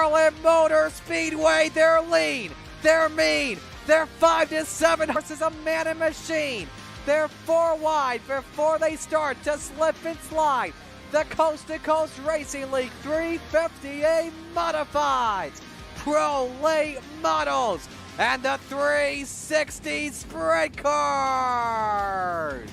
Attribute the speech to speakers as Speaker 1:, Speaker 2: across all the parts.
Speaker 1: Charlotte Motor Speedway. They're lean, they're mean, they're 5 to 7 horses, a man and machine. They're 4 wide before they start to slip and slide. The Coast to Coast Racing League 350A Modifieds, Pro Late Models, and the 360 Sprint Cars.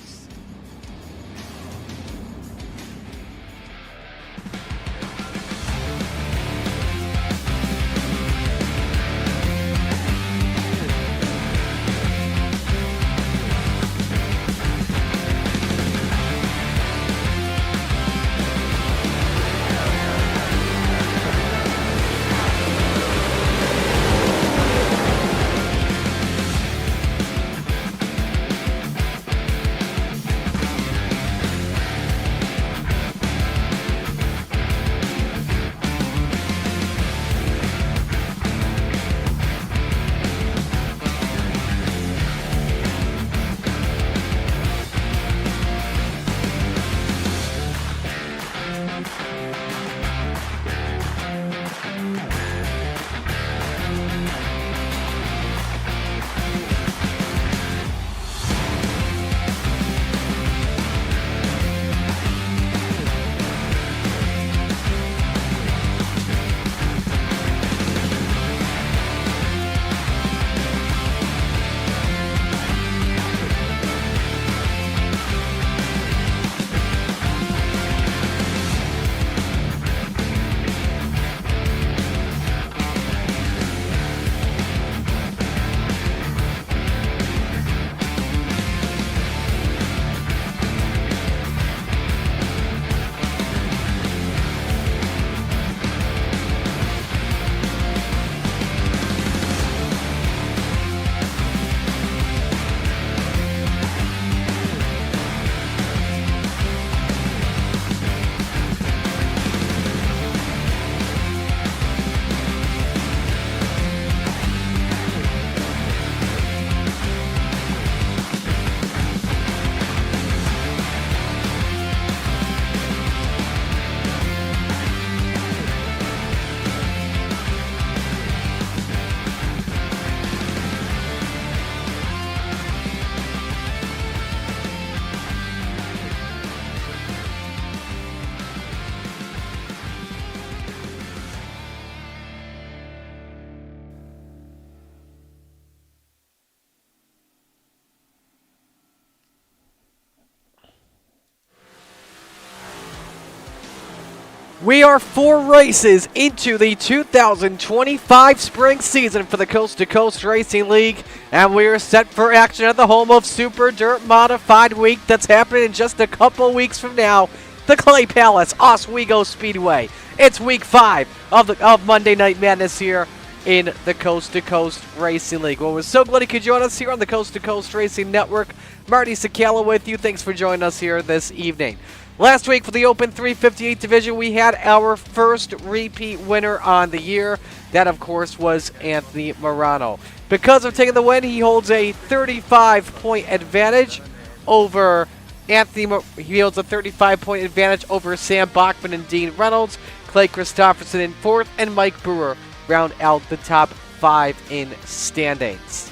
Speaker 1: We are 4 races into the 2025 spring season for the Coast to Coast Racing League, and we are set for action at the home of Super Dirt Modified Week that's happening in just a couple weeks from now, the Clay Palace, Oswego Speedway. It's week 5 of Monday Night Madness here in the Coast to Coast Racing League. Well, we're so glad you could join us here on the Coast to Coast Racing Network. Marty Sakala with you. Thanks for joining us here this evening. Last week for the Open 358 division, we had our first repeat winner on the year. That, of course, was Anthony Morano. Because of taking the win, he holds a 35-point advantage over He holds a 35-point advantage over Sam Bachman and Dean Reynolds. Clay Christopherson in 4th, and Mike Brewer round out the top 5 in standings.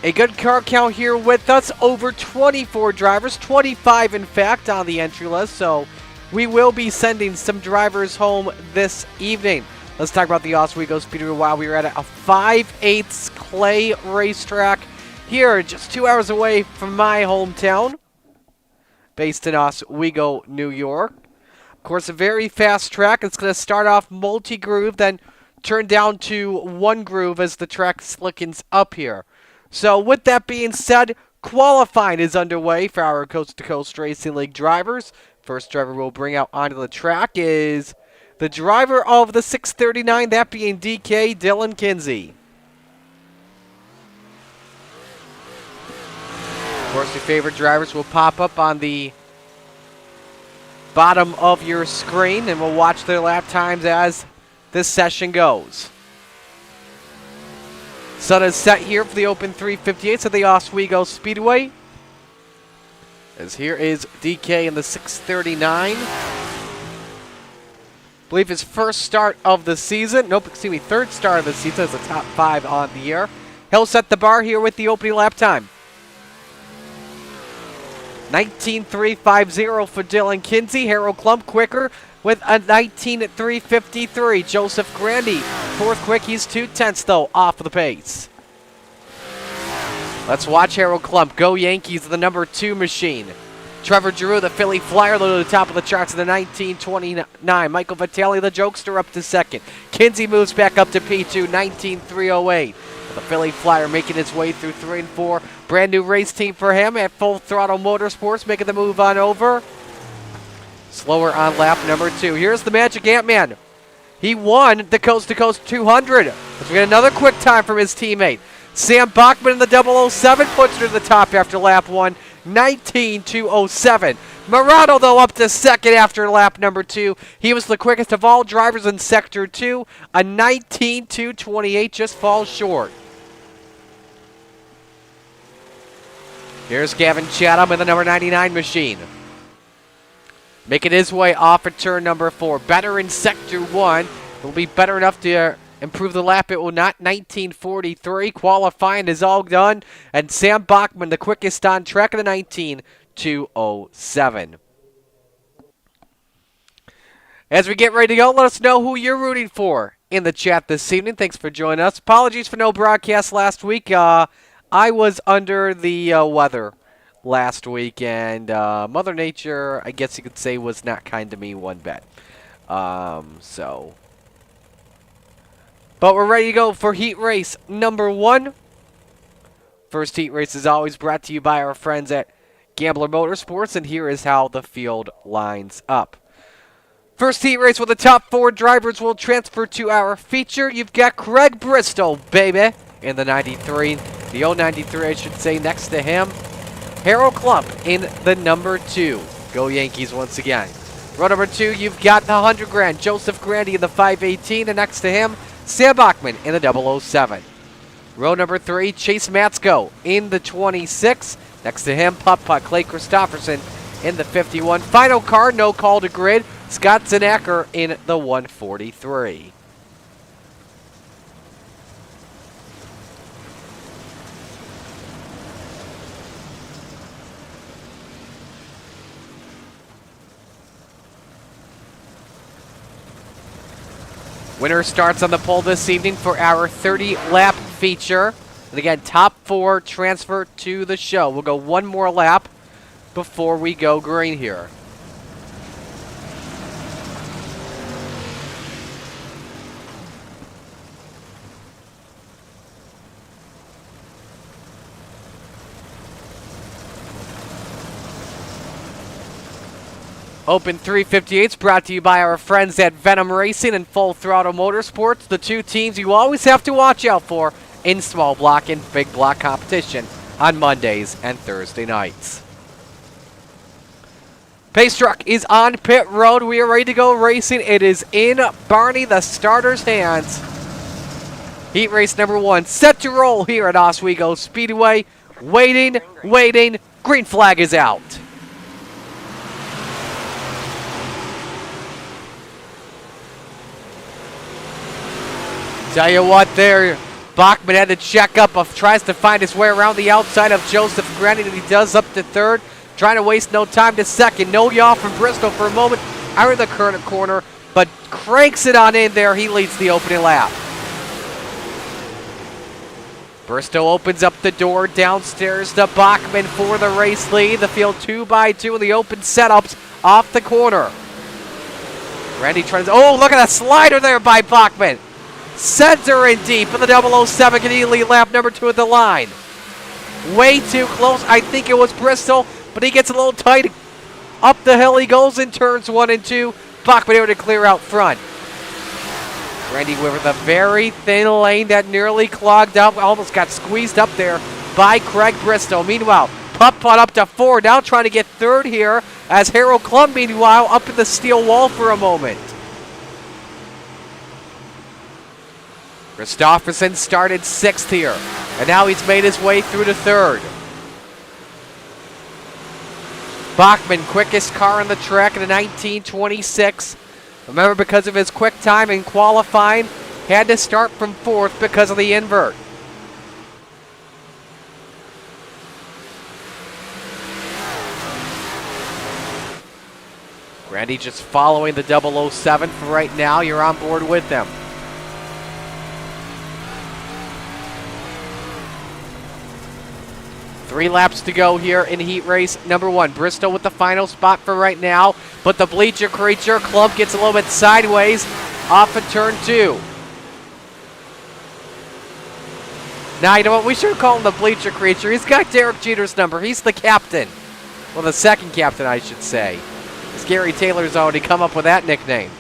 Speaker 1: A good car count here with us, over 24 drivers, 25 in fact on the entry list, so we will be sending some drivers home this evening. Let's talk about the Oswego Speedway while we are at a 5/8 clay racetrack here just 2 hours away from my hometown, based in Oswego, New York. Of course, a very fast track. It's going to start off multi-groove, then turn down to one groove as the track slickens up here. So with that being said, qualifying is underway for our Coast to Coast Racing League drivers. First driver we'll bring out onto the track is the driver of the 639, that being DK Dylan Kinsey. Of course, your favorite drivers will pop up on the bottom of your screen, and we'll watch their lap times as this session goes. Sun is set here for the Open 358 at the Oswego Speedway. As here is DK in the 639. believe his first start of the season. Nope, excuse me, third start of the season as a top 5 on the year. He'll set the bar here with the opening lap time. 19.350 for Dylan Kinsey. Harold Klump quicker with a 19.353. Joseph Grandy, fourth quick. He's 2/10 though off of the pace. Let's watch Harold Klump go Yankees, the number 2 machine. Trevor Giroux, the Philly Flyer, low to the top of the charts in the 19.29. Michael Vitale, the Jokester, up to second. Kinsey moves back up to P2, 19.308. The Philly Flyer making its way through 3 and 4. Brand new race team for him at Full Throttle Motorsports, making the move on over. Slower on lap number 2. Here's the Magic Ant-Man. He won the Coast to Coast 200. Let's get another quick time from his teammate. Sam Bachman in the 007 puts her to the top after lap 1, 19.207. Morano, though, up to second after lap number 2. He was the quickest of all drivers in Sector 2. A 19.228 just falls short. Here's Gavin Chatham in the number 99 machine. Making his way off at turn number 4. Better in Sector 1. Will be better enough to improve the lap. It will not. 19.43. Qualifying is all done. And Sam Bachman, the quickest on track, of the 19.207. As we get ready to go, let us know who you're rooting for in the chat this evening. Thanks for joining us. Apologies for no broadcast last week. I was under the weather last week, and Mother Nature, I guess you could say, was not kind to me one bit. But we're ready to go for heat race number 1. First heat race is always brought to you by our friends at Gambler Motorsports, and here is how the field lines up. First heat race with the top 4 drivers will transfer to our feature. You've got Craig Bristol, baby, in the 93. The 093, I should say, next to him. Harold Klump in the number 2. Go Yankees once again. Row number 2, you've got the 100 grand. Joseph Grandy in the 518, and next to him, Sam Bachman in the 007. Row number 3, Chase Matsko in the 26. Next to him, Putt-Putt, Clay Christopherson in the 51. Final car, no call to grid, Scott Zinacker in the 143. Winner starts on the pole this evening for our 30-lap feature. And again, top 4 transfer to the show. We'll go one more lap before we go green here. Open 358's brought to you by our friends at Venom Racing and Full Throttle Motorsports, the 2 teams you always have to watch out for in small block and big block competition on Mondays and Thursday nights. Pace truck is on pit road. We are ready to go racing. It is in Barney, the starter's hands. Heat race number 1 set to roll here at Oswego Speedway. Waiting. Green flag is out. Tell you what there, Bachman had to check up, tries to find his way around the outside of Joseph Grandy, and he does up to 3rd, trying to waste no time to 2nd. No yaw from Bristol for a moment out of the current corner, but cranks it on in there. He leads the opening lap. Bristol opens up the door downstairs to Bachman for the race lead. The field 2x2 in the open setups off the corner. Grandy tries, oh, look at that slider there by Bachman. Sends her in deep, and the 007 can easily lap number 2 at the line. Way too close. I think it was Bristol, but he gets a little tight. Up the hill he goes in turns 1 and 2. Bachman able to clear out front. Randy with a very thin lane that nearly clogged up, almost got squeezed up there by Craig Bristol. Meanwhile, Putt-Putt up to 4, now trying to get 3rd here, as Harold Klump, meanwhile, up in the steel wall for a moment. Christopherson started 6th here, and now he's made his way through to 3rd. Bachman, quickest car on the track in the 1926. Remember, because of his quick time in qualifying, had to start from 4th because of the invert. Randy just following the 007 for right now. You're on board with them. Three laps to go here in heat race number 1. Bristol with the final spot for right now, but the Bleacher Creature clump gets a little bit sideways off of turn 2. Now, you know what? We should call him the Bleacher Creature. He's got Derek Jeter's number. He's the captain. Well, the second captain, I should say. As Gary Taylor's already come up with that nickname.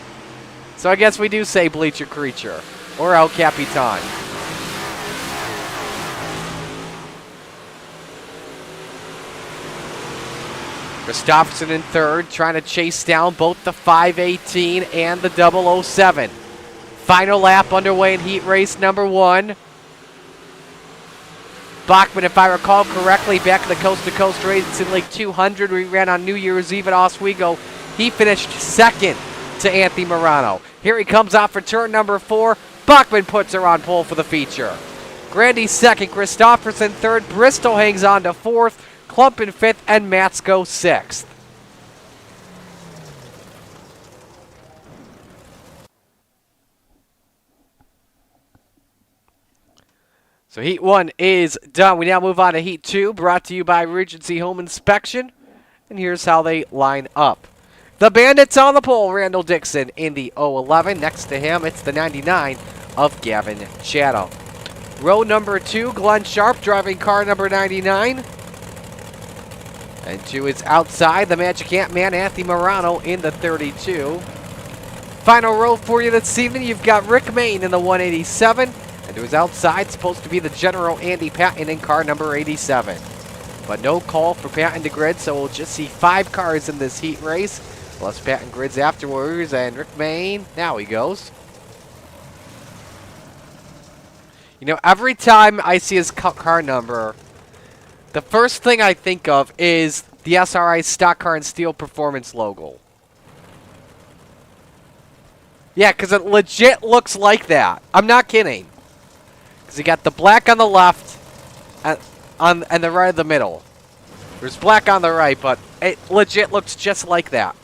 Speaker 1: So I guess we do say Bleacher Creature or El Capitan. Christopherson in 3rd, trying to chase down both the 518 and the 007. Final lap underway in heat race number 1. Bachman, if I recall correctly, back in the Coast to Coast Racing League 200 we ran on New Year's Eve at Oswego, he finished 2nd to Anthony Morano. Here he comes out for turn number 4. Bachman puts her on pole for the feature. Grandy 2nd, Christopherson 3rd, Bristol hangs on to 4th, Klump in 5th, and Matsko 6th. So heat 1 is done. We now move on to heat 2, brought to you by Regency Home Inspection. And here's how they line up. The Bandits on the pole, Randall Dixon in the 011. Next to him, it's the 99 of Gavin Chatham. Row number 2, Glenn Sharp driving car number 99. And to his outside, the Magic Ant-Man, Anthony Morano in the 32. Final row for you this evening, you've got Rick Mayne in the 187. And to his outside, supposed to be the General Andy Patton in car number 87. But no call for Patton to grid, so we'll just see 5 cars in this heat race. Plus Patton grids afterwards, and Rick Mayne, now he goes. You know, every time I see his car number, the first thing I think of is the SRI Stock Car and Steel Performance logo. Yeah, because it legit looks like that. I'm not kidding. Because you got the black on the left and the right of the middle. There's black on the right, but it legit looks just like that.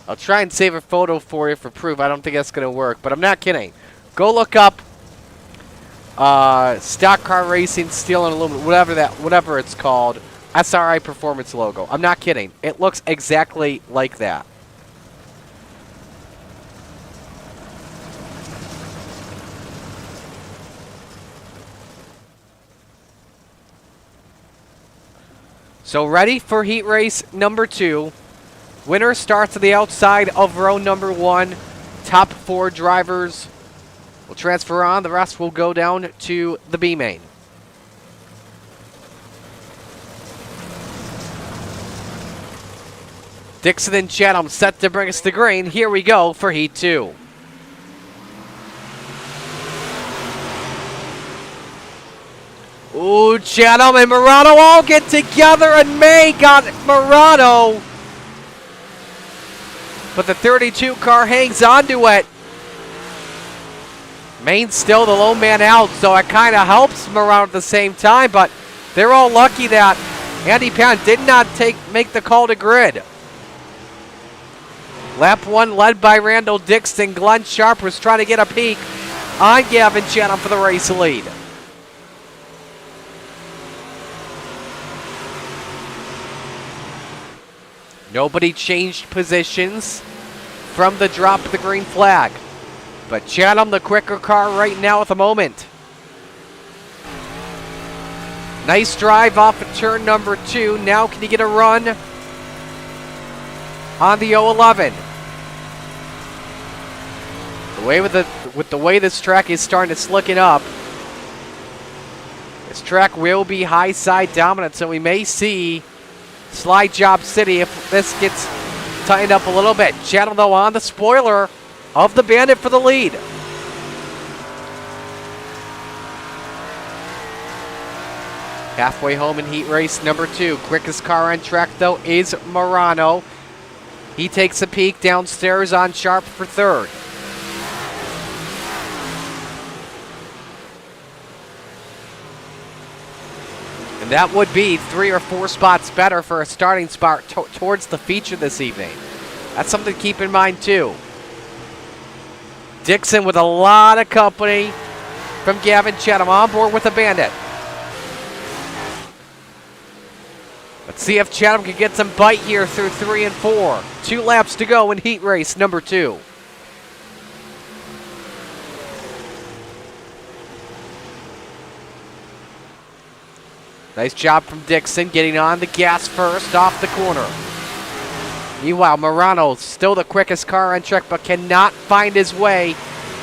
Speaker 1: I'll try and save a photo for you for proof. I don't think that's going to work, but I'm not kidding. Go look up Stock Car Racing, Steel and Aluminum, whatever it's called, SRI Performance logo. I'm not kidding. It looks exactly like that. So ready for heat race number 2. Winner starts at the outside of row number 1. Top 4 drivers will transfer on. The rest will go down to the B main. Dixon and Chatham set to bring us to green. Here we go for heat 2. Ooh, Chatham and Morano all get together, and May got Morano. But the 32 car hangs on to it. Main's still the low man out, so it kind of helps Morano at the same time, but they're all lucky that Andy Patton did not make the call to grid. Lap 1 led by Randall Dixon. Glenn Sharp was trying to get a peek on Gavin Chatham for the race lead. Nobody changed positions from the drop of the green flag. But Chatham, the quicker car right now at the moment. Nice drive off of turn number 2. Now can you get a run on the 011? With the way this track is starting to slicken up, this track will be high side dominant, so we may see Slide Job City if this gets tightened up a little bit. Chatham, though, on the spoiler of the Bandit for the lead. Halfway home in heat race number 2. Quickest car on track, though, is Morano. He takes a peek downstairs on Sharp for 3rd. And that would be 3 or 4 spots better for a starting spot towards the feature this evening. That's something to keep in mind, too. Dixon with a lot of company from Gavin Chatham on board with the Bandit. Let's see if Chatham can get some bite here through 3 and 4. 2 laps to go in heat race number 2. Nice job from Dixon getting on the gas first off the corner. Meanwhile, Morano still the quickest car on track, but cannot find his way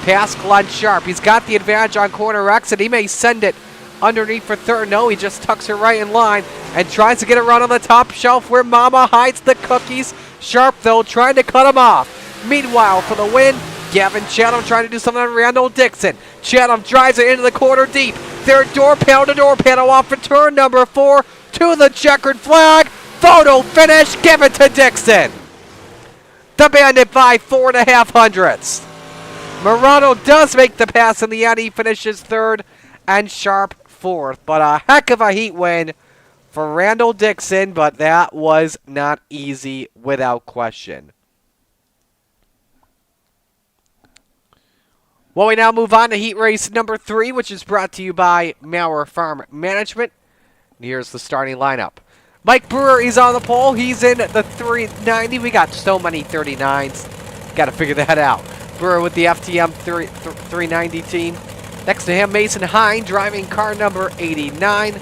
Speaker 1: past Glenn Sharp. He's got the advantage on corner exit. He may send it underneath for 3rd. No, he just tucks her right in line and tries to get it run on the top shelf where Mama hides the cookies. Sharp, though, trying to cut him off. Meanwhile, for the win, Gavin Chatham trying to do something on Randall Dixon. Chatham drives it into the corner deep. Their door panel off for turn number 4 to the checkered flag. Photo finish, give it to Dixon. The Bandit by 4.5 hundredths. Morano does make the pass in the end. He finishes 3rd and Sharp 4th. But a heck of a heat win for Randall Dixon, but that was not easy without question. Well, we now move on to heat race number 3, which is brought to you by Maurer Farm Management. And here's the starting lineup. Mike Brewer is on the pole. He's in the 390. We got so many 39s. Got to figure that out. Brewer with the FTM 390 team. Next to him, Mason Hine driving car number 89.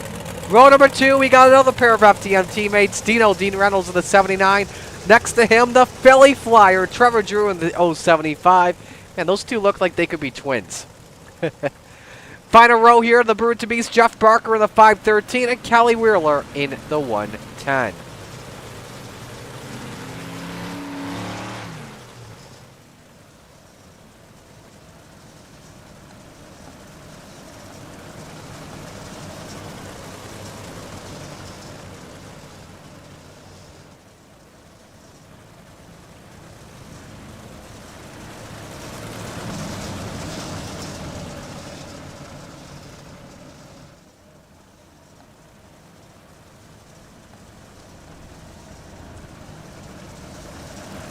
Speaker 1: Row number 2, we got another pair of FTM teammates. Dean Reynolds in the 79. Next to him, the Philly Flyer, Trevor Drew in the 075. Man, those two look like they could be twins. Final row here, the Brood to Beast, Jeff Barker in the 513 and Kelly Wheeler in the 110.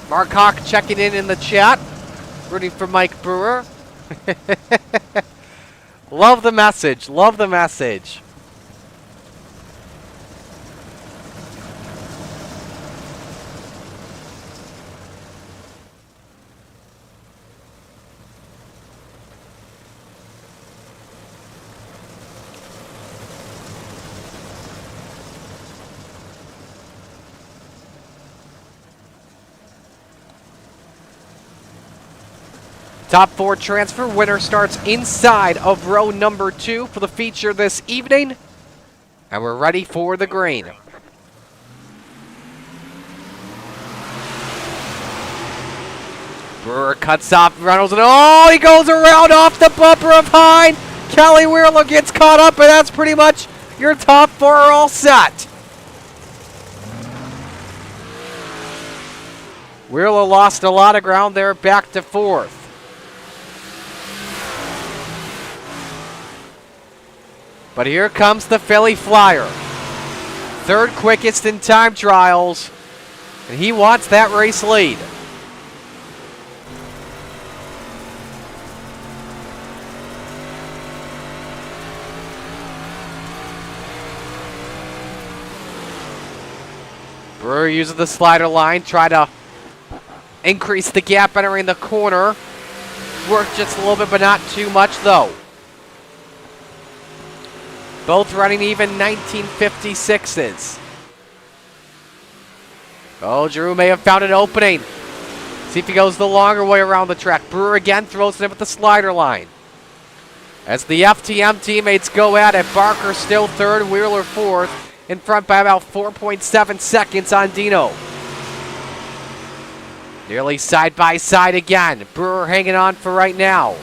Speaker 1: Mark Hawk checking in the chat, rooting for Mike Brewer. Love the message, love the message. Top 4 transfer winner starts inside of row number 2 for the feature this evening. And we're ready for the green. Brewer cuts off Reynolds and oh, he goes around off the bumper of Hine. Kelly Wheeler gets caught up and that's pretty much your top 4 are all set. Wheeler lost a lot of ground there, back to 4th. But here comes the Philly Flyer. 3rd quickest in time trials. And he wants that race lead. Brewer uses the slider line, try to increase the gap entering the corner. Worked just a little bit, but not too much though. Both running even 1956s. Oh, Drew may have found an opening. See if he goes the longer way around the track. Brewer again throws it in with the slider line. As the FTM teammates go at it, Barker still 3rd, Wheeler 4th, in front by about 4.7 seconds on Dino. Nearly side by side again. Brewer hanging on for right now.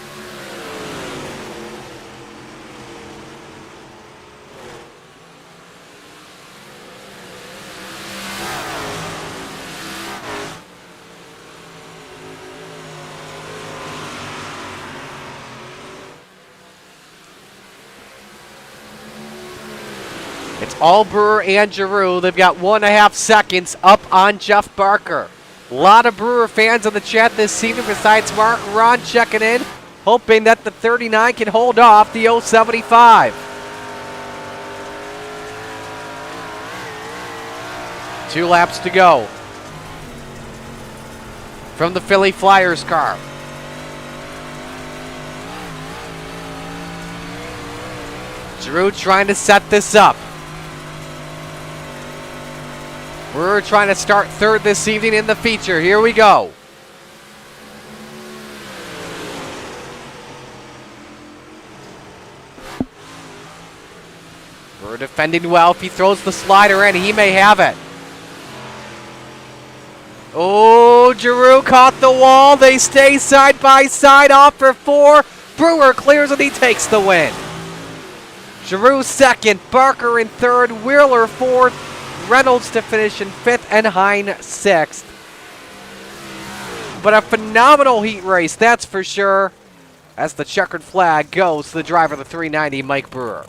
Speaker 1: It's all Brewer and Giroux. They've got 1.5 seconds up on Jeff Barker. A lot of Brewer fans in the chat this evening besides Mark Ron checking in, hoping that the 39 can hold off the 075. 2 laps to go from the Philly Flyers car. Giroux trying to set this up. We're trying to start third this evening in the feature. Here we go. We're defending well. If he throws the slider in, he may have it. Oh, Giroux caught the wall. They stay side by side off for 4. Brewer clears and he takes the win. Giroux second, Barker in third, Wheeler fourth, Reynolds to finish in 5th, and Hine 6th. But a phenomenal heat race, that's for sure, as the checkered flag goes to the driver of the 390, Mike Brewer.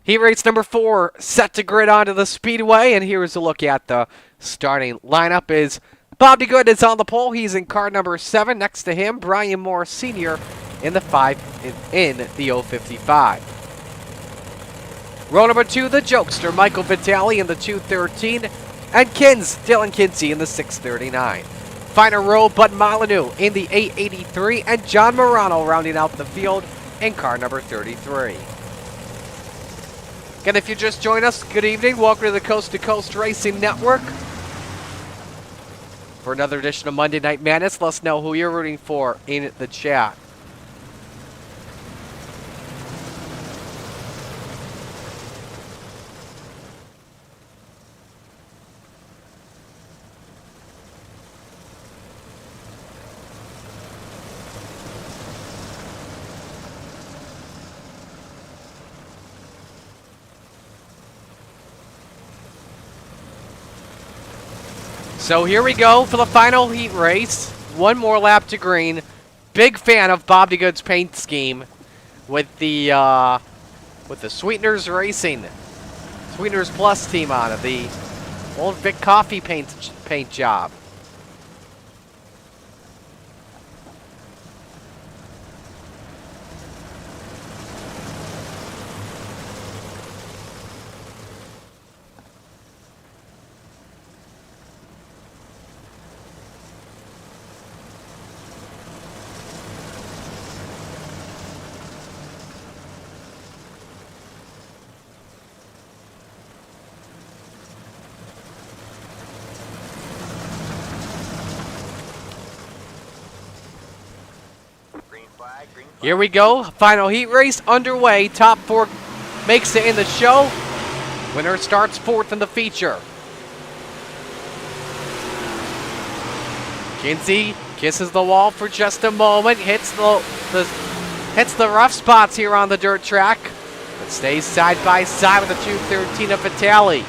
Speaker 1: Heat race number 4 set to grid onto the speedway, and here's a look at the starting lineup. Is Bob DeGood is on the pole. He's in car number 7. Next to him, Brian Moore Sr. in the 055. Row number 2, the jokester Michael Vitale in the 213, and Dylan Kinsey in the 639. Final row, Bud Molyneux in the 883, and John Morano rounding out the field in car number 33. Again, if you just joined us, good evening. Welcome to the Coast to Coast Racing Network. For another edition of Monday Night Madness, let us know who you're rooting for in the chat. So here we go for the final heat race. One more lap to green. Big fan of Bob DeGood's paint scheme with the Sweeteners Racing, Sweeteners Plus team on it. The old Vic Coffee paint job. Here we go, final heat race underway. Top 4 makes it in the show. Winner starts 4th in the feature. Kinsey kisses the wall for just a moment, hits the rough spots here on the dirt track, but stays side by side with the 213 of Vitale.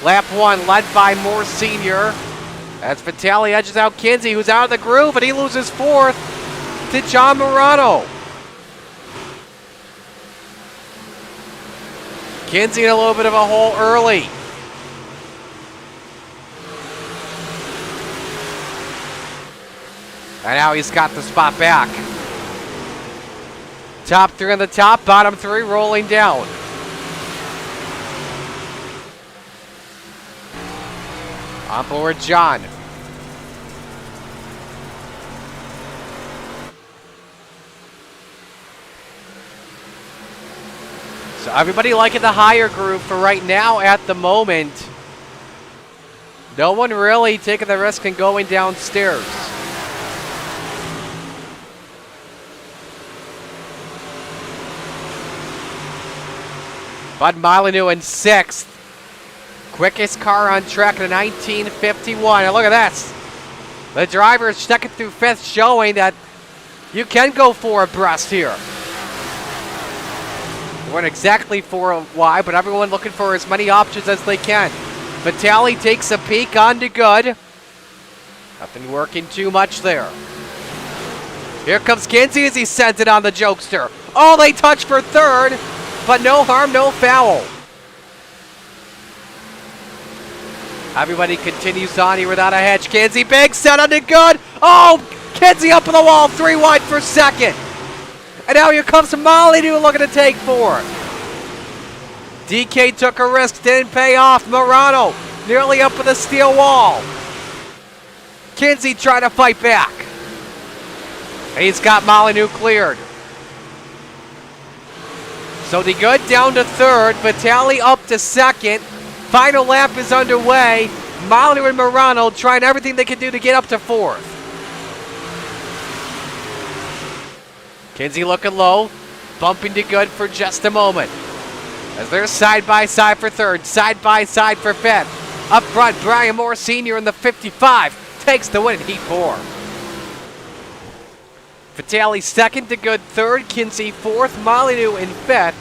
Speaker 1: Lap 1 led by Moore Sr. as Vitale edges out Kinsey, who's out of the groove, and he loses 4th to John Morano. Kinsey in a little bit of a hole early. And now he's got the spot back. Top 3 on the top, bottom 3 rolling down. On board John. So everybody liking the higher group for right now at the moment. No one really taking the risk and going downstairs. Bud Molyneux in 6th. Quickest car on track in 1951. And look at this. The driver is second through 5th, showing that you can go for abreast here. weren't exactly for why, but everyone looking for as many options as they can. Vitali takes a peek onto good. Nothing working too much there. Here comes Kinsey as he sends it on the jokester. Oh, they touch for third, but no harm, no foul. Everybody continues on here without a hitch. Kinsey, big set onto good. Oh, Kinsey up on the wall, 3 wide for second. And now here comes Molyneux looking to take fourth. DK took a risk, didn't pay off. Morano nearly up with a steel wall. Kinsey trying to fight back. He's got Molyneux cleared. So the good down to third, Vitali up to second. Final lap is underway. Molyneux and Morano trying everything they can do to get up to fourth. Kinsey looking low, bumping to good for just a moment. As they're side by side for third, side by side for fifth. Up front, Brian Moore Sr. in the 55 takes the win in Heat 4. Vitali second to good third, Kinsey fourth, Molyneux in fifth,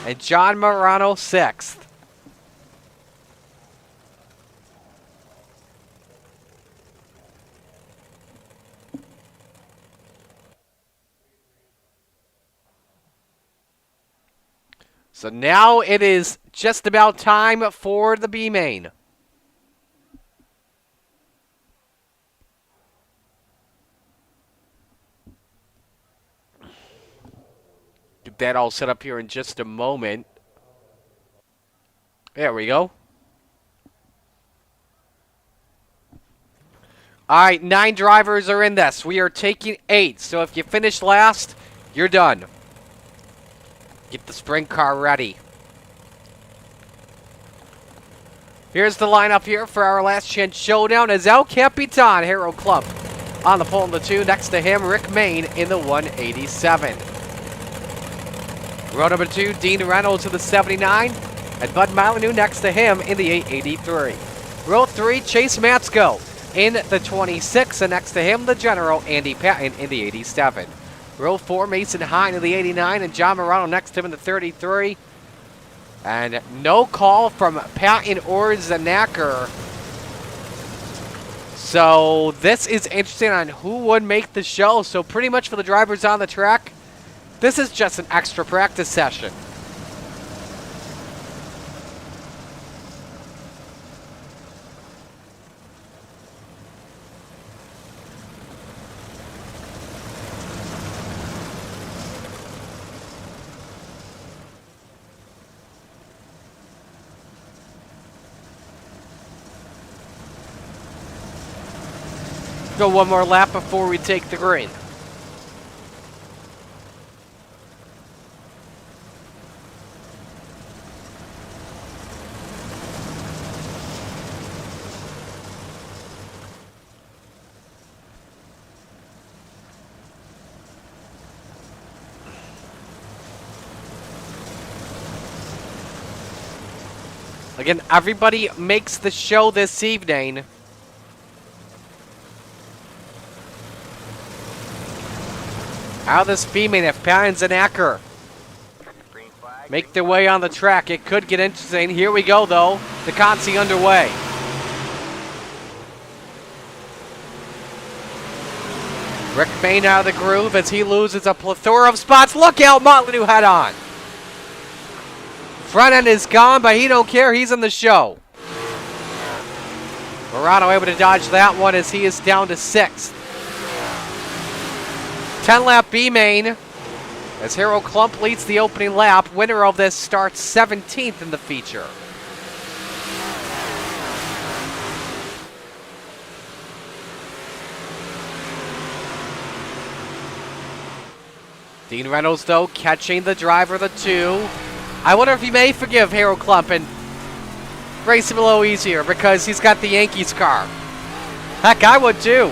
Speaker 1: and John Morano sixth. So now it is just about time for the B main. Get that all set up here in just a moment. There we go. All right, 9 drivers are in this. We are taking 8. So if you finish last, you're done. Get the sprint car ready. Here's the lineup here for our last chance showdown as El Capitan, Harold Klump, on the pole in the 2. Next to him, Rick Main in the 187. Row number 2, Dean Reynolds in the 79. And Bud Molyneux next to him in the 883. Row 3, Chase Matsko in the 26. And next to him, the General, Andy Patton in the 87. Row 4, Mason Hine in the 89, and John Morano next to him in the 33. And no call from Patton or Zanacker. So this is interesting on who would make the show. So pretty much for the drivers on the track, this is just an extra practice session. Go one more lap before we take the green. Again, everybody makes the show this evening. Out of this B-main, if Patton and Acker make their way on the track, it could get interesting. Here we go, though. The Consi underway. Rick Main out of the groove as he loses a plethora of spots. Look out, Molyneux head on. Front end is gone, but he don't care. He's in the show. Morano able to dodge that one as he is down to 6th. 10-lap B-main as Harold Klump leads the opening lap. Winner of this starts 17th in the feature. Dean Reynolds, though, catching the driver, the 2. I wonder if he may forgive Harold Klump and race him a little easier because he's got the Yankees car. Heck, I would too.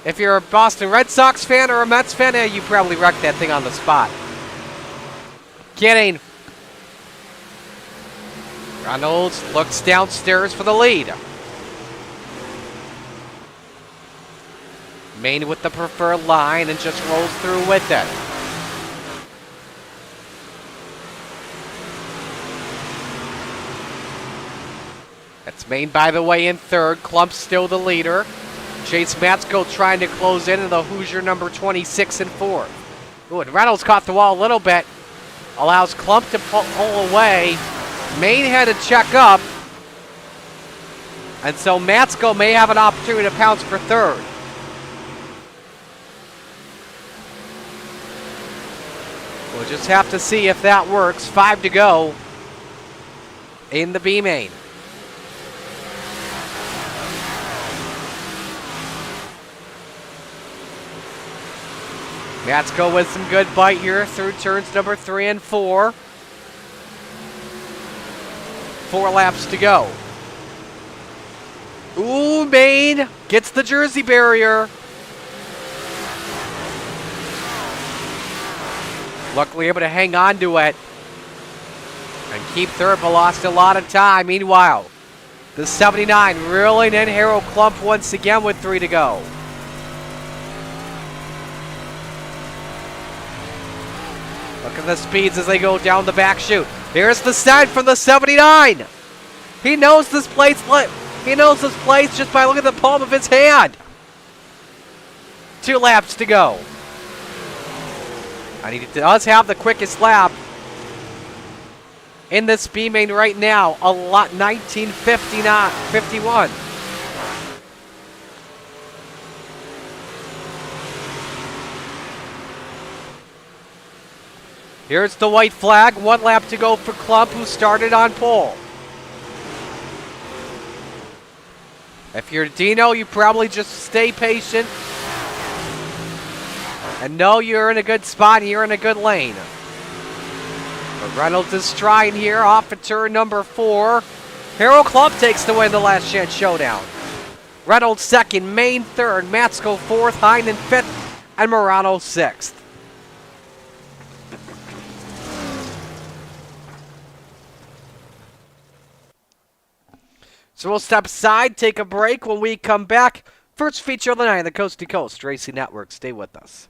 Speaker 1: If you're a Boston Red Sox fan or a Mets fan, you probably wrecked that thing on the spot. Kidding. Reynolds looks downstairs for the lead. Main with the preferred line and just rolls through with it. It's Maine, by the way, in third. Klump's still the leader. Chase Matsko trying to close in the Hoosier number 26 in fourth. Ooh, and Reynolds caught the wall a little bit. Allows Klump to pull away. Maine had to check up. And so Matsko may have an opportunity to pounce for third. We'll just have to see if that works. 5 to go in the B main. Matsko with some good bite here through turns number 3 and 4. 4 laps to go. Ooh, Maine gets the Jersey barrier. Luckily able to hang on to it and keep third, but lost a lot of time. Meanwhile, the 79 reeling in Harold Klump once again with 3 to go. Look at the speeds as they go down the back chute. Here's the sign from the 79. He knows this place. He knows this place just by looking at the palm of his hand. 2 laps to go. And he does have the quickest lap in this B main right now. A lot 19:51. Here's the white flag. 1 lap to go for Klump, who started on pole. If you're Dino, you probably just stay patient and know you're in a good spot and you're in a good lane. But Reynolds is trying here off of turn number 4. Harold Klump takes the win, the last chance showdown. Reynolds second, Maine third, Matsko fourth, Heinen fifth, and Morano sixth. So we'll step aside, take a break. When we come back, first feature of the night on the Coast to Coast Racing Network. Stay with us.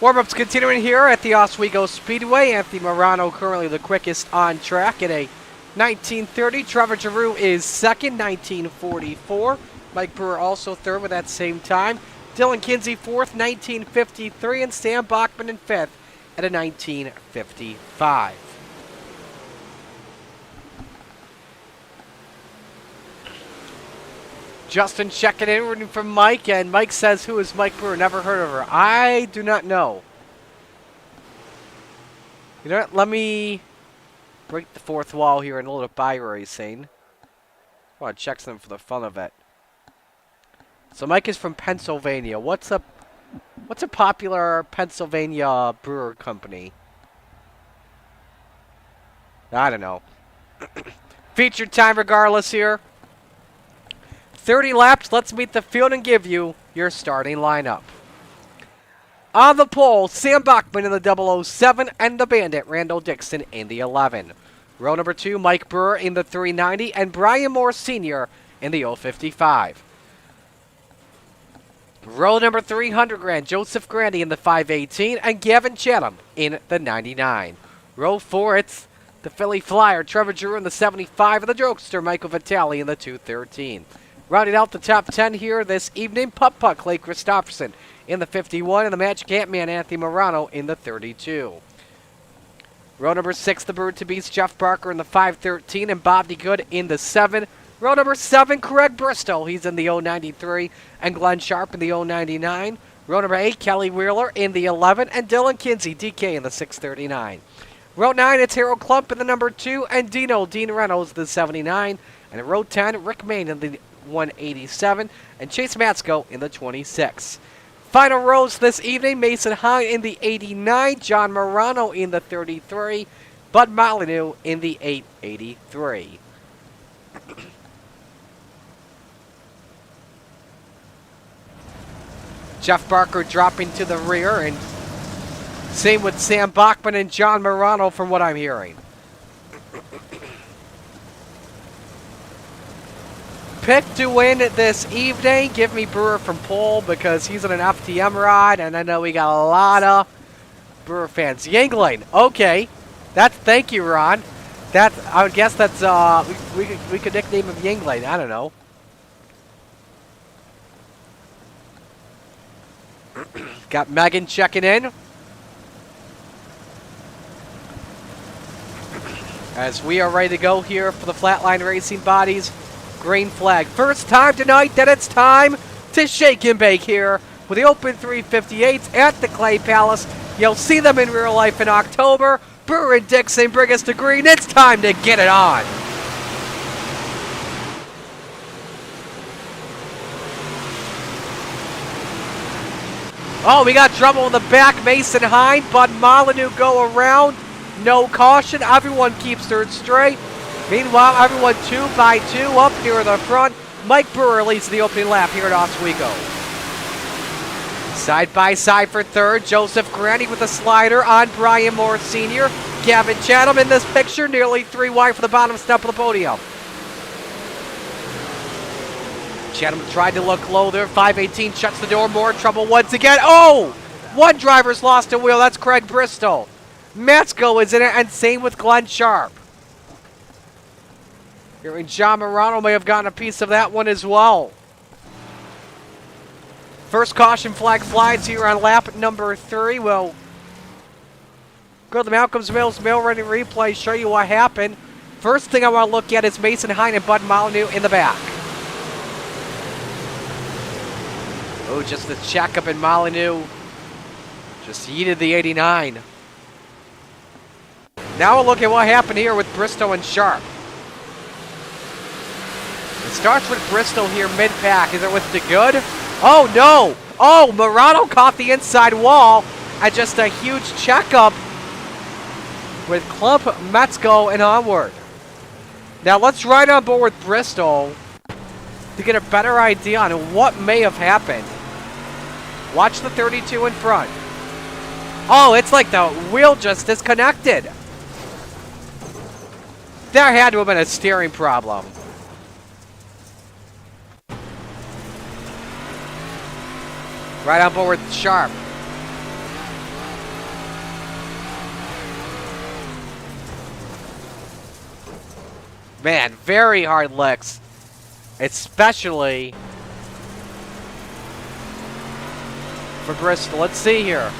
Speaker 1: Warm-ups continuing here at the Oswego Speedway. Anthony Morano currently the quickest on track at a 19:30. Trevor Giroux is second, 19:44. Mike Brewer also third with that same time. Dylan Kinsey fourth, 19:53, and Sam Bachman in fifth at a 19:55. Justin checking in from Mike, and Mike says, who is Mike Brewer? Never heard of her. I do not know. You know what? Let me break the fourth wall here and a little by racing. I want to check something for the fun of it. So Mike is from Pennsylvania. What's a popular Pennsylvania brewer company? I don't know. Featured time regardless here. 30 laps. Let's meet the field and give you your starting lineup. On the pole, Sam Bachman in the 007 and the Bandit, Randall Dixon in the 11. Row number 2, Mike Brewer in the 390 and Brian Moore Sr. in the 055. Row number 300 grand, Joseph Grandy in the 518 and Gavin Chatham in the 99. Row 4, it's the Philly Flyer, Trevor Drew in the 75 and the Jokester, Michael Vitale in the 213. Rounding out the top 10 here this evening, Putt Putt Clay Christopherson in the 51 and the Magic Ant-Man Anthony Morano in the 32. Row number 6, the Bird to Beast Jeff Barker in the 513 and Bob DeGood in the 7. Row number 7, Craig Bristol, he's in the 093 and Glenn Sharp in the 099. Row number 8, Kelly Wheeler in the 11 and Dylan Kinsey, DK in the 639. Row 9, it's Harold Klump in the number 2 and Dean Reynolds the 79. And in row 10, Rick Main in the 187 and Chase Matsko in the 26. Final rows this evening, Mason Hine in the 89, John Morano in the 33, Bud Molyneux in the 883. Jeff Barker dropping to the rear, and same with Sam Bachman and John Morano from what I'm hearing. Pick to win this evening. Give me Brewer from pole because he's on an FTM ride, and I know we got a lot of Brewer fans. Yingling, okay. Thank you, Ron. I would guess that's we could nickname him Yingling. I don't know. Got Megan checking in. As we are ready to go here for the Flatline Racing Bodies green flag. First time tonight that it's time to shake and bake here with the Open 358s at the Clay Palace. You'll see them in real life in October. Brewer and Dixon bring us to green. It's time to get it on. Oh, we got trouble in the back. Mason Hine, Bud Molyneux go around. No caution. Everyone keeps third straight. Meanwhile, everyone 2 by 2 up here in the front. Mike Brewer leads the opening lap here at Oswego. Side by side for third, Joseph Grandy with a slider on Brian Moore Sr. Gavin Chatham in this picture, nearly 3 wide for the bottom step of the podium. Chatham tried to look low there. 518 shuts the door. More trouble once again. Oh! One driver's lost a wheel. That's Craig Bristol. Matsko is in it, and same with Glenn Sharp. Hearing John Morano may have gotten a piece of that one as well. First caution flag flies here on lap number 3. We'll go to the Malcolm's Mills Mill Running replay, show you what happened. First thing I want to look at is Mason Hine and Bud Molyneux in the back. Oh, just the check up in Molyneux. Just yeeted the 89. Now we'll look at what happened here with Bristow and Sharp. It starts with Bristol here mid-pack. Is it with DeGood? Oh, no. Oh, Morano caught the inside wall. And just a huge checkup with Klump, Matsko, and onward. Now let's ride on board with Bristol to get a better idea on what may have happened. Watch the 32 in front. Oh, it's like the wheel just disconnected. There had to have been a steering problem. Right on board with Sharp. Man, very hard licks. Especially for Bristol. Let's see here.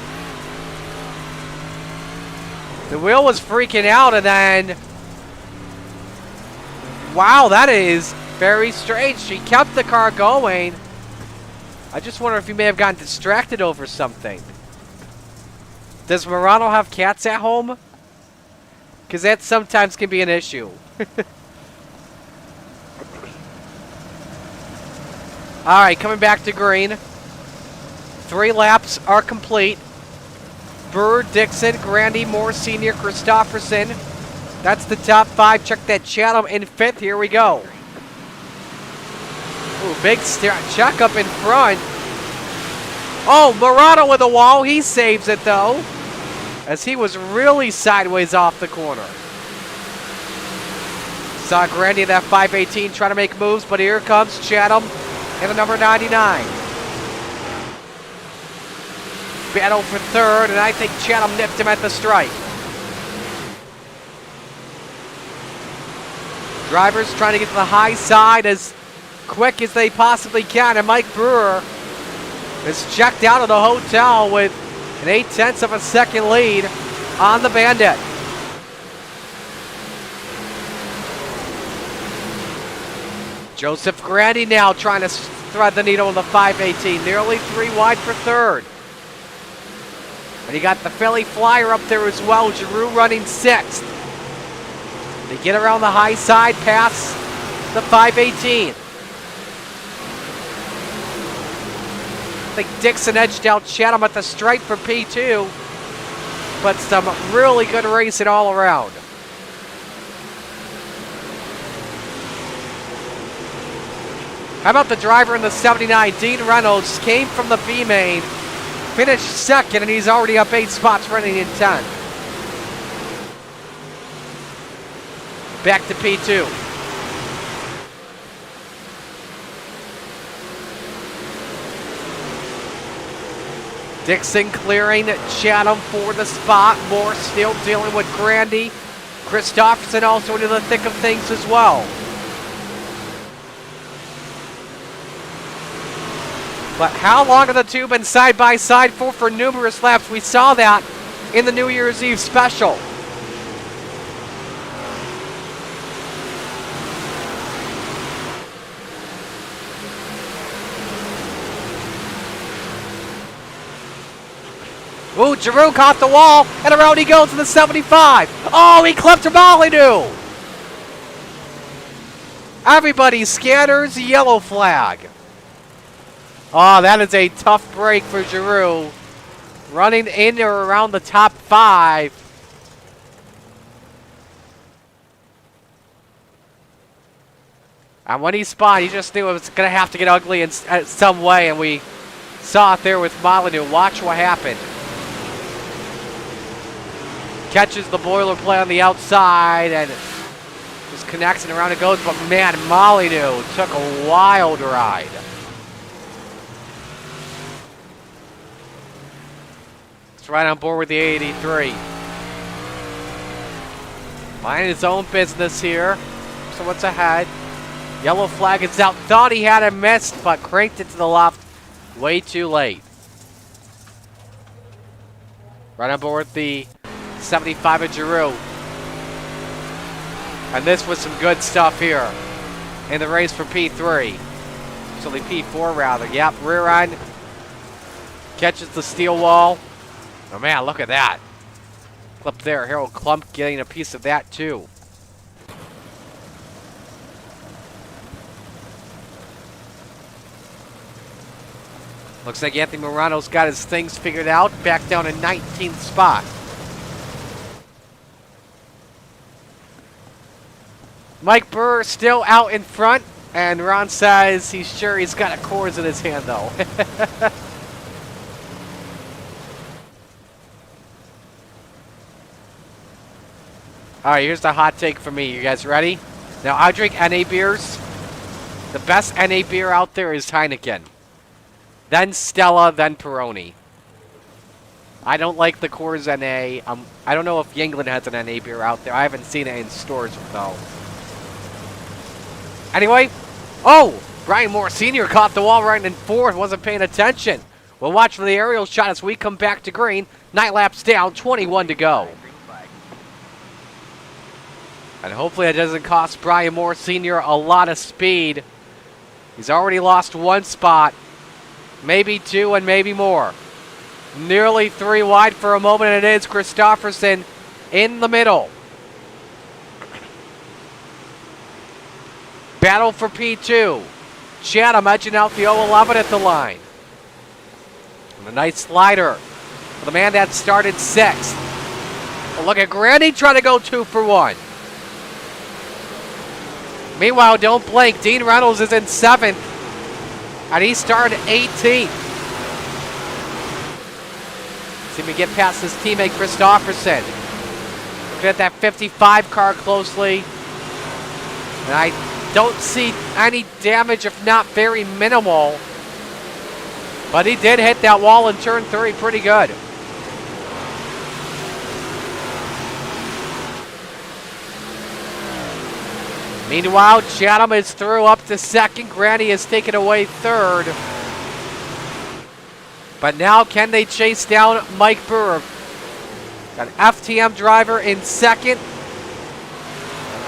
Speaker 1: The wheel was freaking out, and then... Wow, that is very strange. She kept the car going. I just wonder if he may have gotten distracted over something. Does Murano have cats at home? Because that sometimes can be an issue. Alright, coming back to green. 3 laps are complete. Burr, Dixon, Grandy, Moore Sr., Christofferson. That's the top 5. Check that Chatham in 5th. Here we go. Ooh, big check up in front. Oh, Murano with a wall. He saves it, though, as he was really sideways off the corner. Saw Grandy in that 518 trying to make moves, but here comes Chatham in the number 99. Battle for 3rd, and I think Chatham nipped him at the stripe. Drivers trying to get to the high side as quick as they possibly can, and Mike Brewer is checked out of the hotel with an 0.8 of a second lead on the Bandit. Joseph Grandy now trying to thread the needle in the 518, nearly 3 wide for 3rd. And you got the Philly Flyer up there as well, Giroux running 6th. They get around the high side past the 518. I think Dixon edged out Chatham at the stripe for P2, but some really good racing all around. How about the driver in the 79, Dean Reynolds, came from the B main, finished 2nd, and he's already up 8 spots running in 10th. Back to P2. Dixon clearing Chatham for the spot. Moore still dealing with Grandy. Christofferson also into the thick of things as well. But how long have the two been side by side for numerous laps? We saw that in the New Year's Eve special. Ooh, Giroux caught the wall, and around he goes to the 75. Oh, he clipped Molyneux. Everybody scatters, yellow flag. Oh, that is a tough break for Giroux. Running in or around the top 5. And when he spun, he just knew it was going to have to get ugly in some way, and we saw it there with Molyneux. Watch what happened. Catches the boilerplate on the outside and just connects and around it goes. But man, Molyneux took a wild ride. It's right on board with the 83. Minding his own business here. So what's ahead? Yellow flag is out. Thought he had it missed, but cranked it to the left way too late. Right on board with the 75 of Giroux. And this was some good stuff here in the race for P3. Actually P4 rather. Yep, rear end. Catches the steel wall. Oh man, look at that. Clip there. Harold Klump getting a piece of that too. Looks like Anthony Morano's got his things figured out. Back down in 19th spot. Mike Burr still out in front, and Ron says he's sure he's got a Coors in his hand, though. All right, here's the hot take for me. You guys ready? Now, I drink NA beers. The best NA beer out there is Heineken. Then Stella, then Peroni. I don't like the Coors NA. I don't know if Yingling has an NA beer out there. I haven't seen it in stores, though. Anyway, oh, Brian Moore Sr. caught the wall right in 4th, wasn't paying attention. We'll watch for the aerial shot as we come back to green. 9 laps down, 21 to go. And hopefully that doesn't cost Brian Moore Sr. a lot of speed. He's already lost 1 spot, maybe 2 and maybe more. Nearly 3 wide for a moment, and it is Christopherson in the middle. Battle for P2. Chatham edging out the 011 at the line. And a nice slider for the man that started 6th. Well, look at Grandy trying to go 2 for 1. Meanwhile, don't blink. Dean Reynolds is in 7th, and he started 18th. See if we get past his teammate Christopherson. Look at that 55 car closely. And I don't see any damage, if not very minimal. But he did hit that wall in turn 3 pretty good. Meanwhile, Chatham is through up to 2nd. Granny has taken away 3rd. But now can they chase down Mike Brewer? Got an FTM driver in 2nd.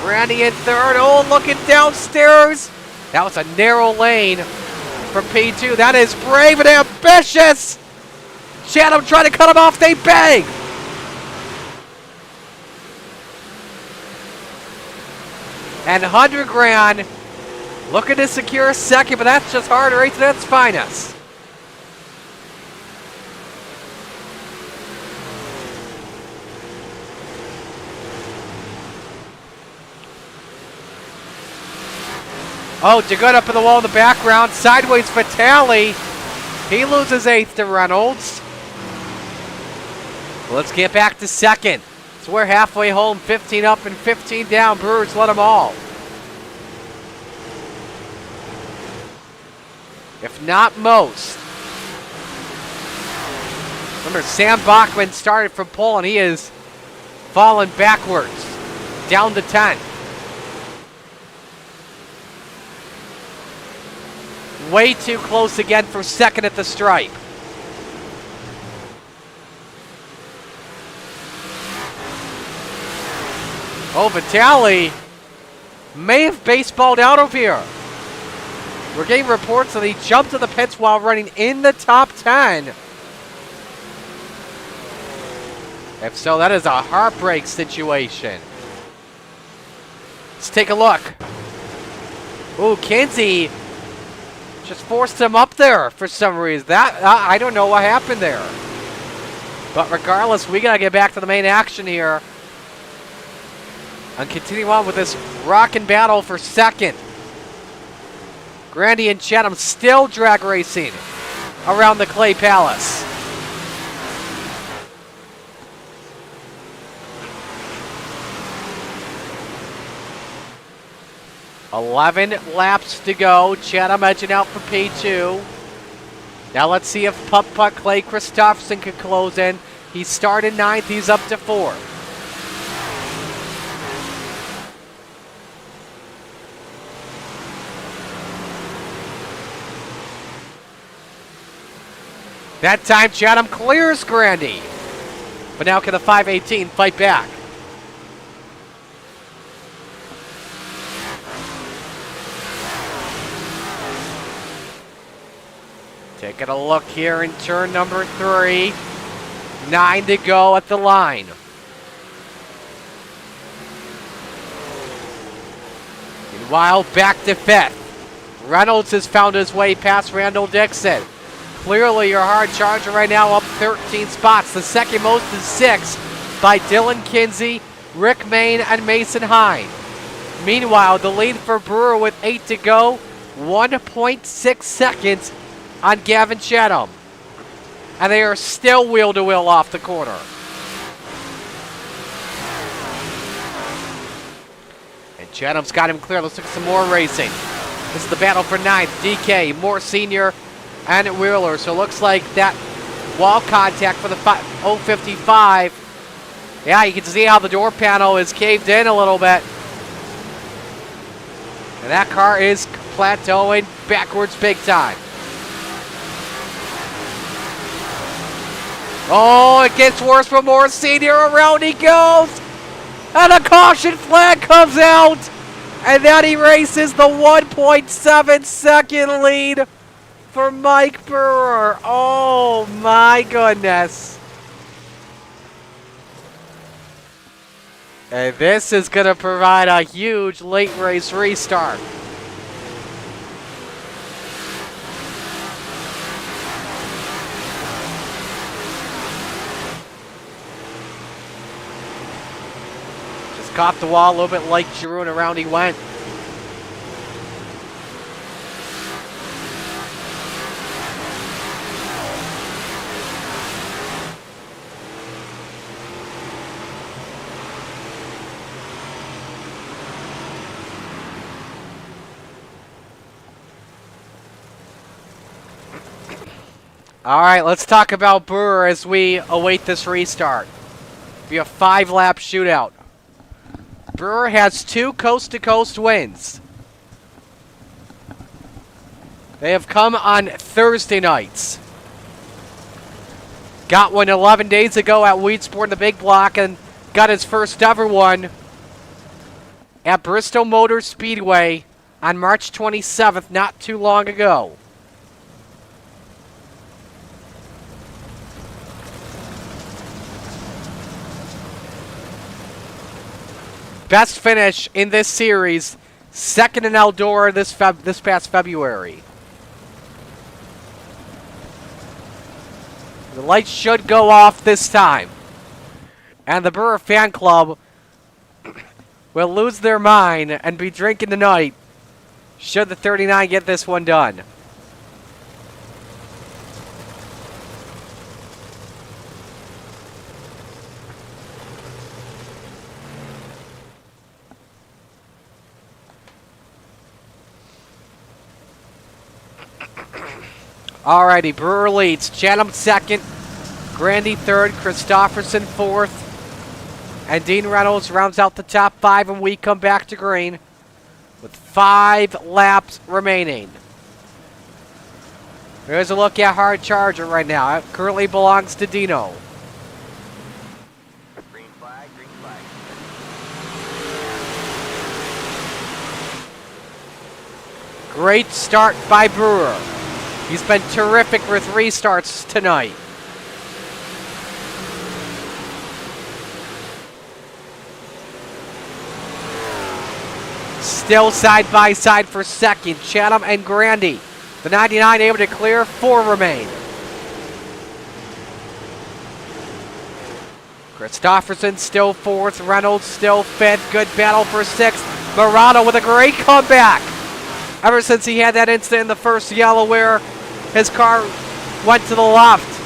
Speaker 1: Granny in 3rd. Oh, looking downstairs. That was a narrow lane for P2. That is brave and ambitious. Chatham trying to cut him off. They bang. And 100 grand looking to secure 2nd, but that's just hard race at its finest. Oh, DeGood up in the wall in the background. Sideways Vitale. He loses 8th to Reynolds. Well, let's get back to 2nd. So we're halfway home, 15 up and 15 down. Brewers let them all. If not most. Remember, Sam Bachman started from pole and he is falling backwards. Down to 10. Way too close again for 2nd at the stripe. Oh, Vitale may have baseballed out of here. We're getting reports that he jumped to the pits while running in the top 10. If so, that is a heartbreak situation. Let's take a look. Ooh, Kinsey just forced him up there for some reason. I don't know what happened there. But regardless, we got to get back to the main action here. And continue on with this rockin' battle for 2nd. Grandy and Chatham still drag racing around the Clay Palace. "11 laps to go. Chatham edging out for P2. Now let's see if Putt Clay Christopherson can close in. He started 9th. He's up to 4. That time Chatham clears Grandy. But now can the 518 fight back? Taking a look here in turn number 3. 9 to go at the line. Meanwhile, back to 5th. Reynolds has found his way past Randall Dixon. Clearly your hard charger right now up 13 spots. The second most is 6 by Dylan Kinsey, Rick Main, and Mason Hine. Meanwhile, the lead for Brewer with 8 to go, 1.6 seconds on Gavin Chatham. And they are still wheel-to-wheel off the corner. And Chatham's got him clear. Let's look at some more racing. This is the battle for 9th. DK, Moore Sr., and Wheeler. So it looks like that wall contact for the 055. Yeah, you can see how the door panel is caved in a little bit. And that car is plateauing backwards big time. Oh, it gets worse for more senior. Around he goes. And a caution flag comes out. And that erases the 1.7 second lead for Mike Brewer. Oh my goodness. And this is going to provide a huge late race restart. Just caught the wall a little bit like Giroux, and around he went. All right, let's talk about Brewer as we await this restart. Be a 5-lap shootout. Brewer has 2 coast-to-coast wins. They have come on Thursday nights. Got one 11 days ago at Weedsport in the big block and got his first ever one at Bristol Motor Speedway on March 27th, not too long ago. Best finish in this series, second in Eldora this past February. The lights should go off this time. And the Brewer fan club will lose their mind and be drinking tonight should the 39 get this one done. Alrighty, Brewer leads. Chatham second, Grandy third, Christofferson fourth, and Dean Reynolds rounds out the top 5, and we come back to green with 5 laps remaining. Here's a look at Hard Charger right now. It currently belongs to Dino.
Speaker 2: Green flag, green flag.
Speaker 1: Great start by Brewer. He's been terrific with restarts tonight. Still side by side for second, Chatham and Grandy. The 99 able to clear, 4 remain. Christofferson still 4th, Reynolds still 5th. Good battle for 6th. Morano with a great comeback. Ever since he had that incident in the first yellow where his car went to the left.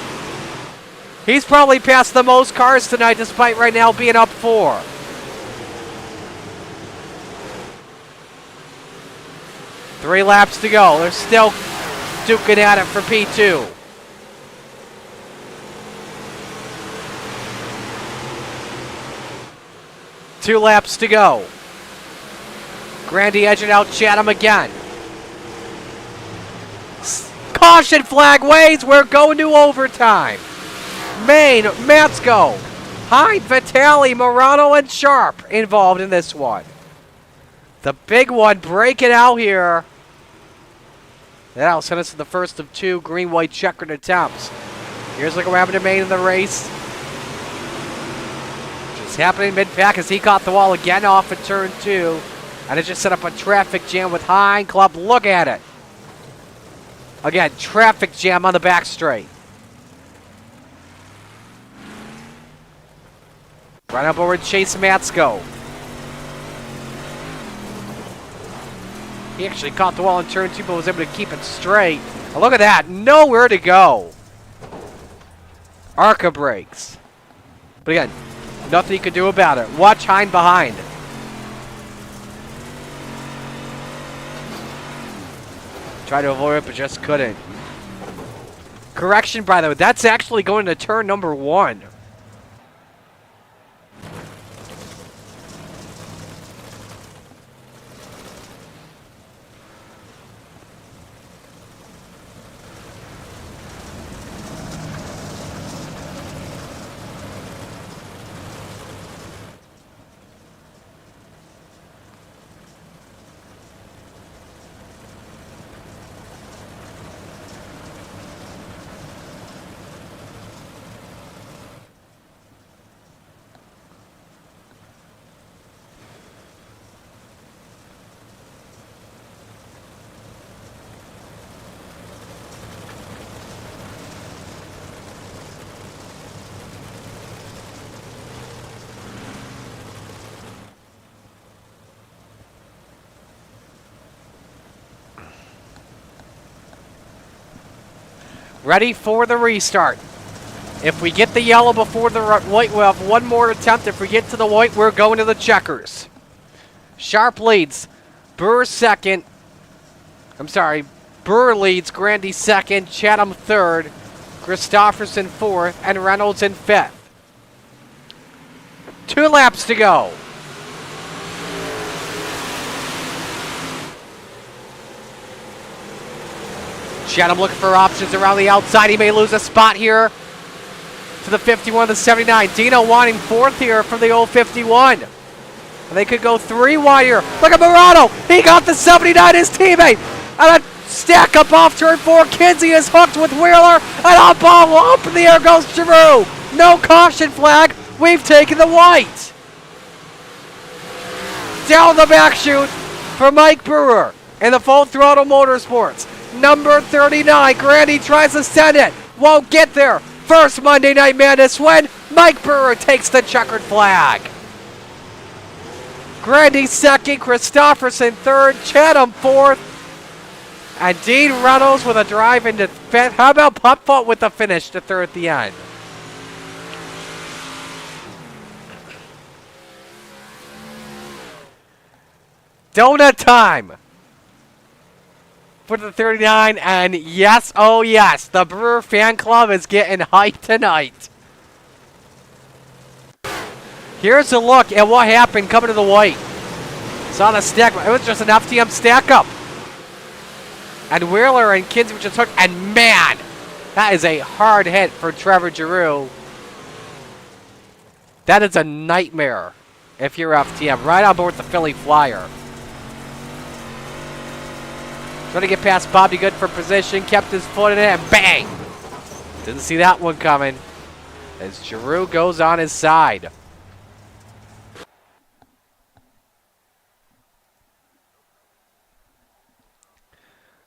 Speaker 1: He's probably passed the most cars tonight despite right now being up 4. Three laps to go. They're still duking at it for P2. Two laps to go. Grandy edging out Chatham again. Caution flag waves. We're going to overtime. Maine, Matsko, Hyde, Vitale, Morano, and Sharp involved in this one. The big one breaking out here. That'll send us to the first of 2 green-white checkered attempts. Here's what happened to Maine in the race. Just happening mid-pack as he caught the wall again off at turn 2. And it just set up a traffic jam with Hind Club. Look at it. Again, traffic jam on the back straight. Right up over Chase Matsko. He actually caught the wall in turn 2, but was able to keep it straight. Oh, look at that. Nowhere to go. Arca brakes. But again, nothing you could do about it. Watch Hind behind. Tried to avoid it, but just couldn't. Correction, by the way, that's actually going to turn number 1. Ready for the restart. If we get the yellow before the white, we'll have one more attempt. If we get to the white, we're going to the checkers. Sharp leads. Brewer second. I'm sorry. Brewer leads. Grandy second. Chatham third. Christofferson fourth. And Reynolds in fifth. 2 laps to go. Chatham looking for options around the outside. He may lose a spot here to the 51, the 79. Dino wanting fourth here from the old 51. And they could go 3 wide here. Look at Morano. He got the 79, his teammate. And a stack up off turn 4. Kinsey is hooked with Wheeler. And up in the air goes Giroux. No caution flag. We've taken the white. Down the back chute for Mike Brewer in the Full Throttle Motorsports. Number 39, Grandy tries to send it. Won't get there. First Monday Night Madness win. Mike Brewer takes the checkered flag. Grandy second, Christofferson third, Chatham fourth, and Dean Reynolds with a drive into fifth. How about Pupfoot with the finish to third at the end? Donut time for the 39, and yes, oh yes, the Brewer fan club is getting hyped tonight. Here's a look at what happened coming to the white. Saw the stack, it was just an FTM stack up. And Wheeler and Kinsey were just hooked, and man, that is a hard hit for Trevor Giroux. That is a nightmare if you're FTM, right on board the Philly Flyer. Trying to get past Bobby Good for position, kept his foot in it, and bang! Didn't see that one coming as Giroux goes on his side.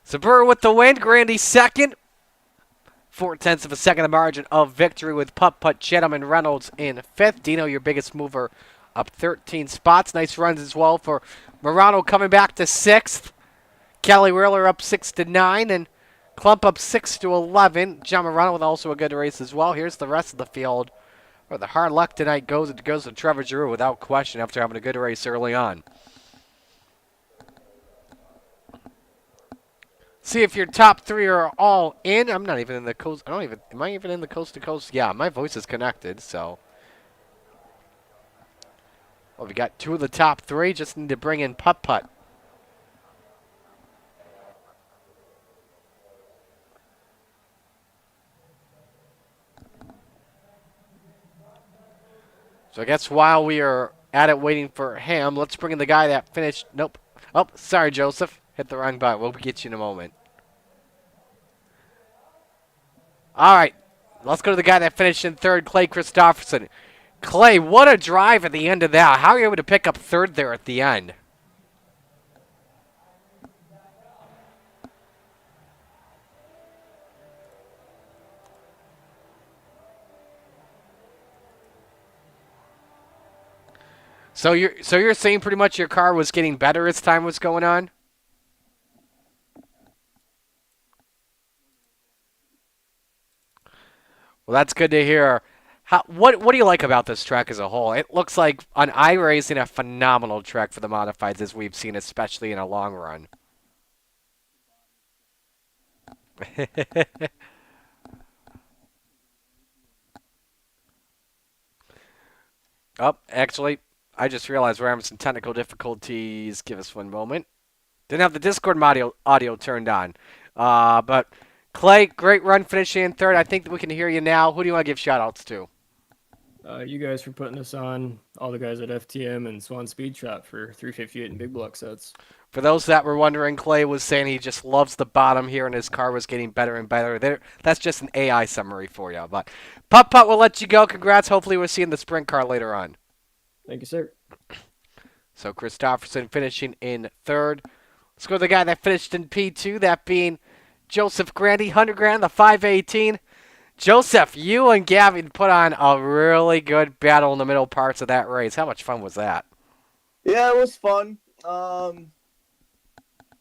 Speaker 1: So Brewer with the win, Grandy second. 0.4 of a second of margin of victory with Putt, Chatham, and Reynolds in fifth. Dino, your biggest mover, up 13 spots. Nice runs as well for Morano coming back to sixth. Kelly Wheeler up 6 to 9, and Klump up 6 to 11. John Morano with also a good race as well. Here's the rest of the field, where the hard luck tonight goes. It goes to Trevor Giroux without question after having a good race early on. See if your top 3 are all in. I'm not even in the coast. Am I even in the coast to coast? Yeah, my voice is connected, so. Well, we got 2 of the top 3. Just need to bring in Putt. So I guess while we are at it waiting for him, let's bring in the guy that finished. Nope. Oh, sorry, Joseph. Hit the wrong button. We'll get you in a moment. All right. Let's go to the guy that finished in third, Clay Christofferson. Clay, what a drive at the end of that. How are you able to pick up third there at the end? So you're saying pretty much your car was getting better as time was going on? Well, that's good to hear. What do you like about this track as a whole? It looks like on iRacing a phenomenal track for the modifieds as we've seen, especially in a long run. Oh, actually, I just realized we're having some technical difficulties. Give us one moment. Didn't have the Discord audio turned on. But Clay, great run finishing in third. I think that we can hear you now. Who do you want to give shout-outs to?
Speaker 2: You guys for putting us on, all the guys at FTM and Swan Speed Shop for 358 and big block sets.
Speaker 1: For those that were wondering, Clay was saying he just loves the bottom here and his car was getting better and better. That's just an AI summary for you. But Putt will let you go. Congrats. Hopefully we're seeing the sprint car later on.
Speaker 2: Thank you, sir.
Speaker 1: So Christofferson finishing in third. Let's go to the guy that finished in P2, that being Joseph Grandy, 100 grand, the 518. Joseph, you and Gavin put on a really good battle in the middle parts of that race. How much fun was that?
Speaker 3: Yeah, it was fun. I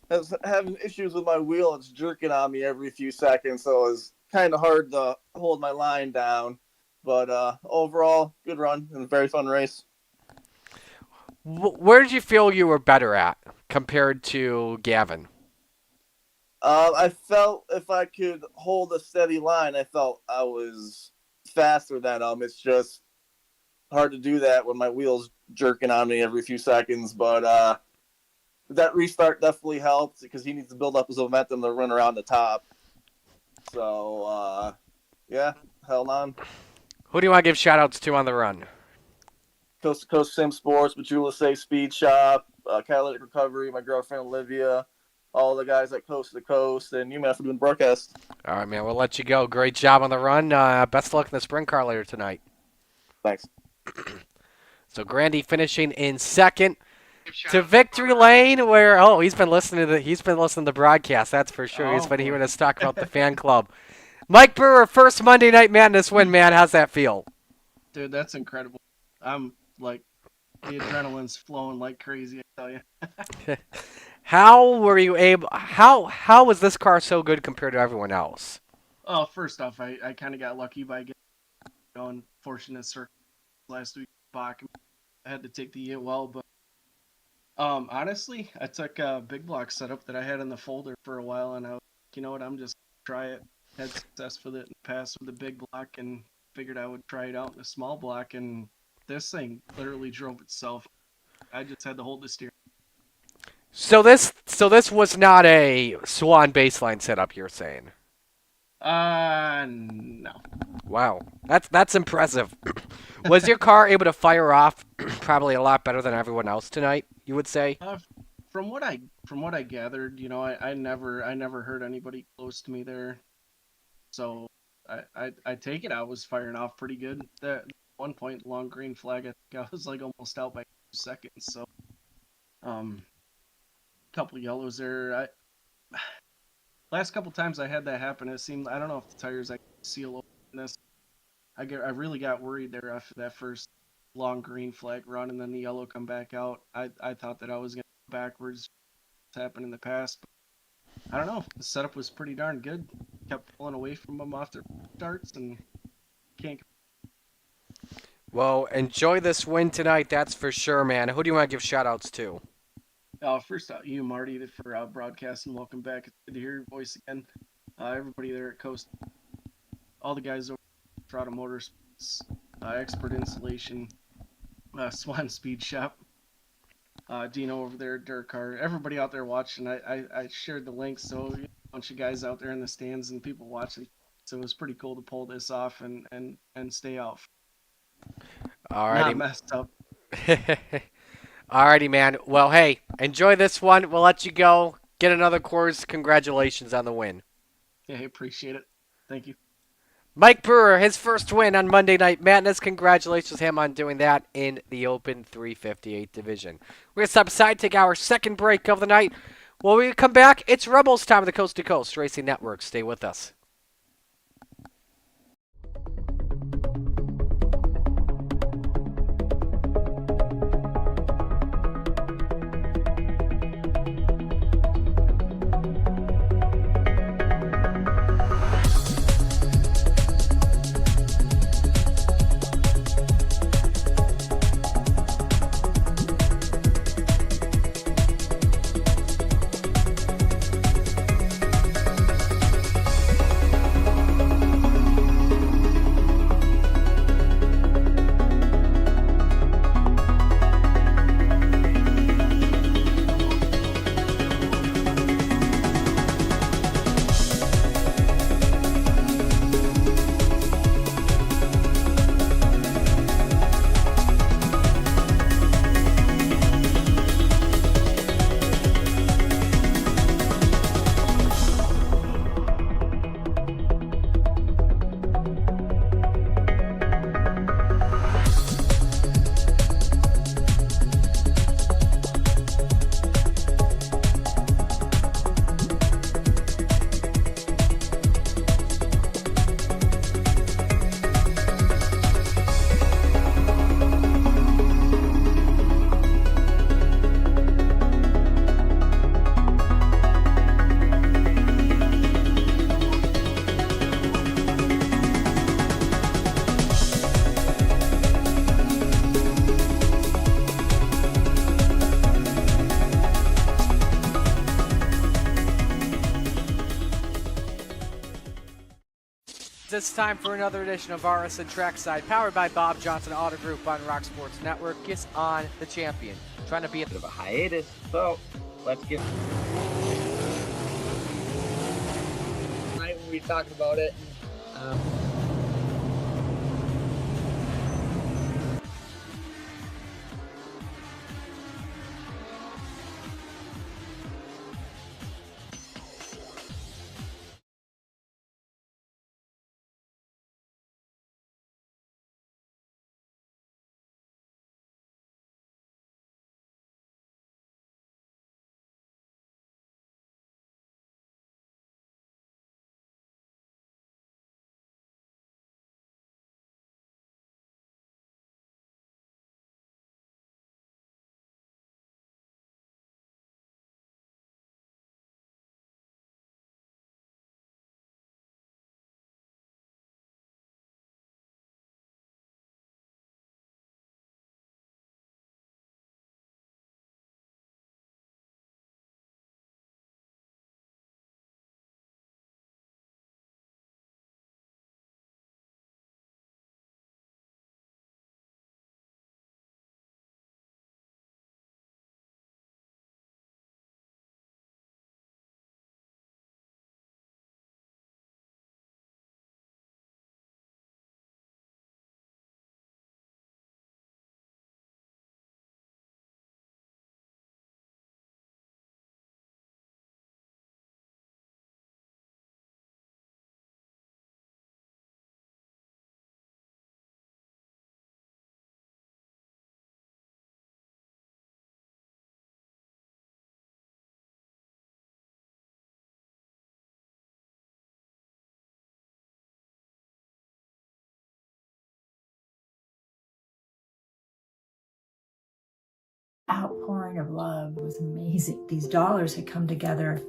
Speaker 3: was having issues with my wheel. It's jerking on me every few seconds, so kind of hard to hold my line down. But overall, good run and a very fun race.
Speaker 1: Where did you feel you were better at compared to Gavin?
Speaker 3: I felt if I could hold a steady line, I felt I was faster than him. It's just hard to do that when my wheels jerking on me every few seconds. But that restart definitely helped because he needs to build up his momentum to run around the top. So, yeah, held on.
Speaker 1: Who do you want to give shout-outs to on the run?
Speaker 3: Coast to Coast Sim Sports, Bajula Safe Speed Shop, Catalytic Recovery, my girlfriend Olivia, all the guys at Coast to Coast, and you, man, for doing the broadcast.
Speaker 1: All right, man, we'll let you go. Great job on the run. Best of luck in the sprint car later tonight.
Speaker 3: Thanks.
Speaker 1: So Grandy finishing in second to victory lane, where he's been listening to the broadcast. That's for sure. He's been hearing us talk about the fan club. Mike Brewer, first Monday Night Madness win, man. How's that feel?
Speaker 4: Dude, that's incredible. I'm like, the adrenaline's flowing like crazy, I tell you.
Speaker 1: How were you able? How was this car so good compared to everyone else?
Speaker 4: Oh, first off, I kind of got lucky by getting on fortunate circle last week. Bach, I had to take the well, but honestly, I took a big block setup that I had in the folder for a while, and I was like, you know what, I'm just gonna try it. Had success with it in the past with the big block, and figured I would try it out in a small block, and this thing literally drove itself. I just had to hold the steering.
Speaker 1: So this was not a Swan baseline setup, you're saying?
Speaker 4: No.
Speaker 1: Wow, that's impressive. Was your car able to fire off probably a lot better than everyone else tonight, you would say?
Speaker 4: From what I gathered, you know, I never heard anybody close to me there. So I take it I was firing off pretty good. At one point, long green flag, I think I was like almost out by 2 seconds. So, couple yellows there. Last couple times I had that happen, it seemed, I don't know if the tires I seal over this. I really got worried there after that first long green flag run, and then the yellow come back out. I thought that I was gonna go backwards. It's happened in the past. But I don't know. The setup was pretty darn good. Kept pulling away from them after starts, and can't.
Speaker 1: Well, enjoy this win tonight, that's for sure, man. Who do you want to give shout-outs to?
Speaker 4: First out, you, Marty, for broadcasting. Welcome back. It's good to hear your voice again. Everybody there at Coast, all the guys over at Toronto Motorsports, Expert Installation, Swan Speed Shop, Dino over there at Dirt Car, everybody out there watching. I shared the links, so a bunch of guys out there in the stands and people watching. So it was pretty cool to pull this off and stay out.
Speaker 1: Alrighty.
Speaker 4: Not messed up.
Speaker 1: Alrighty, man. Well, hey, enjoy this one. We'll let you go. Get another course. Congratulations on the win.
Speaker 4: Yeah, I appreciate it. Thank you.
Speaker 1: Mike Brewer, his first win on Monday Night Madness. Congratulations to him on doing that in the Open 358 division. We're going to step aside, take our second break of the night. When we come back, it's Rebels time of the Coast to Coast Racing Network. Stay with us. it's time for another edition of RSN Trackside, powered by Bob Johnson Auto Group on Rock Sports Network. Kiss on the champion. Trying to be a
Speaker 5: bit of a hiatus, so let's get.
Speaker 6: Night when we talked about it.
Speaker 7: Outpouring of love was amazing. These dollars had come together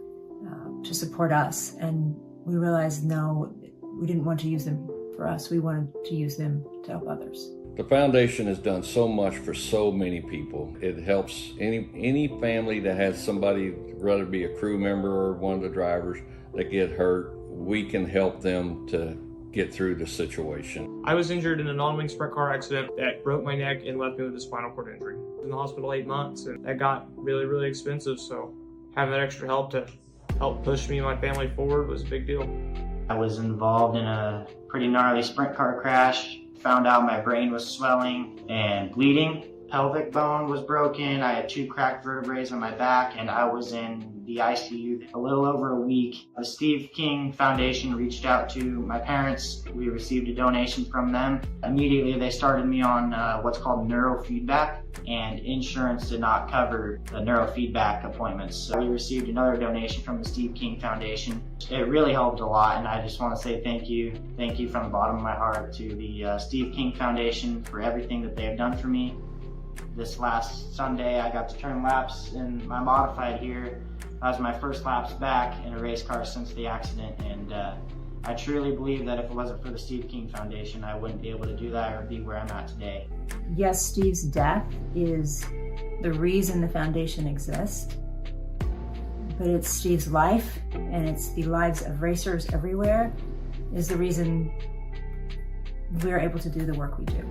Speaker 7: to support us, and we realized no, we didn't want to use them for us. We wanted to use them to help others.
Speaker 8: The foundation has done so much for so many people. It helps any family that has somebody, whether it be a crew member or one of the drivers, that get hurt. We can help them to get through the situation.
Speaker 9: I was injured in a non-wing sprint car accident that broke my neck and left me with a spinal cord injury. I was in the hospital 8 months, and that got really, really expensive. So having that extra help to help push me and my family forward was a big deal.
Speaker 10: I was involved in a pretty gnarly sprint car crash. Found out my brain was swelling and bleeding. Pelvic bone was broken. I had 2 cracked vertebrae on my back, and I was in the ICU a little over a week. The Steve King Foundation reached out to my parents. We received a donation from them. Immediately, they started me on what's called neurofeedback, and insurance did not cover the neurofeedback appointments. So we received another donation from the Steve King Foundation. It really helped a lot, and I just want to say thank you. Thank you from the bottom of my heart to the Steve King Foundation for everything that they have done for me. This last Sunday, I got to turn laps in my modified here. That was my first laps back in a race car since the accident, and I truly believe that if it wasn't for the Steve King Foundation, I wouldn't be able to do that or be where I'm at today.
Speaker 7: Yes, Steve's death is the reason the foundation exists, but it's Steve's life, and it's the lives of racers everywhere, is the reason we're able to do the work we do.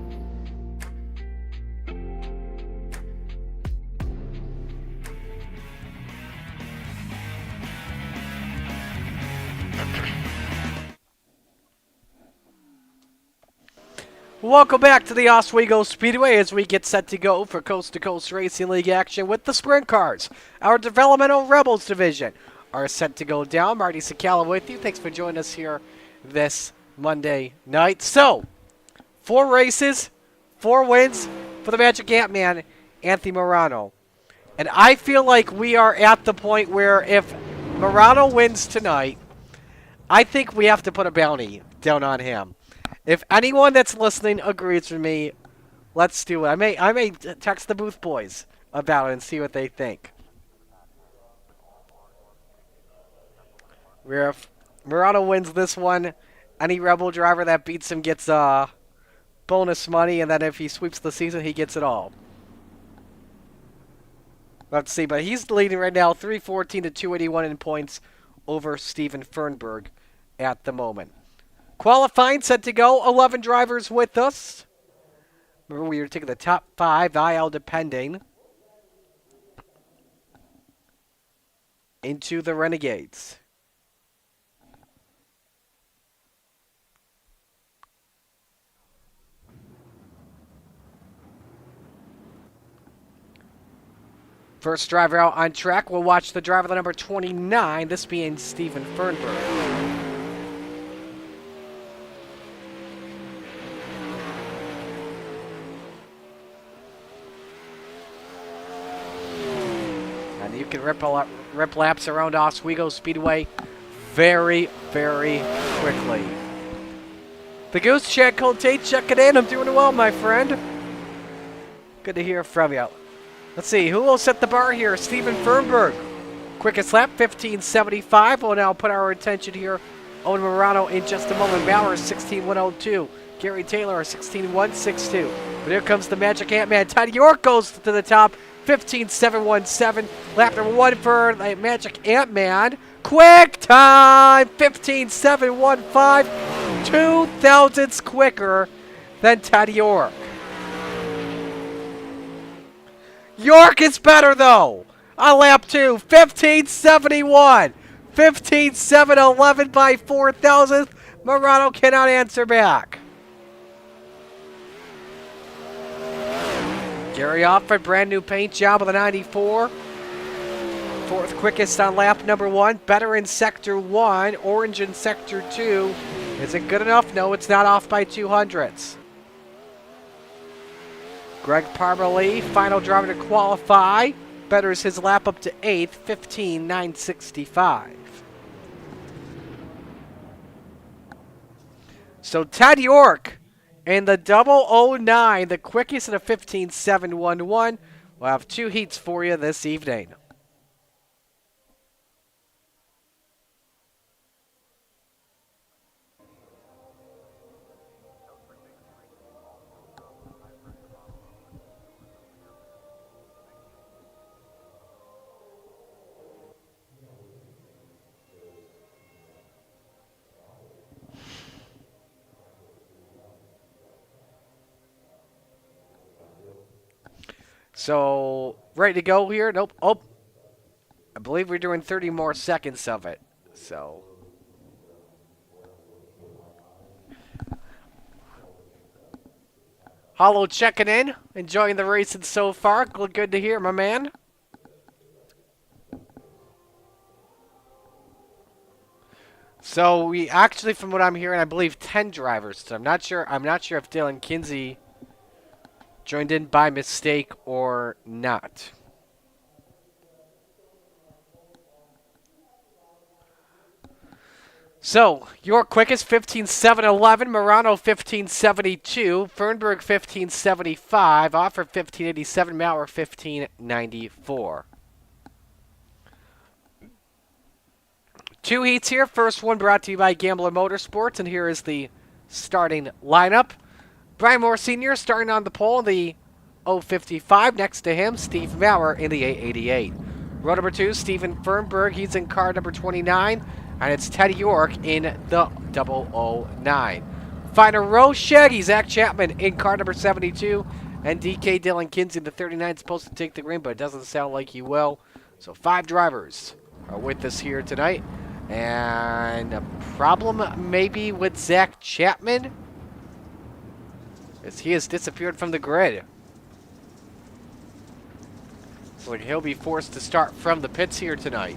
Speaker 1: Welcome back to the Oswego Speedway as we get set to go for Coast to Coast Racing League action with the sprint cars. Our developmental Rebels division are set to go down. Marty Sakala with you. Thanks for joining us here this Monday night. So, 4 races, 4 wins for the Magic Ant-Man, Anthony Morano. And I feel like we are at the point where if Morano wins tonight, I think we have to put a bounty down on him. If anyone that's listening agrees with me, let's do it. I may text the booth boys about it and see what they think. Where if Morano wins this one, any Rebel driver that beats him gets bonus money, and then if he sweeps the season, he gets it all. Let's see, but he's leading right now, 314 to 281 in points over Steven Fernberg at the moment. Qualifying set to go. 11 drivers with us. Remember, we are taking the top 5, IL depending, into the Renegades. First driver out on track. We'll watch the driver, the number 29, this being Stephen Fernberg. And you can rip laps around Oswego Speedway very, very quickly. The Goose Chad Colte checking in. I'm doing well, my friend. Good to hear from you. Let's see, who will set the bar here? Stephen Fernberg. Quickest lap, 15:75. We'll now put our attention here. Owen Morano in just a moment. Bauer, 16:102. Gary Taylor, 16:162. But here comes the Magic Ant-Man. Teddy York goes to the top, 15:717. Lap number 1 for the Magic Ant-Man. Quick time, 15:715. 2 thousandths quicker than Teddy York. York is better, though. On lap 2, 15:71. 15:711 by 4 thousandths. Morano cannot answer back. Gary off for brand new paint job with a 94. 4th quickest on lap number 1. Better in sector 1. Orange in sector 2. Is it good enough? No, it's not off by 200ths. Greg Parmalee, final driver to qualify, betters his lap up to 8th, 15:965. So Ted York in the 009, the quickest at a 15:711. We'll have 2 heats for you this evening. So, ready to go here? Nope. Oh, I believe we're doing 30 more seconds of it. So, Hollow checking in. Enjoying the racing so far. Good to hear, my man. So, we actually, from what I'm hearing, I believe 10 drivers. So I'm not sure if Dylan Kinsey joined in by mistake or not. So, your quickest 15:711, Morano 15:72, Fernberg 15:75, Offer 15:87, Maurer 15:94. 2 heats here. First one brought to you by Gambler Motorsports, and here is the starting lineup. Brian Moore Sr. starting on the pole, the 055. Next to him, Steve Maurer in the 888. Row number 2, Stephen Fernberg. He's in car number 29. And it's Teddy York in the 009. Final row, Shaggy Zach Chapman in car number 72. And DK Dylan Kinsey in the 39 supposed to take the green, but it doesn't sound like he will. So 5 drivers are with us here tonight. And a problem maybe with Zach Chapman, as he has disappeared from the grid. So he'll be forced to start from the pits here tonight.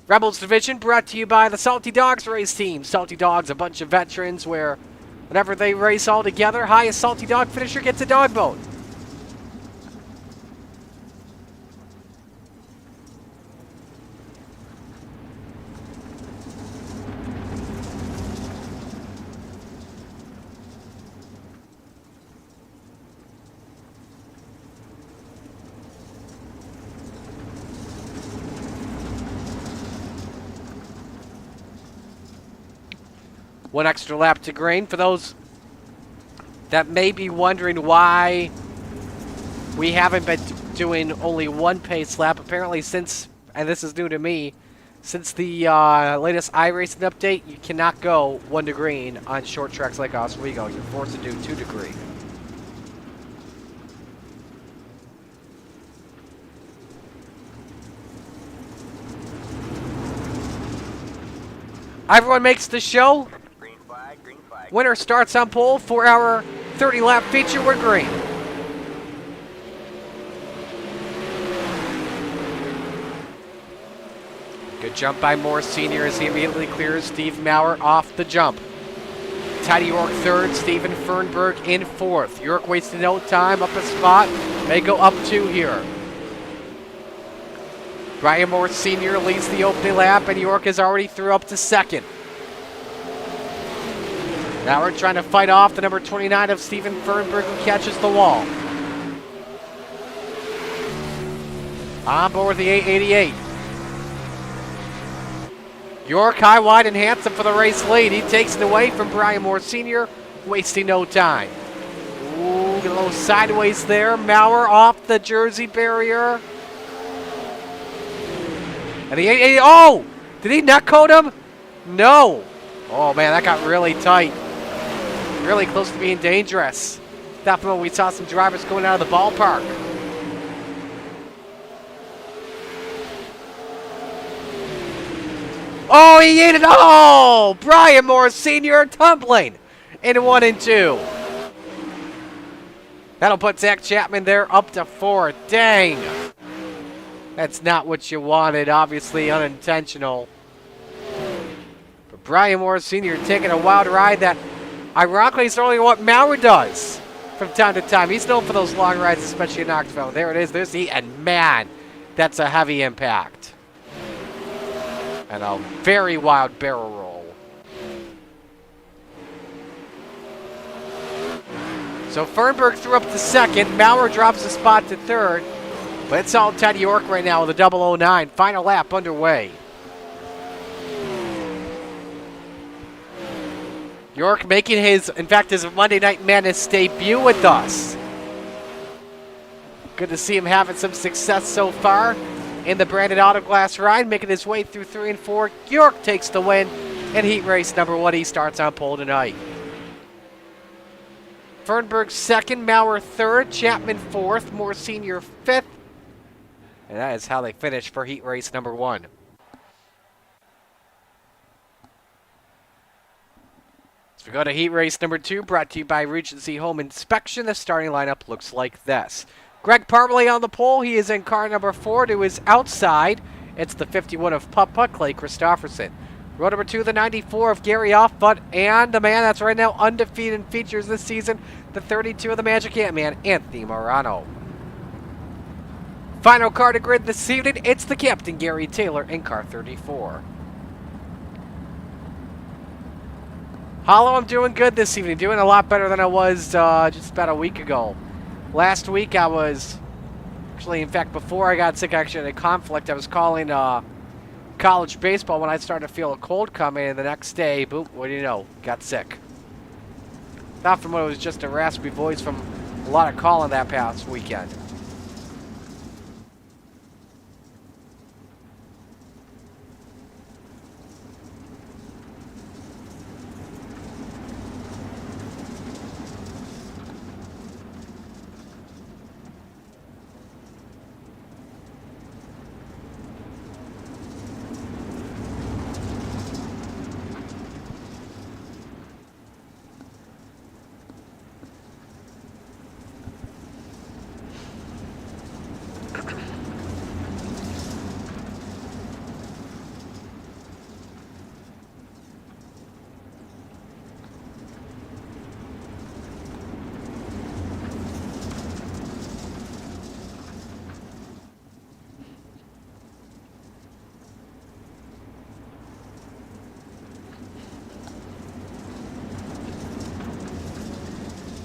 Speaker 1: Rebels Division brought to you by the Salty Dogs race team. Salty Dogs, a bunch of veterans where whenever they race all together, highest Salty Dog finisher gets a dog boat. One extra lap to green. For those that may be wondering why we haven't been doing only one pace lap, apparently since, and this is new to me, Since the latest iRacing update, you cannot go 1 to green on short tracks like Oswego. You're forced to do 2 to green. Everyone makes the show.
Speaker 5: Green flag, green flag.
Speaker 1: Winner starts on pole. 4-hour, 30-lap feature. We're green. Good jump by Moore Sr. as he immediately clears Steve Maurer off the jump. Teddy York third, Steven Fernberg in fourth. York wasting no time, up a spot. May go up 2 here. Brian Moore Sr. leads the opening lap, and York is already through up to second. Now we're trying to fight off the number 29 of Steven Fernberg, who catches the wall. On board the 888. York high, wide, and handsome for the race lead. He takes it away from Brian Moore Sr., wasting no time. Ooh, get a little sideways there. Maurer off the Jersey barrier. And the 888, oh! Did he nut code him? No. Oh man, that got really tight. Really close to being dangerous. Definitely we saw some drivers going out of the ballpark. Oh, he ate it all! Brian Moore Sr. tumbling in 1 and 2. That'll put Zach Chapman there up to 4. Dang. That's not what you wanted, obviously unintentional. But Brian Moore Sr. taking a wild ride that, ironically, is only what Maurer does from time to time. He's known for those long rides, especially in Knoxville. There it is. There's the, and man, that's a heavy impact. And a very wild barrel roll. So Fernberg threw up to second. Maurer drops a spot to third. But it's all Teddy York right now with a 009. Final lap underway. York making his, in fact, his Monday Night Madness debut with us. Good to see him having some success so far in the branded Autoglass ride, making his way through 3 and 4. York takes the win in heat race number 1. He starts on pole tonight. Fernberg second, Maurer third, Chapman fourth, Moore Sr. fifth. And that is how they finish for heat race number 1. As we go to heat race number 2, brought to you by Regency Home Inspection, the starting lineup looks like this. Greg Parmalee on the pole. He is in car number 4 to his outside. It's the 51 of Papa Clay Christopherson. Row number 2, the 94 of Gary Offbutt, and the man that's right now undefeated in features this season, the 32 of the Magic Ant-Man, Anthony Morano. Final car to grid this evening, it's the captain, Gary Taylor, in car 34. Hollow, I'm doing good this evening. Doing a lot better than I was just about a week ago. Last week I was, actually, in fact, before I got sick, actually had a conflict. I was calling college baseball when I started to feel a cold coming, and the next day, boop, what do you know, got sick. Not from what it was just a raspy voice from a lot of calling that past weekend.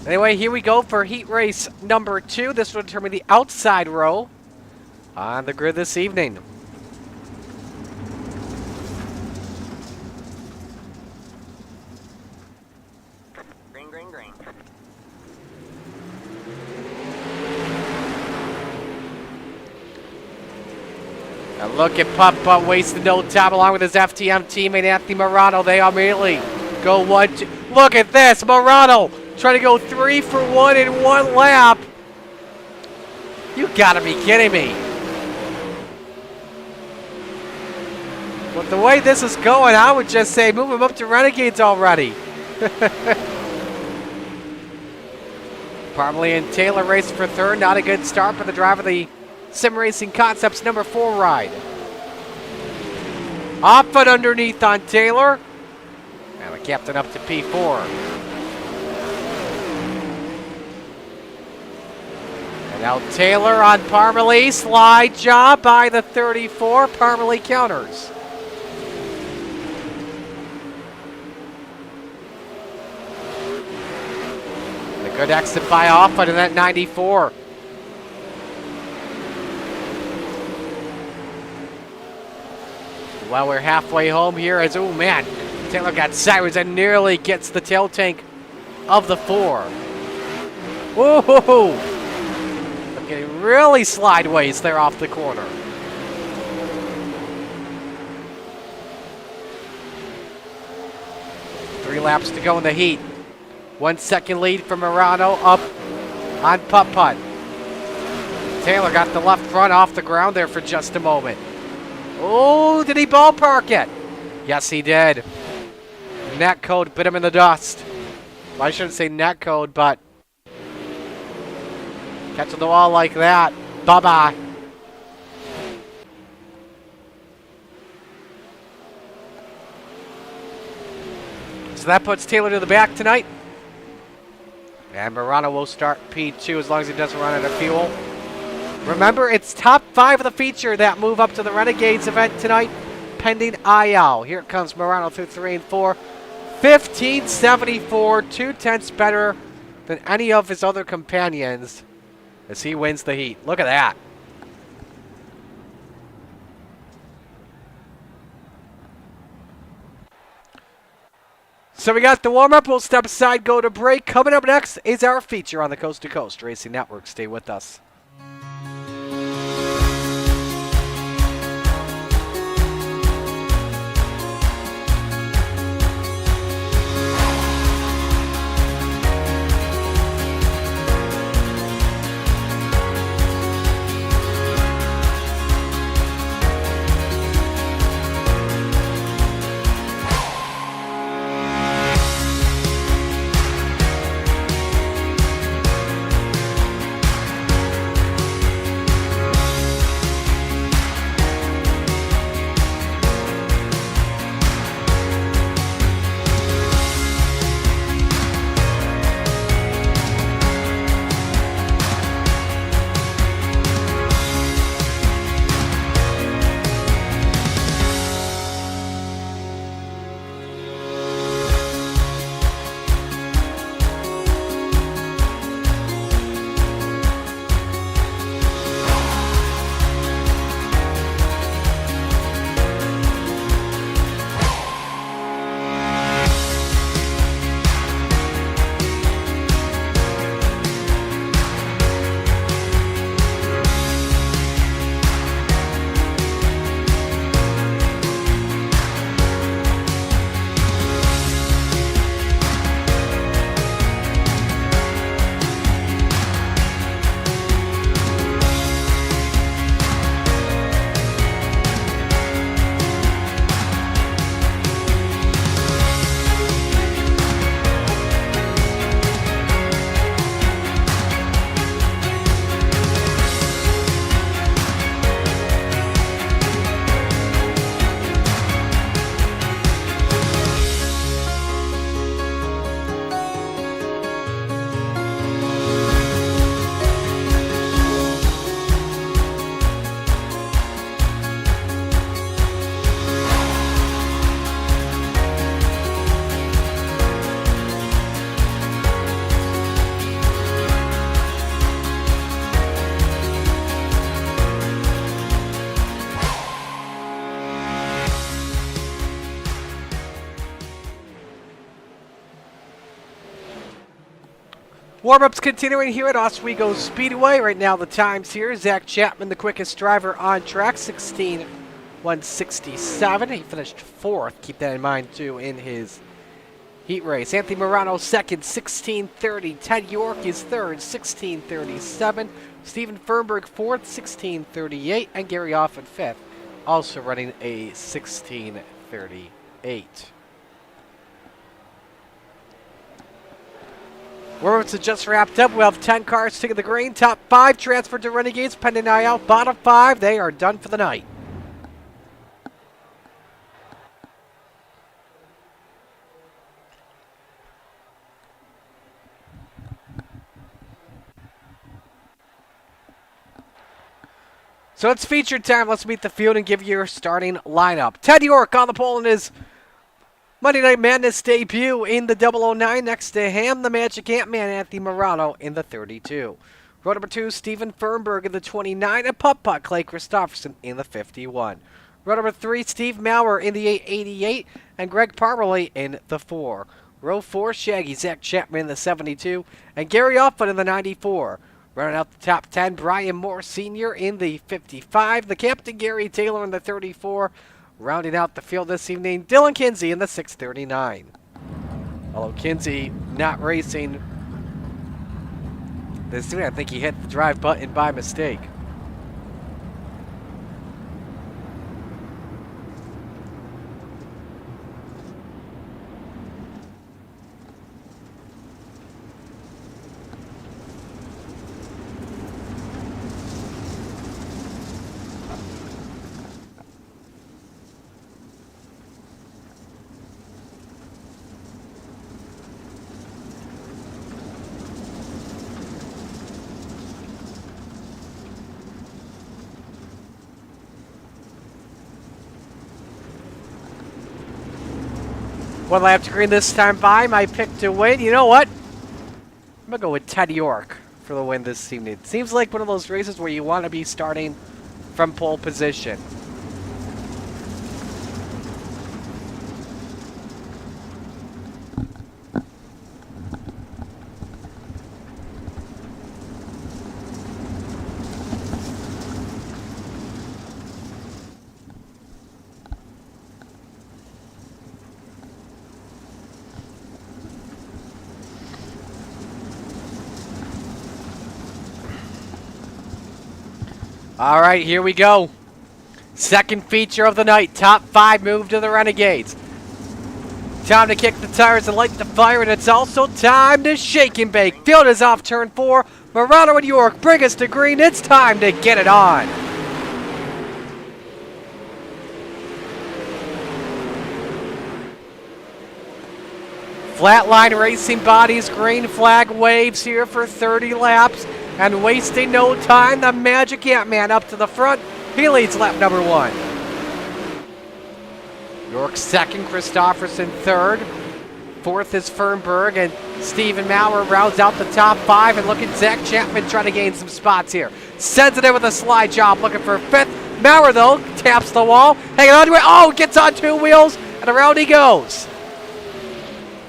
Speaker 1: Anyway, here we go for heat race number 2. This will determine the outside row on the grid this evening.
Speaker 5: Green, green, green.
Speaker 1: And look at Putt wasting no time along with his FTM teammate Anthony Morano. They immediately go 1-2. Look at this. Morano trying to go 3 for 1 in 1 lap. You gotta be kidding me. With the way this is going, I would just say move him up to Renegades already. Parmalee and Taylor racing for third. Not a good start for the driver of the Sim Racing Concepts number 4 ride. Off and underneath on Taylor. And the captain up to P4. And now Taylor on Parmalee. Slide job by the 34. Parmalee counters. And a good exit by Offit in that 94. Well, we're halfway home here as, oh man, Taylor got sideways and nearly gets the tail tank of the 4. Whoa! Getting really slideways there off the corner. Three laps to go in the heat. 1 second lead for Morano up on Putt. Taylor got the left front off the ground there for just a moment. Oh, did he ballpark it? Yes, he did. Net code bit him in the dust. Well, I shouldn't say net code, but catching the wall like that. Bye-bye. So that puts Taylor to the back tonight. And Morano will start P2 as long as he doesn't run out of fuel. Remember, it's top 5 of the feature that move up to the Renegades event tonight, pending IL. Here it comes Morano through 3 and 4. 1574, 2/10 better than any of his other companions as he wins the heat. Look at that. So we got the warm-up. We'll step aside, go to break. Coming up next is our feature on the Coast to Coast Racing Network. Stay with us. Warm-ups continuing here at Oswego Speedway. Right now the times here, Zach Chapman, the quickest driver on track, 16:167. He finished 4th, keep that in mind too, in his heat race. Anthony Morano second, 16:30. Ted York is third, 16:37. Stephen Fernberg fourth, 16:38. And Gary Offit fifth, also running a 16:38. Warm-ups have just wrapped up. We'll have 10 cars taking the green. Top 5 transferred to Renegades, pending eye out. Bottom 5, they are done for the night. So it's feature time. Let's meet the field and give you your starting lineup. Ted York on the pole in his Monday Night Madness debut in the 009. Next to him, the Magic Ant-Man, Anthony Morano in the 32. Row number 2, Stephen Fernberg in the 29. And putt-putt, Clay Christopherson in the 51. Row number 3, Steve Maurer in the 888. And Greg Parmalee in the 4. Row 4, Shaggy Zach Chapman in the 72. And Gary Offit in the 94. Running out the top 10, Brian Moore Sr. in the 55. The captain, Gary Taylor in the 34. Rounding out the field this evening, Dylan Kinsey in the 639. Although Kinsey not racing this evening, I think he hit the drive button by mistake. One lap to green this time by. My pick to win. You know what? I'm going to go with Ted York for the win this evening. It seems like one of those races where you want to be starting from pole position. All right, here we go. Second feature of the night. Top 5 move to the Renegades. Time to kick the tires and light the fire, and it's also time to shake and bake. Field is off turn 4. Morano and York bring us to green. It's time to get it on. Flatline Racing Bodies, green flag waves here for 30 laps. And wasting no time, the Magic Ant-Man up to the front. He leads lap number 1. York second, Christopherson third. Fourth is Fernberg, and Stephen Maurer rounds out the top 5. And look at Zach Chapman trying to gain some spots here. Sends it in with a slide job, looking for 5th. Maurer, though, taps the wall, hanging on to it. Oh, gets on 2 wheels, and around he goes.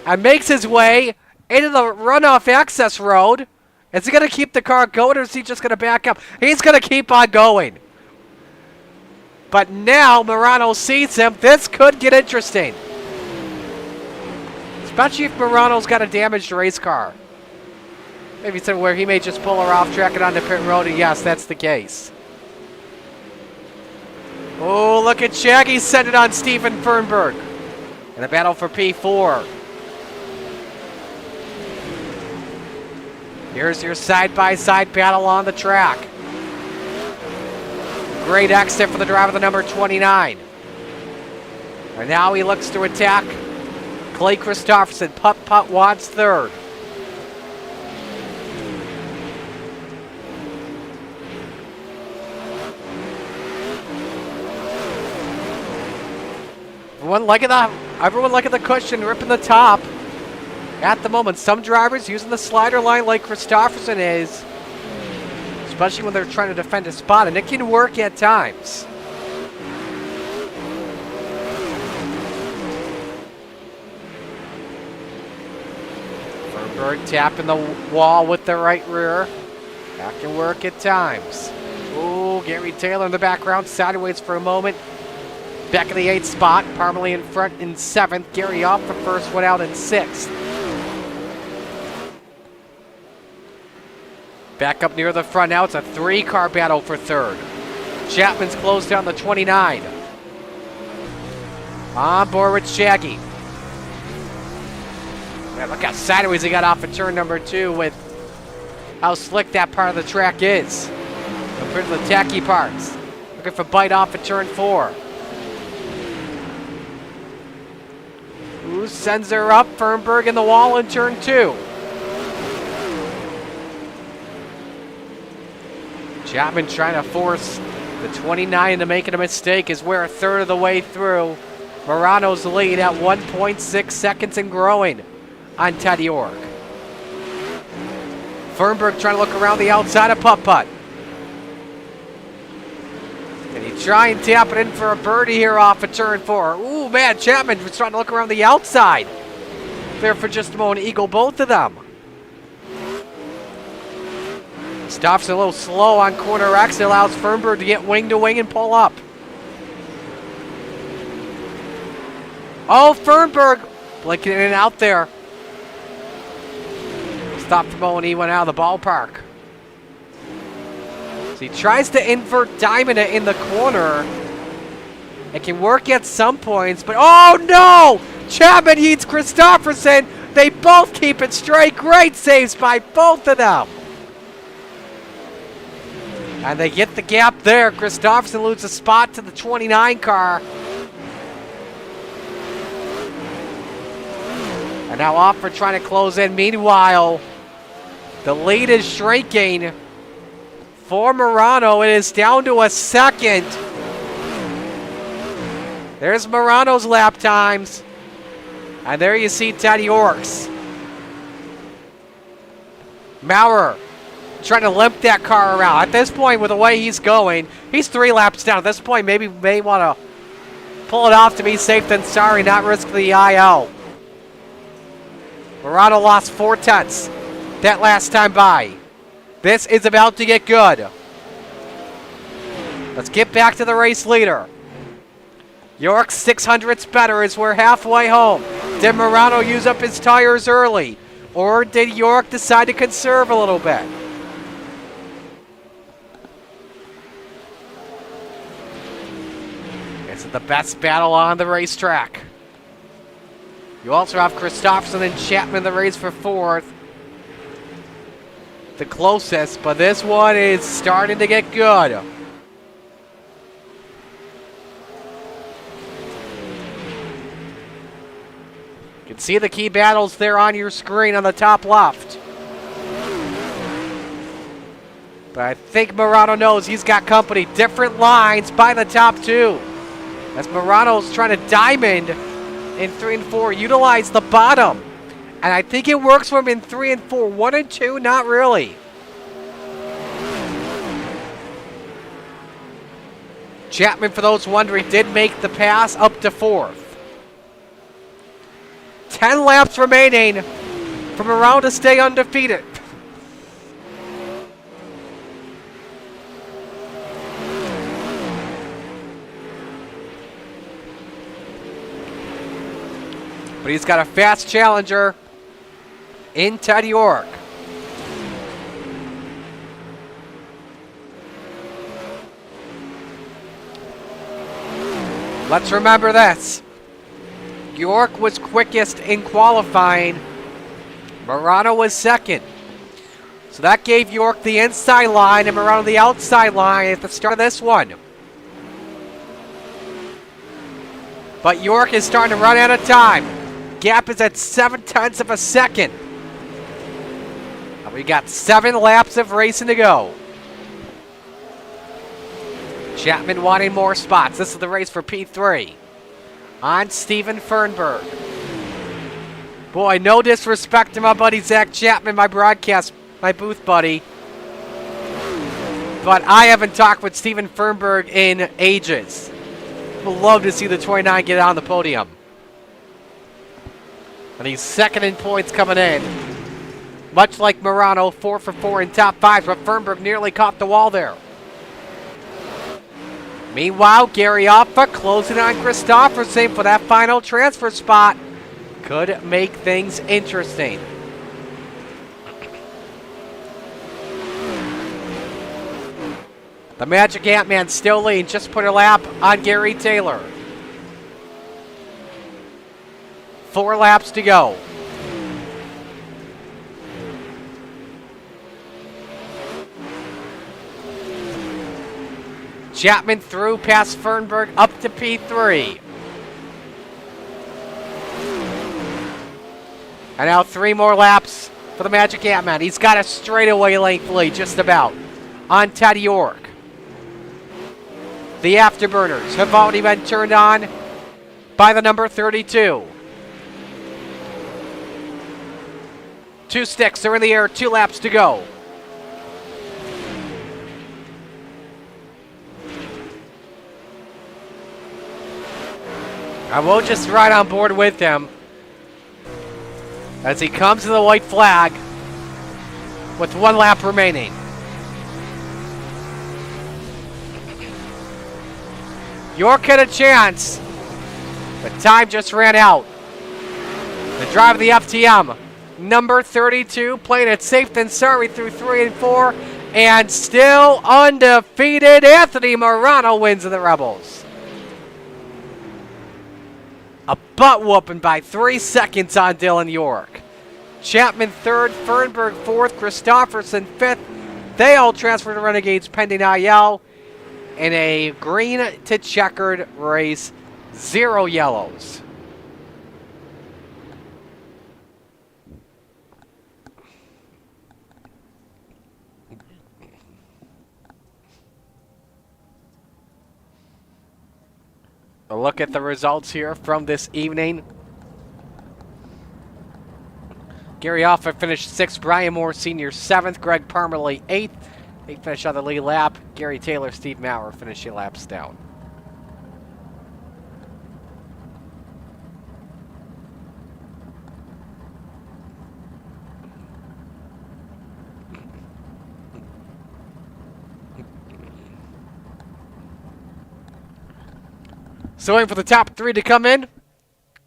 Speaker 1: And makes his way into the runoff access road. Is he going to keep the car going, or is he just going to back up? He's going to keep on going. But now Morano sees him. This could get interesting. Especially if Morano's got a damaged race car. Maybe somewhere he may just pull her off track and onto pit road, and yes, that's the case. Oh, look at Shaggy send it on Stephen Fernberg. In a battle for P4. Here's your side-by-side battle on the track. Great exit for the driver, the number 29. And now he looks to attack Clay Christopherson. Putt-putt wants 3rd. Everyone liking the cushion, ripping the top. At the moment, some drivers using the slider line like Christopherson is, especially when they're trying to defend a spot, and it can work at times. Fernberg tapping the wall with the right rear. That can work at times. Ooh, Gary Taylor in the background, sideways for a moment. Back in the 8th spot, Parmalee in front in 7th. Gary off the first one out in 6th. Back up near the front now, it's a 3-car battle for 3rd. Chapman's closed down the 29. On board with Shaggy. Man, look how sideways he got off of turn number 2 with how slick that part of the track is compared to the tacky parts. Looking for bite off of turn 4. Ooh, sends her up. Fernberg in the wall in turn 2. Chapman trying to force the 29 into making a mistake as we're a third of the way through. Morano's lead at 1.6 seconds and growing on Teddy York. Fernberg trying to look around the outside of Putt-Putt. Can he try and tap it in for a birdie here off of turn 4? Ooh, man, Chapman was trying to look around the outside. There for just a moment, eagle both of them. Stops a little slow on corner X. It allows Fernberg to get wing to wing and pull up. Oh, Fernberg blinking in and out there. Stopped the ball and he went out of the ballpark. So he tries to invert diamond it in the corner. It can work at some points, but oh no! Chapman eats Christopherson. They both keep it straight. Great saves by both of them. And they get the gap there. Christopherson loses a spot to the 29 car. And now Offer trying to close in. Meanwhile, the lead is shrinking for Morano. It is down to a second. There's Morano's lap times. And there you see Teddy York's. Maurer trying to limp that car around. At this point, with the way he's going, he's 3 laps down. At this point, maybe may want to pull it off to be safe than sorry, not risk the IL. Morano lost 4 tenths that last time by. This is about to get good. Let's get back to the race leader. York's 600ths better as we're halfway home. Did Morano use up his tires early? Or did York decide to conserve a little bit? This is the best battle on the racetrack. You also have Christopherson and Chapman in the race for 4th. The closest, but this one is starting to get good. You can see the key battles there on your screen on the top left. But I think Morano knows he's got company. Different lines by the top 2. As Morano's trying to diamond in 3 and 4, utilize the bottom. And I think it works for him in 3 and 4. 1 and 2, not really. Chapman, for those wondering, did make the pass up to 4th. 10 laps remaining for Morano to stay undefeated. But he's got a fast challenger in Teddy York. Let's remember this. York was quickest in qualifying. Morano was 2nd. So that gave York the inside line and Morano the outside line at the start of this one. But York is starting to run out of time. Gap is at 0.7 of a second. And we got 7 laps of racing to go. Chapman wanting more spots. This is the race for P3. On Steven Fernberg. Boy, no disrespect to my buddy Zach Chapman, my booth buddy. But I haven't talked with Steven Fernberg in ages. Would love to see the 29 get on the podium. And he's 2nd in points coming in. Much like Morano, 4 for 4 in top 5s, but Fernberg nearly caught the wall there. Meanwhile, Gary Offa closing on Christopherson for that final transfer spot. Could make things interesting. The Magic Ant-Man still leading, just put a lap on Gary Taylor. 4 laps to go. Chapman through past Fernberg up to P3. And now 3 more laps for the Magic Ant-Man. He's got a straightaway length lead just about on Teddy York. The afterburners have already been turned on by the number 32. 2 sticks are in the air, 2 laps to go. And we'll just ride on board with him as he comes to the white flag with 1 lap remaining. York had a chance, but time just ran out. The drive of the FTM, number 32, playing it safe than sorry through 3 and 4, and still undefeated. Anthony Morano wins in the Rebels. A butt whooping by 3 seconds on Dylan York. Chapman 3rd, Fernberg 4th, Christopherson 5th. They all transferred to Renegades pending IL in a green to checkered race, 0 yellows. A look at the results here from this evening. Gary Offa finished 6th, Brian Moore Sr. 7th, Greg Parmalee 8th. They finished on the lead lap. Gary Taylor, Steve Maurer finishing laps down. So waiting for the top 3 to come in.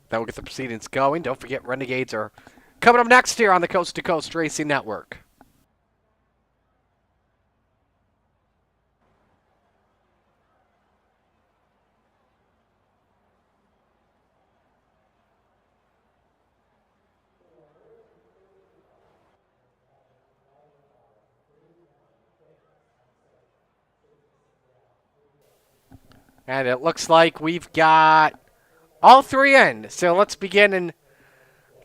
Speaker 1: That will get the proceedings going. Don't forget, Renegades are coming up next here on the Coast to Coast Racing Network. And it looks like we've got all 3 in. So let's begin and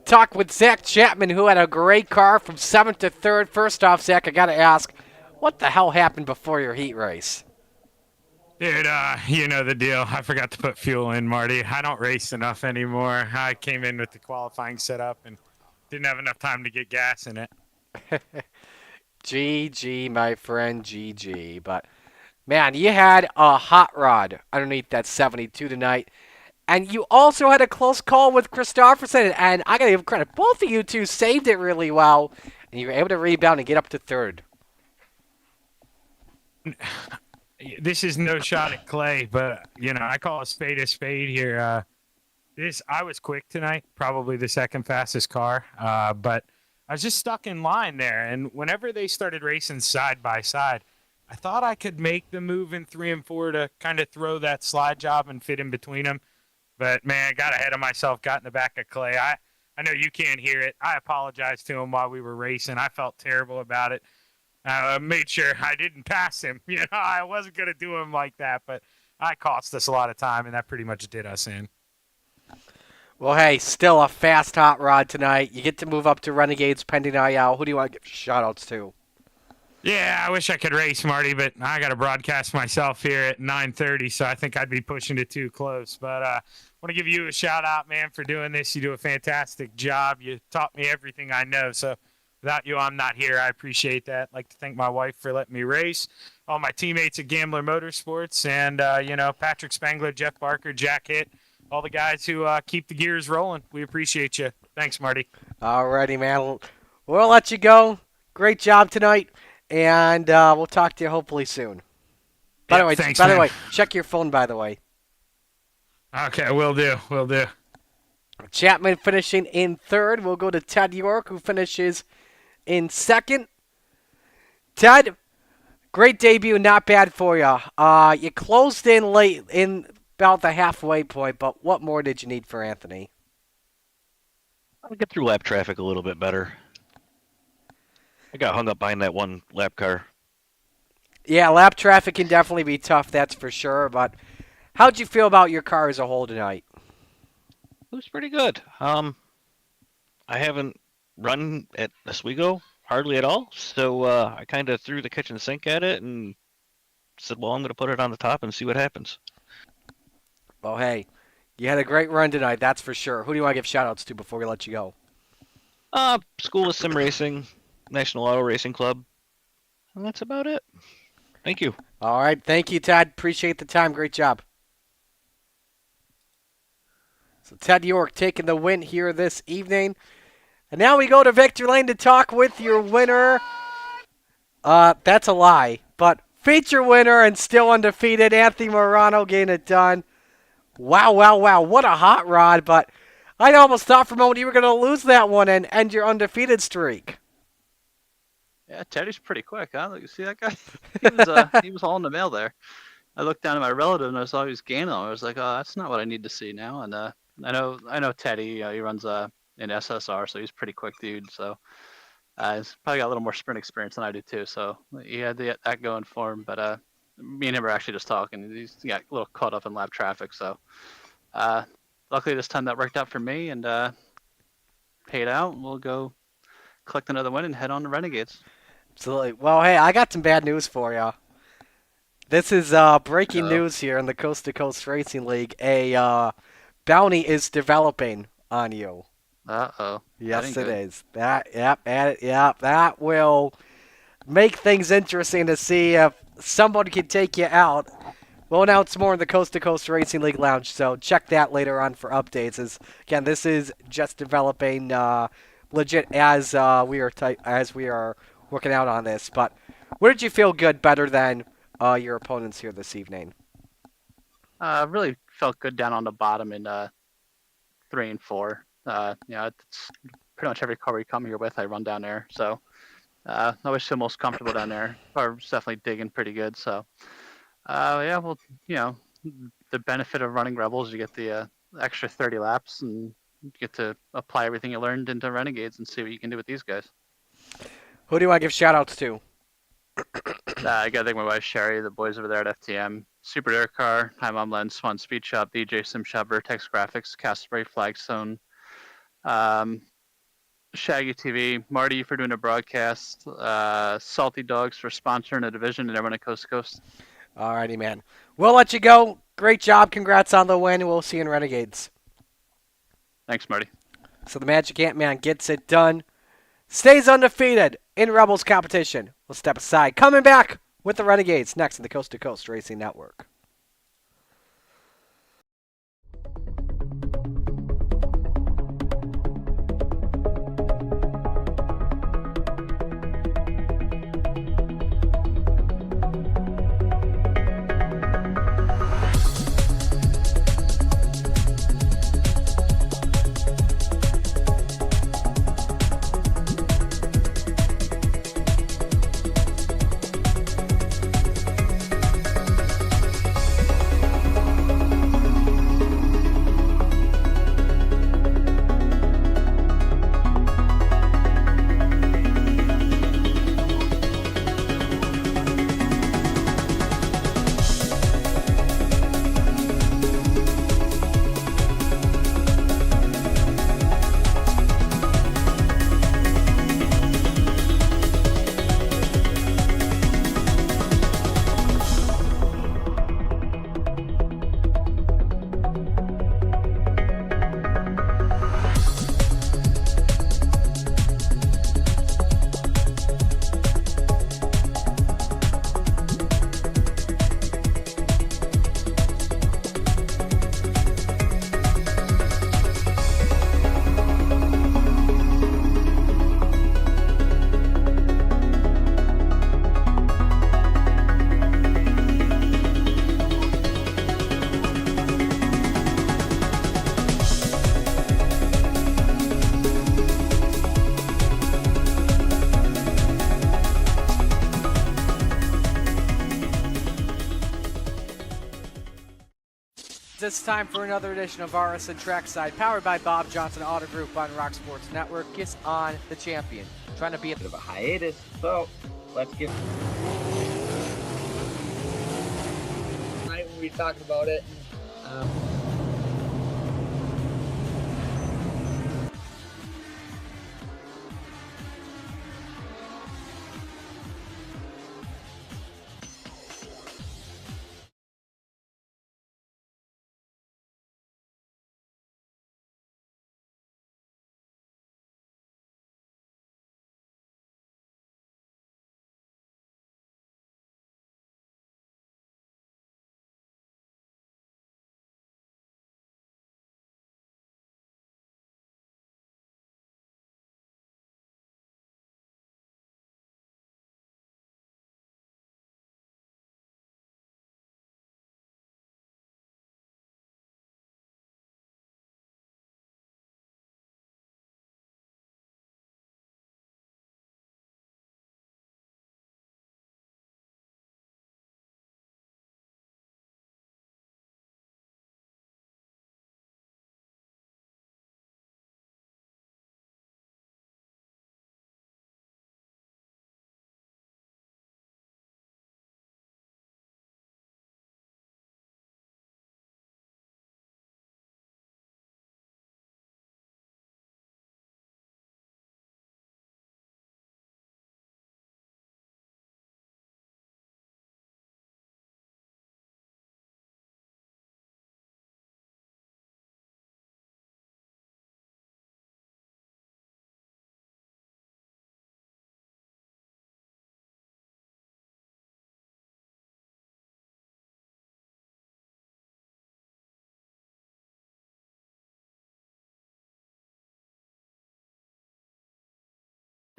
Speaker 1: talk with Zach Chapman, who had a great car from 7th to 3rd. First off, Zach, I got to ask, what the hell happened before your heat race?
Speaker 11: Dude, you know the deal. I forgot to put fuel in, Marty. I don't race enough anymore. I came in with the qualifying setup and didn't have enough time to get gas in it.
Speaker 1: GG, my friend, GG. But, man, you had a hot rod underneath that 72 tonight. And you also had a close call with Christopherson. And I got to give credit. Both of you two saved it really well. And you were able to rebound and get up to 3rd.
Speaker 11: This is no shot at Clay, but, you know, I call a spade here. I was quick tonight, probably the 2nd fastest car. But I was just stuck in line there. And whenever they started racing side by side, I thought I could make the move in 3 and 4 to kind of throw that slide job and fit in between them. But, man, I got ahead of myself, got in the back of Clay. I know you can't hear it. I apologized to him while we were racing. I felt terrible about it. I made sure I didn't pass him. You know, I wasn't going to do him like that, but I cost us a lot of time, and that pretty much did us in.
Speaker 1: Well, hey, still a fast hot rod tonight. You get to move up to Renegades pending IL. Who do you want to give shout-outs to?
Speaker 11: Yeah, I wish I could race, Marty, but I got to broadcast myself here at 9:30, so I think I'd be pushing it too close. But I want to give you a shout-out, man, for doing this. You do a fantastic job. You taught me everything I know, so without you, I'm not here. I appreciate that. I'd like to thank my wife for letting me race, all my teammates at Gambler Motorsports, and, you know, Patrick Spangler, Jeff Barker, Jack Hitt, all the guys who keep the gears rolling. We appreciate you. Thanks, Marty.
Speaker 1: Alrighty, man. We'll let you go. Great job tonight, and we'll talk to you hopefully soon. By the way,
Speaker 11: thanks,
Speaker 1: by the
Speaker 11: man.
Speaker 1: way, check your phone. By the way,
Speaker 11: Okay, will do.
Speaker 1: Chapman finishing in third. We'll go to Ted York, who finishes in second. Ted, great debut, not bad for you. You closed in late, in about the halfway point, but what more did you need for Anthony?
Speaker 12: I'll get through lap traffic a little bit better. I got hung up behind that one lap car.
Speaker 1: Yeah, lap traffic can definitely be tough, that's for sure. But how'd you feel about your car as a whole tonight?
Speaker 12: It was pretty good. I haven't run at Oswego hardly at all, so I kind of threw the kitchen sink at it and said, well, I'm going to put it on the top and see what happens.
Speaker 1: Well, hey, you had a great run tonight, that's for sure. Who do you want to give shout-outs to before we let you go?
Speaker 12: School of Sim Racing, National Auto Racing Club, and that's about it. Thank you.
Speaker 1: All right, thank you, Ted. Appreciate the time. Great job. So Ted York taking the win here this evening. And now we go to Victor Lane to talk with your winner. That's a lie. But feature winner and still undefeated, Anthony Morano getting it done. Wow, wow, wow. What a hot rod. But I almost thought for a moment you were going to lose that one and end your undefeated streak.
Speaker 13: Yeah, Teddy's pretty quick, huh? Look, you see that guy? He was all in the mail there. I looked down at my relative and I saw he was gaining on him. I was like, oh, that's not what I need to see now. And I know Teddy. He runs an SSR, so he's a pretty quick dude. So he's probably got a little more sprint experience than I do too. So he had that going for him. But me and him were actually just talking. He got a little caught up in lap traffic. So luckily this time that worked out for me and paid out. We'll go collect another win and head on to Renegades.
Speaker 1: Absolutely. Well, hey, I got some bad news for you. This is breaking news here in the Coast to Coast Racing League. A bounty is developing on you.
Speaker 13: Uh-oh.
Speaker 1: Yes, it is. That will make things interesting to see if somebody can take you out. We'll announce more in the Coast to Coast Racing League Lounge, so check that later on for updates. Again, this is just developing legit as we are working out on this. But where did you feel good better than your opponents here this evening?
Speaker 13: Really felt good down on the bottom in 3 and 4. It's pretty much every car we come here with, I run down there. So I always feel most comfortable down there. Car's definitely digging pretty good. So the benefit of running Rebels, you get the extra 30 laps and you get to apply everything you learned into Renegades and see what you can do with these guys.
Speaker 1: Who do I give shout-outs to?
Speaker 13: I gotta thank my wife Sherry, the boys over there at FTM, Super Dare Car, Hi Mom Len, Swan Speed Shop, DJ Sim Shop, Vertex Graphics, Castaway Flagstone, Shaggy TV, Marty for doing a broadcast, Salty Dogs for sponsoring a division, and everyone at Coast to Coast.
Speaker 1: Alrighty, man. We'll let you go. Great job. Congrats on the win. We'll see you in Renegades.
Speaker 13: Thanks, Marty.
Speaker 1: So the Magic Ant-Man gets it done. Stays undefeated in Rebels competition. We'll step aside. Coming back with the Renegades next in the Coast to Coast Racing Network. It's time for another edition of RSN Trackside, powered by Bob Johnson Auto Group on Rock Sports Network. Kiss on the champion. Trying to be a bit of a hiatus, so let's get.
Speaker 6: Tonight we were talking about it.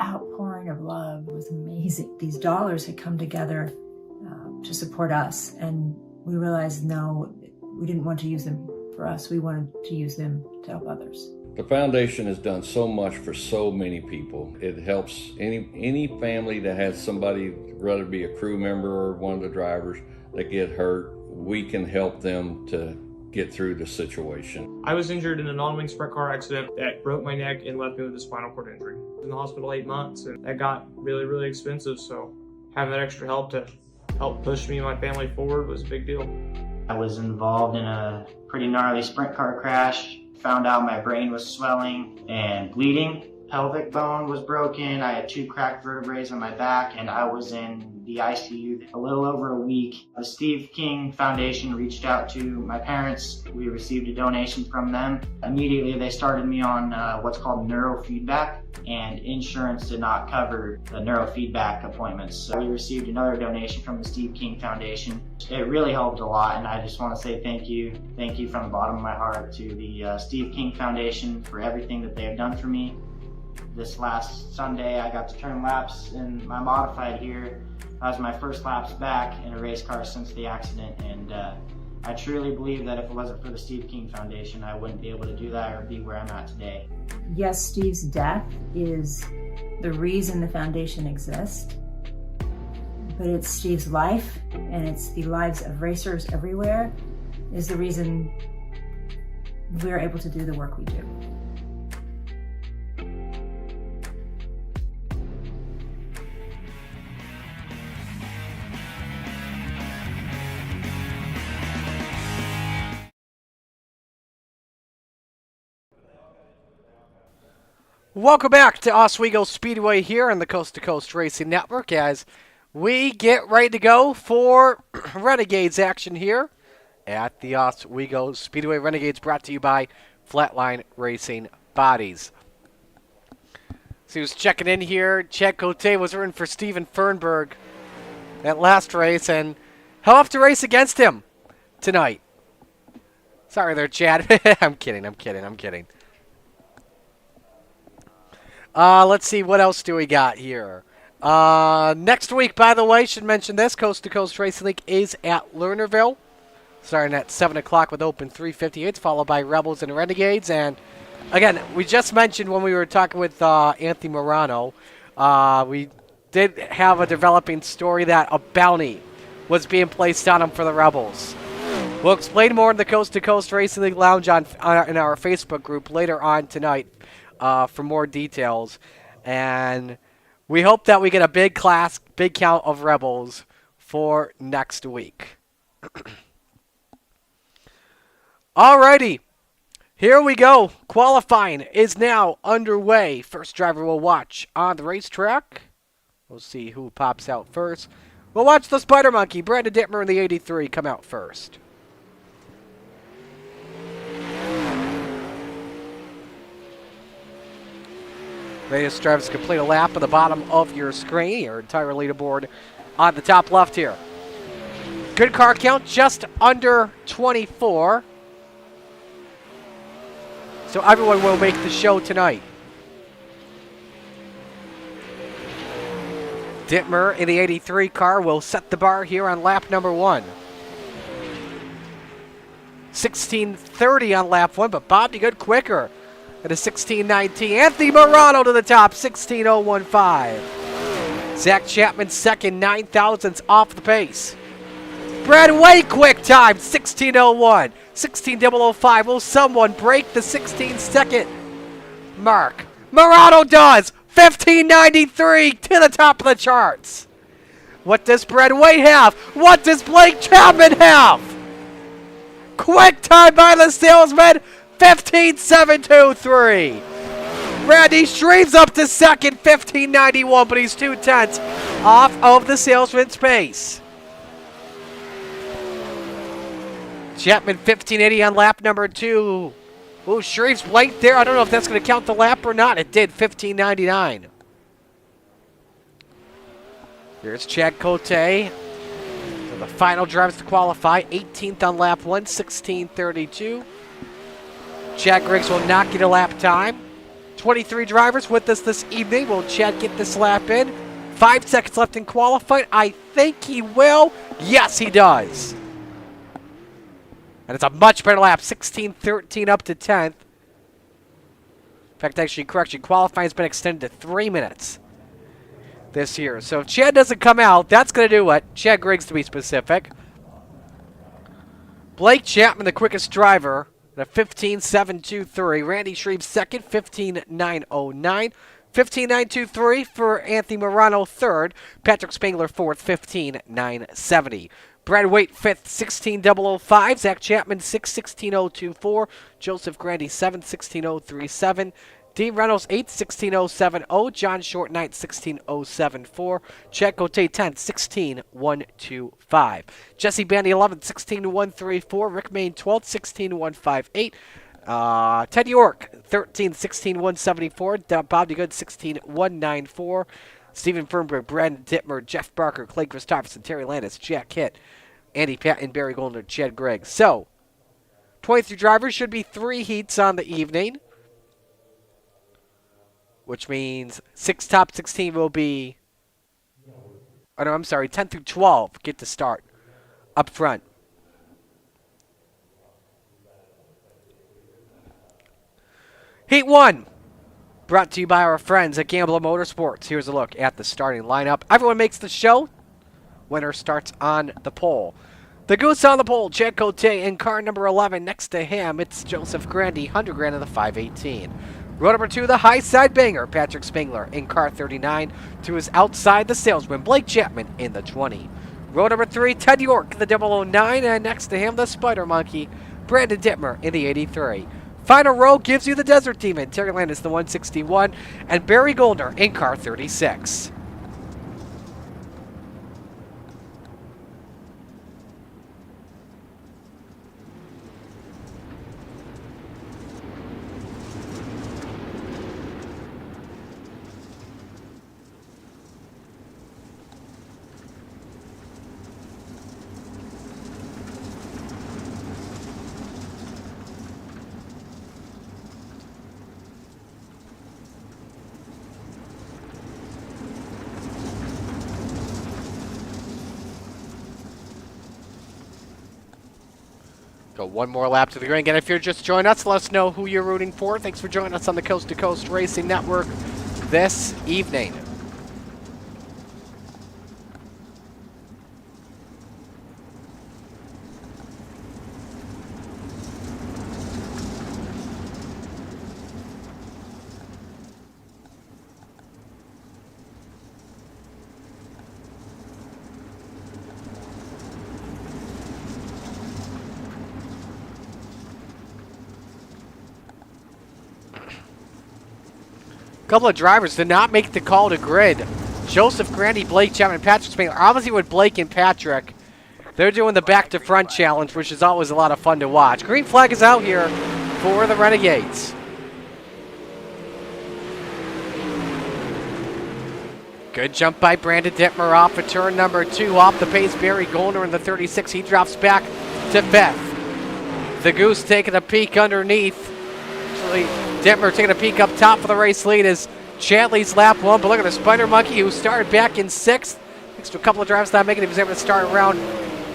Speaker 7: Outpouring of love was amazing. These dollars had come together to support us, and we realized no, we didn't want to use them for us. We wanted to use them to help others.
Speaker 8: The foundation has done so much for so many people. It helps any family that has somebody, whether it be a crew member or one of the drivers, that get hurt. We can help them to get through the situation.
Speaker 9: I was injured in an on-wing sprint car accident that broke my neck and left me with a spinal cord injury. I was in the hospital 8 months, and that got really, really expensive, so having that extra help to help push me and my family forward was a big deal.
Speaker 10: I was involved in a pretty gnarly sprint car crash. Found out my brain was swelling and bleeding. Pelvic bone was broken. I had 2 cracked vertebrae on my back, and I was in the ICU a little over a week. The Steve King Foundation reached out to my parents. We received a donation from them. Immediately they started me on what's called neurofeedback, and insurance did not cover the neurofeedback appointments. So we received another donation from the Steve King Foundation. It really helped a lot, and I just want to say thank you. Thank you from the bottom of my heart to the Steve King Foundation for everything that they have done for me. This last Sunday, I got to turn laps in my modified here. That was my first laps back in a race car since the accident, and I truly believe that if it wasn't for the Steve King Foundation, I wouldn't be able to do that or be where I'm at today.
Speaker 7: Yes, Steve's death is the reason the foundation exists, but it's Steve's life, and it's the lives of racers everywhere, is the reason we're able to do the work we do.
Speaker 1: Welcome back to Oswego Speedway here on the Coast to Coast Racing Network as we get ready to go for Renegades action here at the Oswego Speedway. Renegades brought to you by Flatline Racing Bodies. So he was checking in here. Chad Cote was rooting for Steven Fernberg that last race, and he'll have to race against him tonight. Sorry there, Chad. I'm kidding. Let's see, what else do we got here? Next week, by the way, should mention this, Coast to Coast Racing League is at Lernerville, starting at 7 o'clock with open 358s, followed by Rebels and Renegades. And, again, we just mentioned when we were talking with Anthony Morano, we did have a developing story that a bounty was being placed on him for the Rebels. We'll explain more in the Coast to Coast Racing League Lounge in our Facebook group later on tonight for more details. And we hope that we get a big count of Rebels for next week. Alrighty, here we go. Qualifying is now underway. First driver we'll watch on the racetrack. We'll see who pops out first. We'll watch the Spider Monkey, Brandon Dittmer in the 83, come out first. Latest drivers complete a lap at the bottom of your screen, your entire leaderboard on the top left here. Good car count, just under 24. So everyone will make the show tonight. Dittmer in the 83 car will set the bar here on lap number 1. 16:30 on lap 1, but Bobby Good quicker at a 16:19. Anthony Morano to the top, 16:015. Zach Chapman second, 9 thousandths off the pace. Brad Way quick time, 16:01. 16:005. Will someone break the 16-second mark? Morano does. 15:93 to the top of the charts. What does Brad Way have? What does Blake Chapman have? Quick time by the salesman, 15:723. Randy Streams up to second, 15:91, but he's 2/10 off of the salesman's pace. Chapman 15:80 on lap number 2. Ooh, Shreve's blinked there. I don't know if that's going to count the lap or not. It did, 15:99. Here's Chad Cote. So the final drivers to qualify. 18th on lap 1, 16:32. Chad Griggs will not get a lap time. 23 drivers with us this evening. Will Chad get this lap in? 5 seconds left in qualifying. I think he will. Yes, he does. And it's a much better lap, 16:13 up to 10th. In fact, actually, correction, qualifying has been extended to 3 minutes this year. So if Chad doesn't come out, that's going to do it. Chad Griggs, to be specific. Blake Chapman, the quickest driver, at a 15:723. Randy Shreve second, 15:909. 15:923 for Anthony Morano third. Patrick Spangler fourth, 15:970. Brad Waite, 5th, 16:005. Zach Chapman, 6th, 16:024. Joseph Grandy, 7th, 16:037. Dean Reynolds, 8th, 16:070. John Short, 9th, 16:074. Chad Cote, 10th, 16:125. Jesse Bandy, 11th, 16:134. Rick Main, 12th, 16:158. Ted York, 13th, 16:174. Bob DeGood, 16:194. Stephen Fernberg, Brandon Dittmer, Jeff Barker, Clay Christopherson, Terry Landis, Jack Hitt, Andy Patton, Barry Goldner, Chad Griggs. So, 23 drivers, should be 3 heats on the evening, which means 6 top 16 will be, oh no, I'm sorry, 10 through 12 get to start up front. Heat 1. Brought to you by our friends at Gambler Motorsports. Here's a look at the starting lineup. Everyone makes the show. Winner starts on the pole. The Goose on the pole, Chad Cote in car number 11. Next to him, it's Joseph Grandy, 100 grand in the 518. Row number 2, the high side banger, Patrick Spangler in car 39. To his outside, the salesman, Blake Chapman in the 20. Row number 3, Ted York in the 009. And next to him, the Spider Monkey, Brandon Dittmer in the 83. Final row gives you the Desert Demon, Terry Landis, the 161, and Barry Goldner in car 36. Go one more lap to the green. Again, if you're just joining us, let us know who you're rooting for. Thanks for joining us on the Coast to Coast Racing Network this evening. couple of drivers did not make the call to grid. Joseph Grandy, Blake Chapman, and Patrick Spangler. Obviously with Blake and Patrick, they're doing the back to front challenge, which is always a lot of fun to watch. Green flag is out here for the Renegades. Good jump by Brandon Dittmer off of turn number 2. Off the pace, Barry Goldner in the 36. He drops back to 5th. The Goose taking a peek underneath. Actually, Dittmer taking a peek up top for the race lead as Chantley's lap 1. But look at the Spider Monkey who started back in 6th. Thanks to a couple of drivers not making it, he was able to start around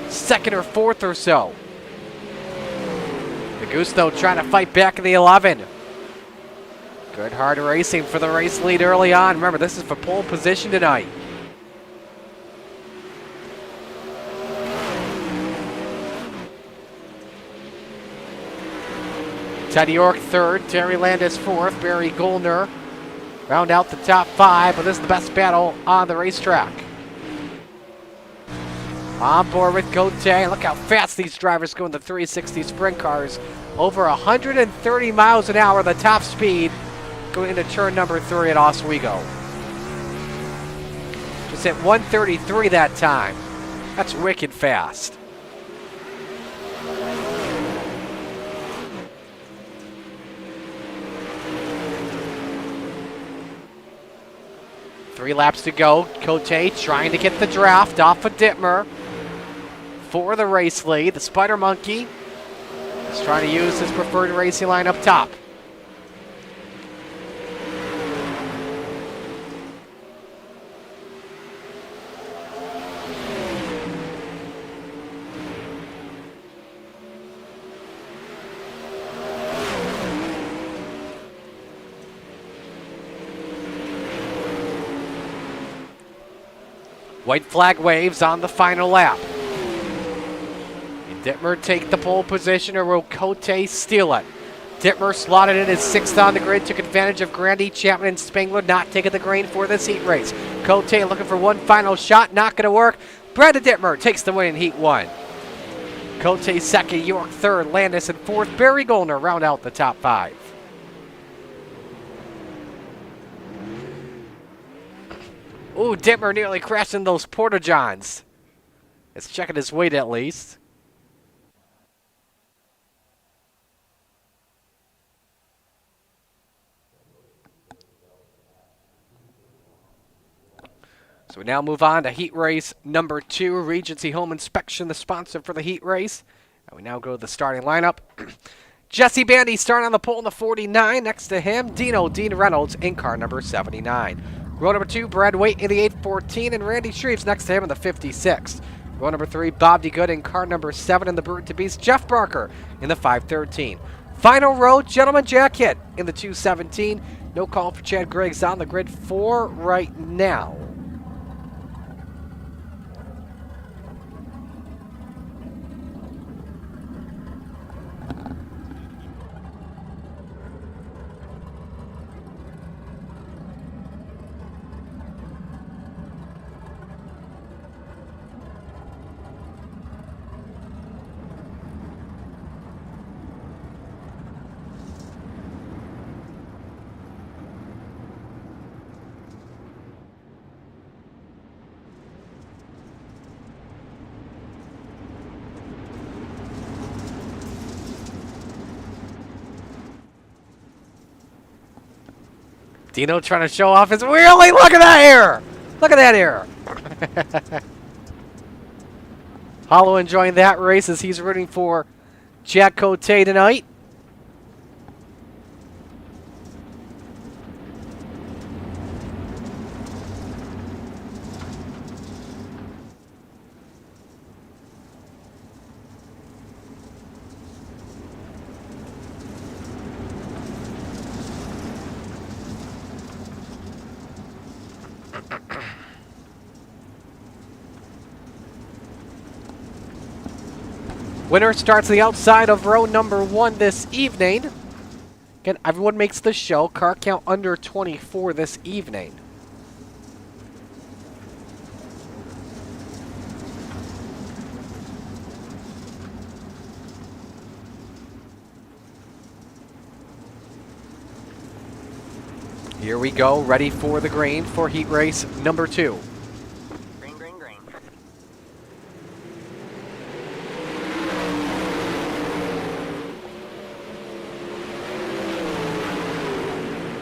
Speaker 1: 2nd or 4th or so. The Goose, though, trying to fight back in the 11. Good hard racing for the race lead early on. Remember, this is for pole position tonight. Teddy York 3rd, Terry Landis 4th, Barry Goldner round out the top 5, but this is the best battle on the racetrack. On board with Cote. Look how fast these drivers go in the 360 sprint cars. Over 130 miles an hour, the top speed going into turn number 3 at Oswego. Just hit 133 that time. That's wicked fast. Three laps to go. Cote trying to get the draft off of Dittmer for the race lead. The Spider Monkey is trying to use his preferred racing line up top. White flag waves on the final lap. Will Dittmer take the pole position or will Cote steal it? Dittmer slotted in as 6th on the grid, took advantage of Grandy, Chapman, and Spangler not taking the green for this heat race. Cote looking for one final shot, not going to work. Brandon Dittmer takes the win in heat 1. Cote 2nd, York 3rd, Landis in 4th, Barry Goldner round out the top 5. Ooh, Dittmer nearly crashed in those Porta-Johns. It's checking his weight at least. So we now move on to heat race number 2, Regency Home Inspection, the sponsor for the heat race. And we now go to the starting lineup. Jesse Bandy starting on the pole in the 49. Next to him, Dean Reynolds in car number 79. Row number 2, Brad Waite in the 814, and Randy Shreves next to him in the 56. Row number 3, Bob DeGood in car number 7 in the Brute to Beast, Jeff Barker in the 513. Final row, Gentleman Jack Hit in the 217. No call for Chad Griggs on the grid for right now. Dino trying to show off his wheelie. Look at that hair. Look at that hair. Hollow enjoying that race as he's rooting for Jack Cote tonight. Winner starts the outside of row number 1 this evening. Again, everyone makes the show. Car count under 24 this evening. Here we go, ready for the green for heat race number 2.
Speaker 5: Green, green, green.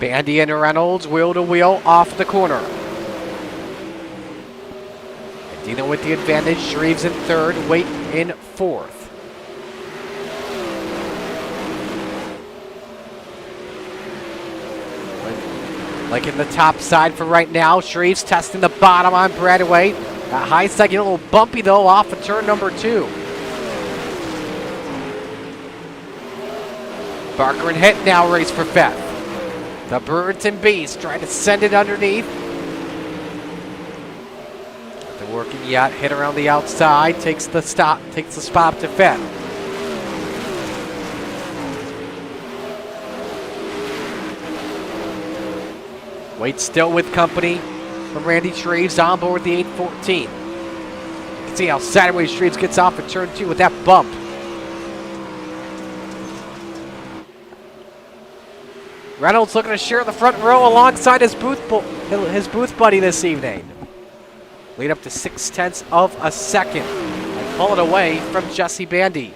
Speaker 1: Bandy and Reynolds wheel to wheel off the corner. Dino with the advantage, Shreves in third, Waite in fourth. Like in the top side for right now, Shreves testing the bottom on Bradway. That high side getting a little bumpy though off of turn number 2. Barker and Hitt now race for fifth. The Brewerton Beast trying to send it underneath. Nothing working yet. Hit around the outside. Takes the spot to fifth. Waite still with company from Randy Shreves on board the 814. You can see how sideways Shreves gets off at turn 2 with that bump. Reynolds looking to share the front row alongside his booth buddy this evening. Lead up to 0.6 of a second. And pull it away from Jesse Bandy.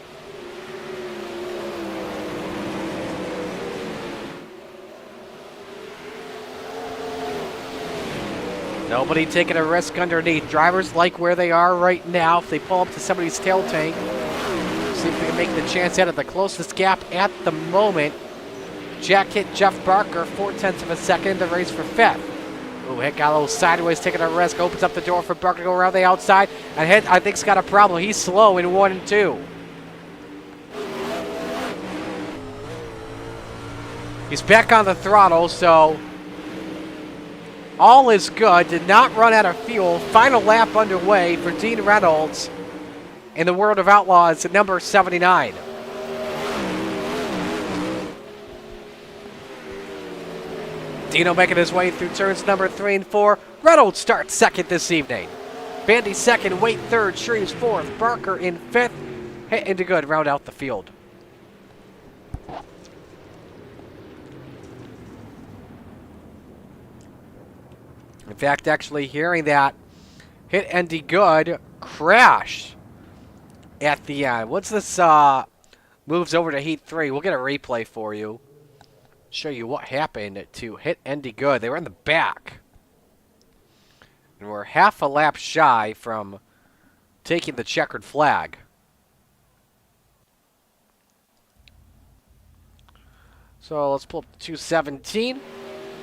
Speaker 1: Nobody taking a risk underneath. Drivers like where they are right now. If they pull up to somebody's tail tank, see if they can make the chance out of the closest gap at the moment. Jack hit Jeff Barker 0.4 of a second. The race for fifth. Ooh, Hitt got a little sideways, taking a risk. Opens up the door for Barker to go around the outside. And Hitt, I think, has got a problem. He's slow in 1 and 2. He's back on the throttle, so all is good. Did not run out of fuel. Final lap underway for Dean Reynolds in the World of Outlaws at number 79. Dino making his way through turns number 3 and 4. Reynolds starts second this evening. Bandy second, Waite third, Shreves fourth, Barker in fifth. Hitt into good, round out the field. In fact, actually hearing that Hitt and good crash at the end. Once this moves over to Heat 3, we'll get a replay for you. Show you what happened to Hitt and good. They were in the back. And we're half a lap shy from taking the checkered flag. So let's pull up the 217.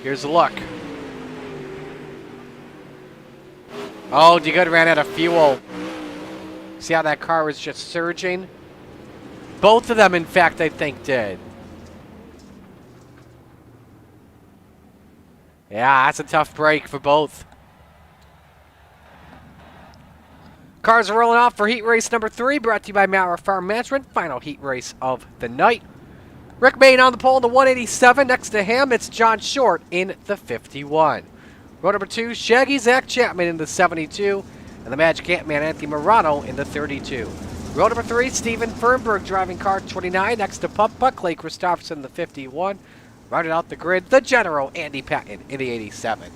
Speaker 1: Here's a look. Oh, DeGood ran out of fuel. See how that car was just surging? Both of them, in fact, I think did. Yeah, that's a tough break for both. Cars are rolling off for heat race number 3, brought to you by Maurer Farm Management. Final heat race of the night. Rick Main on the pole in the 187. Next to him, it's John Short in the 51. Row number 2, Shaggy Zach Chapman in the 72. And the Magic Ant-Man Anthony Morano in the 32. Row number 3, Steven Fernberg driving car 29. Next to Pup Clay Christopherson in the 51. Rounded out the grid, the General Andy Patton in the 87.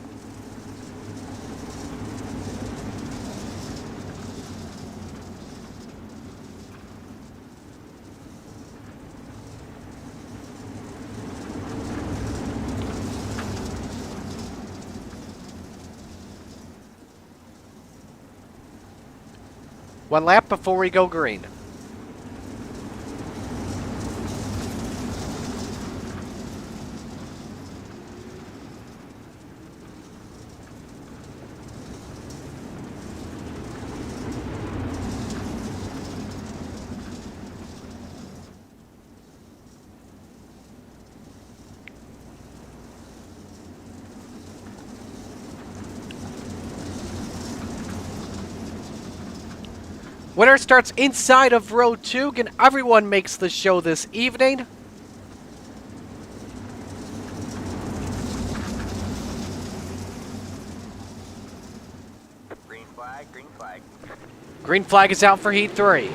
Speaker 1: One lap before we go green. Winner starts inside of row 2, and everyone makes the show this evening.
Speaker 5: Green flag, green flag.
Speaker 1: Green flag is out for heat 3.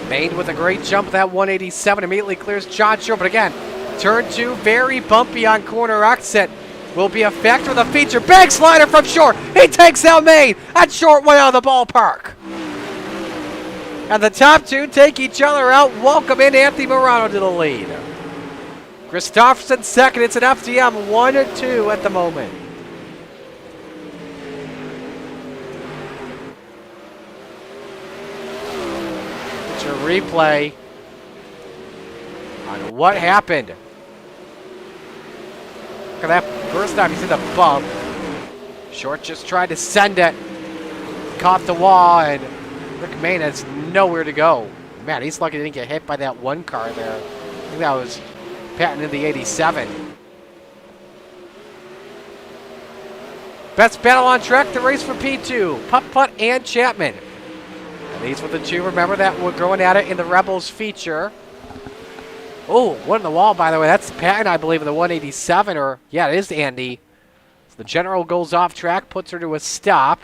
Speaker 1: Maine with a great jump. That 187 immediately clears John Shore. But again, turn 2, very bumpy on corner exit. Will be a factor of the feature. Big slider from Shore. He takes out Maine. That short way out of the ballpark. And the top two take each other out. Welcome in Anthony Morano to the lead. Christopherson second. It's an FTM 1-2 at the moment. It's a replay on what happened. Look at that. First time you see the bump. Short just tried to send it. Caught the wall, and Rick Maine has nowhere to go. Man, he's lucky he didn't get hit by that one car there. I think that was Patton in the 87. Best battle on track, the race for P2. Putt and Chapman. And these were the two, remember, that were going at it in the Rebels feature. Oh, one in the wall, by the way. That's Patton, I believe, in the 187. Or, yeah, it is Andy. So the General goes off track, puts her to a stop.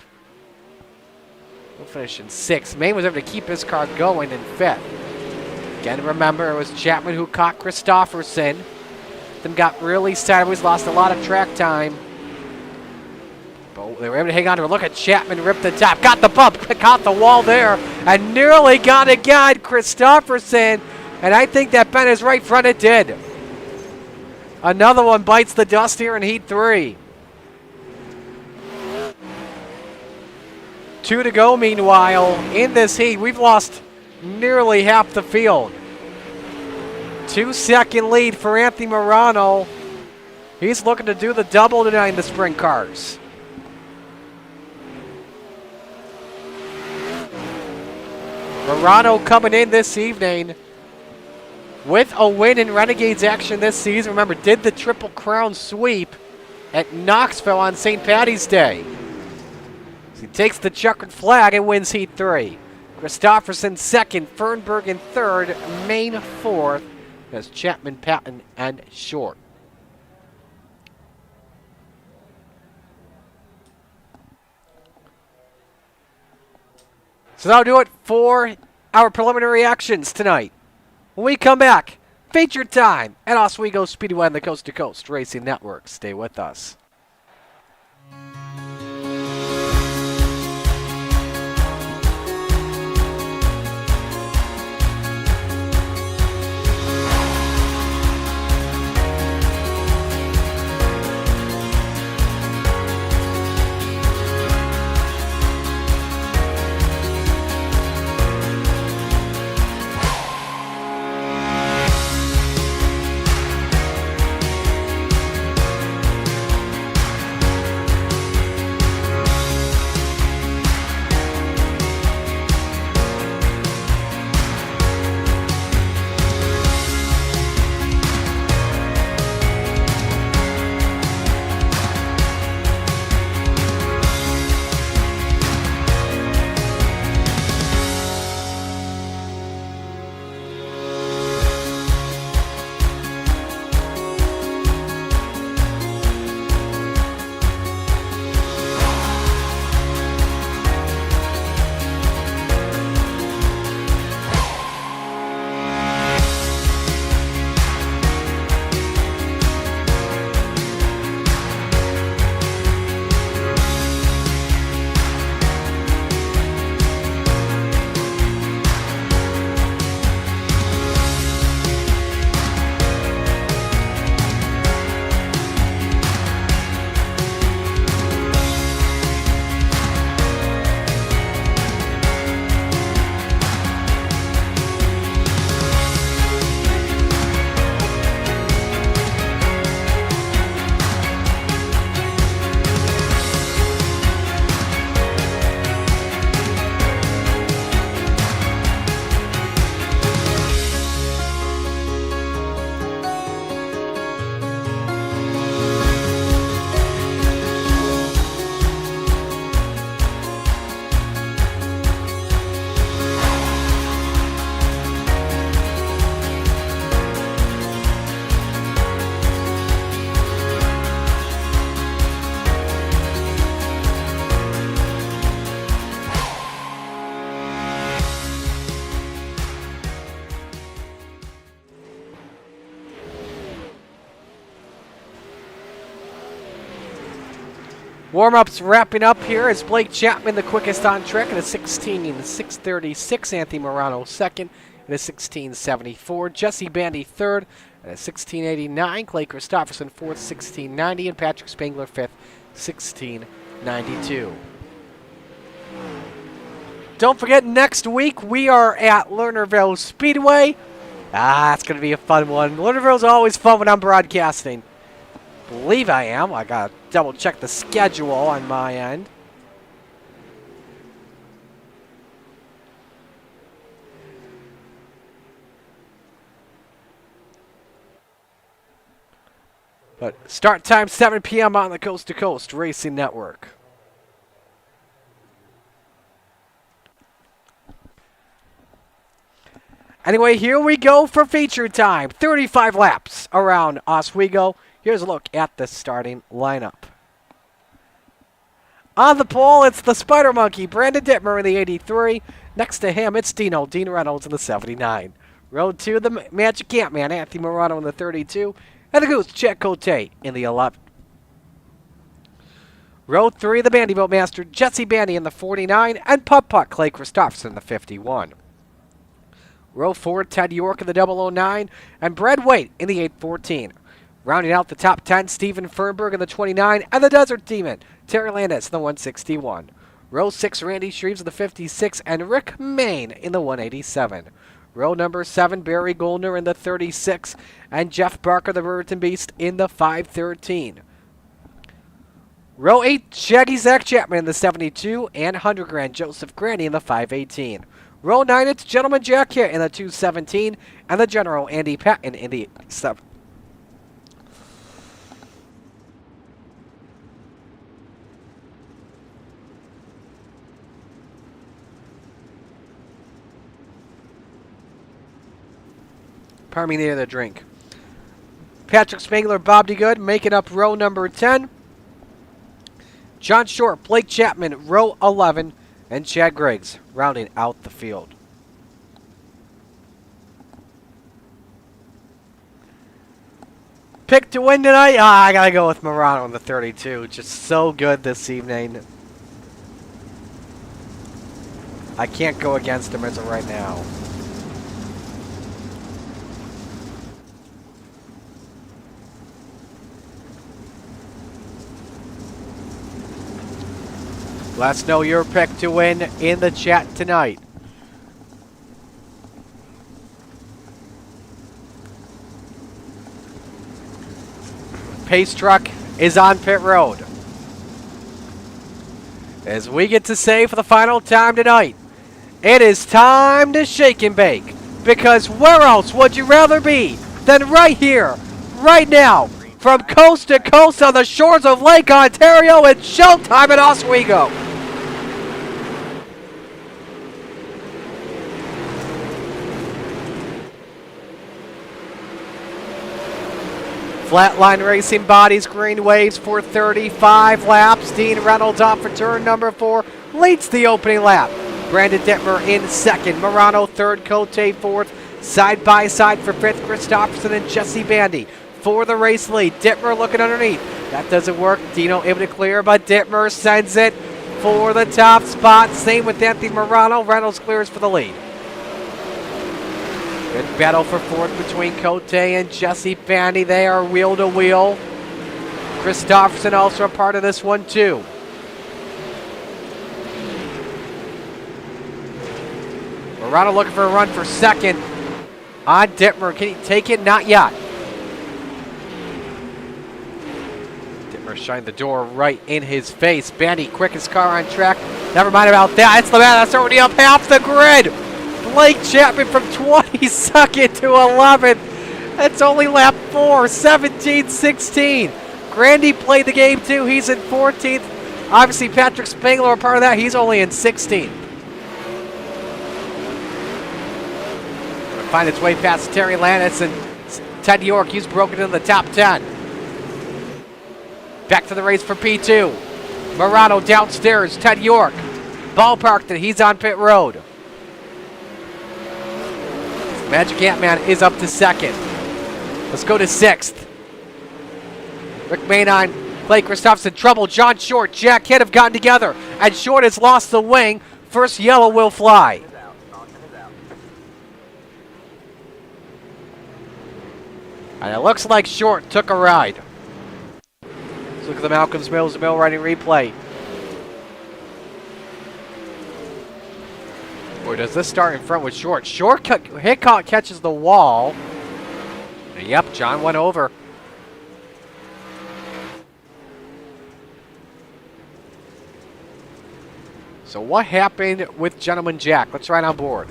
Speaker 1: We'll finish in 6th. Maine was able to keep his car going in 5th. Again, remember, it was Chapman who caught Christopherson. Then got really sideways, lost a lot of track time. But they were able to hang on to her. Look at Chapman rip the top. Got the bump, caught the wall there, and nearly got again Christopherson. And I think that bent his right front. It did. Another one bites the dust here in Heat 3. 2 to go, meanwhile, in this heat. We've lost nearly half the field. 2-second lead for Anthony Morano. He's looking to do the double tonight in the sprint cars. Morano coming in this evening with a win in Renegades action this season. Remember, did the Triple Crown sweep at Knoxville on St. Paddy's Day. He takes the checkered flag and wins Heat 3. Christopherson second, Fernberg in third, Maine fourth. As Chapman, Patton, and Short. So that'll do it for our preliminary actions tonight. When we come back, feature time at Oswego Speedway and the Coast to Coast Racing Network. Stay with us. Warm-ups wrapping up here as Blake Chapman the quickest on track at a 16:636. Anthony Morano second at a 16:74. Jesse Bandy third at a 16:89. Clay Christopherson fourth, 16:90, and Patrick Spangler fifth, 16:92. Don't forget, next week we are at Lernerville Speedway. It's going to be a fun one. Lernerville's always fun when I'm broadcasting. Believe I am. I got to double check the schedule on my end. But start time 7 p.m. on the Coast to Coast Racing Network. Anyway, here we go for feature time. 35 laps around Oswego. Here's a look at the starting lineup. On the pole, it's the Spider Monkey, Brandon Dittmer in the 83. Next to him, it's Dean Reynolds in the 79. Road 2, the Magic Ant-Man, Anthony Morano in the 32. And the Goose, Chet Cote in the 11. Row 3, the Bandy Boat Master, Jesse Bandy in the 49. And Putt Clay Christopherson in the 51. Row 4, Ted York in the 009, and Brad Waite in the 814. Rounding out the top 10, Stephen Fernberg in the 29, and the Desert Demon, Terry Landis in the 161. Row 6, Randy Shreves in the 56, and Rick Main in the 187. Row number 7, Barry Goldner in the 36, and Jeff Barker, the Brewerton Beast, in the 513. Row 8, Shaggy Zach Chapman in the 72, and 100 Grand Joseph Granny in the 518. Row 9, it's Gentleman Jack here in the 217, and the General Andy Patton in the 7. Pardon me, near the drink. Patrick Spangler, Bob DeGood making up row number 10. John Short, Blake Chapman, row 11. And Chad Griggs rounding out the field. Pick to win tonight? I gotta go with Morano in the 32. Just so good this evening. I can't go against him as of right now. Let us know your pick to win in the chat tonight. Pace truck is on pit road. As we get to say for the final time tonight, it is time to shake and bake. Because where else would you rather be than right here, right now, from coast to coast on the shores of Lake Ontario? It's showtime at Oswego. Flatline Racing Bodies Green Waves for 35 laps. Dean Reynolds off for turn number 4. Leads the opening lap. Brandon Dittmer in second. Morano third. Cote fourth. Side by side for fifth. Christopherson and Jesse Bandy for the race lead. Dittmer looking underneath. That doesn't work. Dino able to clear, but Dittmer sends it for the top spot. Same with Anthony Morano. Reynolds clears for the lead. Good battle for fourth between Cote and Jesse Bandy. They are wheel to wheel. Christopherson also a part of this one too. Morano looking for a run for second on Dittmer. Can he take it? Not yet. Dittmer shined the door right in his face. Bandy, quickest car on track. Never mind about that. It's the man that's already up half the grid. Blake Chapman from 22nd to 11th. That's only lap 4, 17-16. Grandy played the game too. He's in 14th. Obviously, Patrick Spangler a part of that. He's only in 16th. Find its way past Terry Landis and Ted York. He's broken into the top 10. Back to the race for P2. Morano downstairs. Ted York. Ballparked it. He's on pit road. Magic Ant-Man is up to second. Let's go to sixth. Rick Maynine Clay Christopherson trouble. John Short, Jack Kidd have gotten together. And Short has lost the wing. First yellow will fly. And it looks like Short took a ride. Let's look at the Malcolm's Mills Mill riding replay. Or does this start in front with Short? Hickok catches the wall. Yep, John went over. So what happened with Gentleman Jack? Let's ride on board.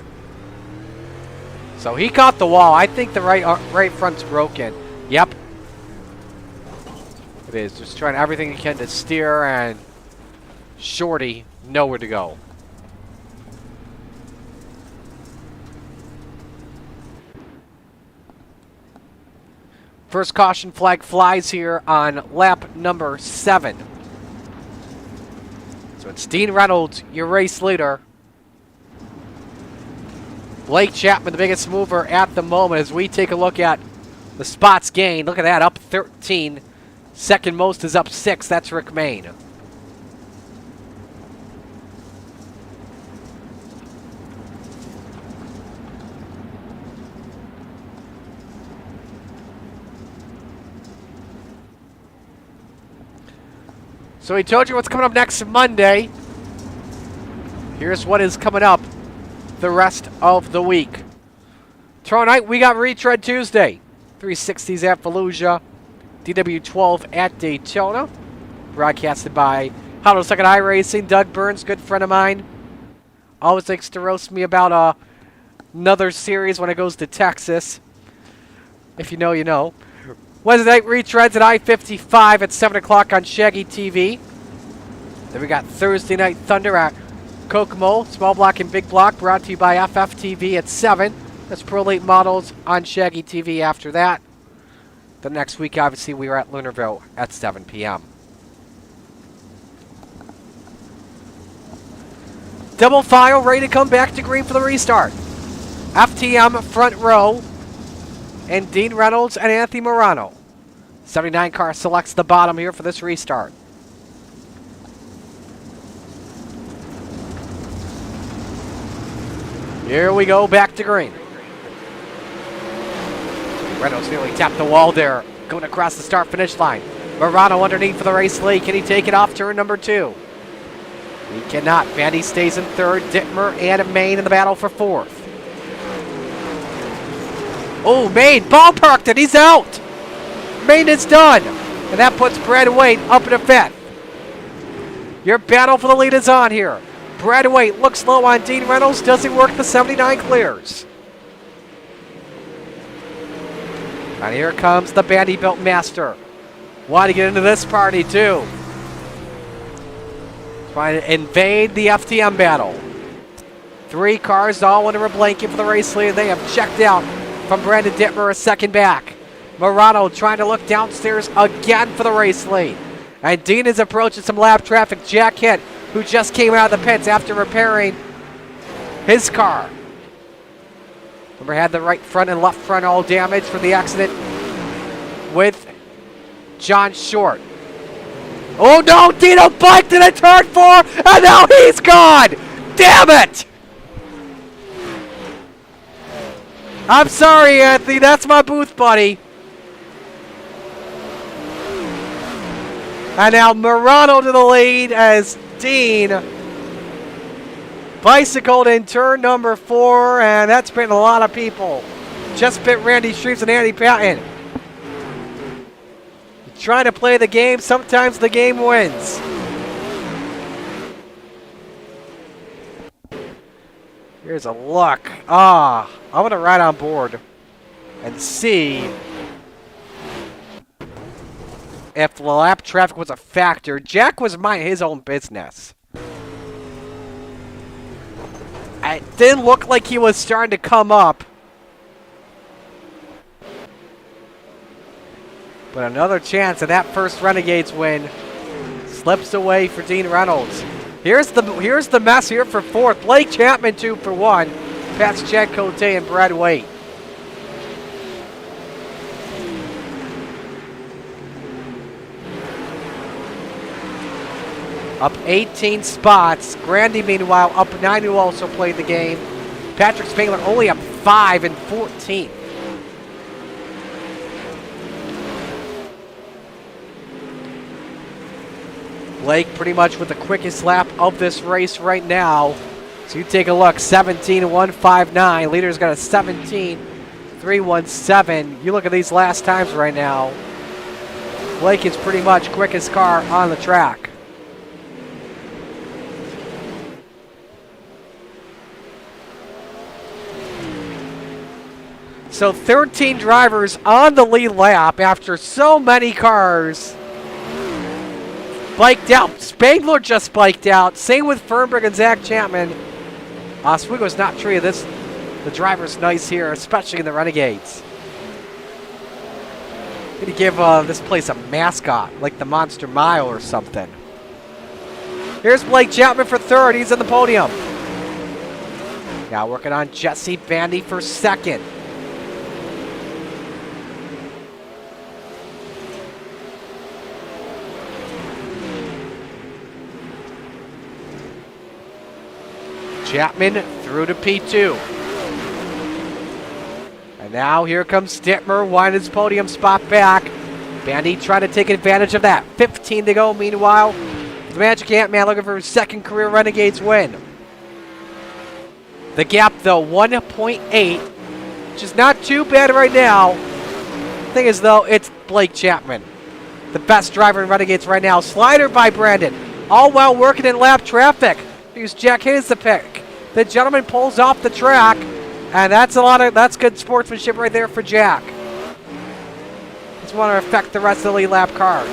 Speaker 1: So he caught the wall. I think the right front's broken. Yep. It is. Just trying everything he can to steer, and Shorty nowhere to go. First caution flag flies here on lap number 7. So it's Dean Reynolds, your race leader. Blake Chapman, the biggest mover at the moment, as we take a look at the spots gained. Look at that, up 13. Second most is up 6. That's Rick Main. So he told you what's coming up next Monday. Here's what is coming up the rest of the week. Tomorrow night, we got Retread Tuesday. 360s at Fallujah. DW12 at Daytona. Broadcasted by Hollow Second Eye Racing. Doug Burns, good friend of mine. Always likes to roast me about another series when it goes to Texas. If you know, you know. Wednesday night retreads at I-55 at 7 o'clock on Shaggy TV. Then we got Thursday Night Thunder at Kokomo, small block and big block, brought to you by FFTV at 7. That's Pro Elite Models on Shaggy TV after that. The next week, obviously, we are at Lunarville at 7 p.m. Double file, ready to come back to green for the restart. FTM front row. And Dean Reynolds and Anthony Morano. 79 car selects the bottom here for this restart. Here we go, back to green. Reynolds nearly tapped the wall there, going across the start-finish line. Morano underneath for the race lead. Can he take it off turn number 2? He cannot. Vandy stays in third. Dittmer and Main in the battle for fourth. Oh, Main ballparked it. He's out. Main is done. And that puts Brad Waite up in 5th. Your battle for the lead is on here. Brad Waite looks low on Dean Reynolds. Doesn't work. The 79 clears. And here comes the Vanderbilt Master. Want to get into this party, too. Trying to invade the FTM battle. 3 cars all under a blanket for the race lead. They have checked out from Brandon Dittmer, a second back. Morano trying to look downstairs again for the race lead. And Dean is approaching some lap traffic. Jack Hitt, who just came out of the pits after repairing his car. Remember, had the right front and left front all damaged from the accident with John Short. Oh no, Dino biked in a turn 4, and now he's gone! Damn it! I'm sorry, Anthony, that's my booth buddy. And now Morano to the lead as Dean bicycled in turn number 4, and that's been a lot of people. Just bit Randy Shreves and Andy Patton. Trying to play the game, sometimes the game wins. Here's a look. I want to ride on board and see if the lap traffic was a factor. Jack was minding his own business. It didn't look like he was starting to come up. But another chance, and that first Renegades win slips away for Dean Reynolds. Here's the mess here for 4th. Blake Chapman 2 for 1. Pats Chad Cote and Brad Waite. up 18 spots. Grandy, meanwhile, up 9, who also played the game. Patrick Spangler only up 5 and 14. Blake pretty much with the quickest lap of this race right now. So you take a look, 17.159. Leader's got a 17.317. You look at these last times right now. Blake is pretty much quickest car on the track. So 13 drivers on the lead lap after so many cars biked out. Spangler just biked out. Same with Fernberg and Zach Chapman. Oswego's not treated the driver's nice here, especially in the Renegades. Need to give this place a mascot, like the Monster Mile or something. Here's Blake Chapman for third. He's on the podium. Now working on Jesse Bandy for second. Chapman through to P2. And now here comes Stittmer, winding his podium spot back. Bandy trying to take advantage of that. 15 to go, meanwhile. The Magic Ant-Man looking for his second career Renegades win. The gap, though, 1.8, which is not too bad right now. Thing is, though, it's Blake Chapman, the best driver in Renegades right now. Slider by Brandon, all while working in lap traffic. Because Jack Hayes the pick. The gentleman pulls off the track, and that's good sportsmanship right there for Jack. Just want to affect the rest of the lead lap cars.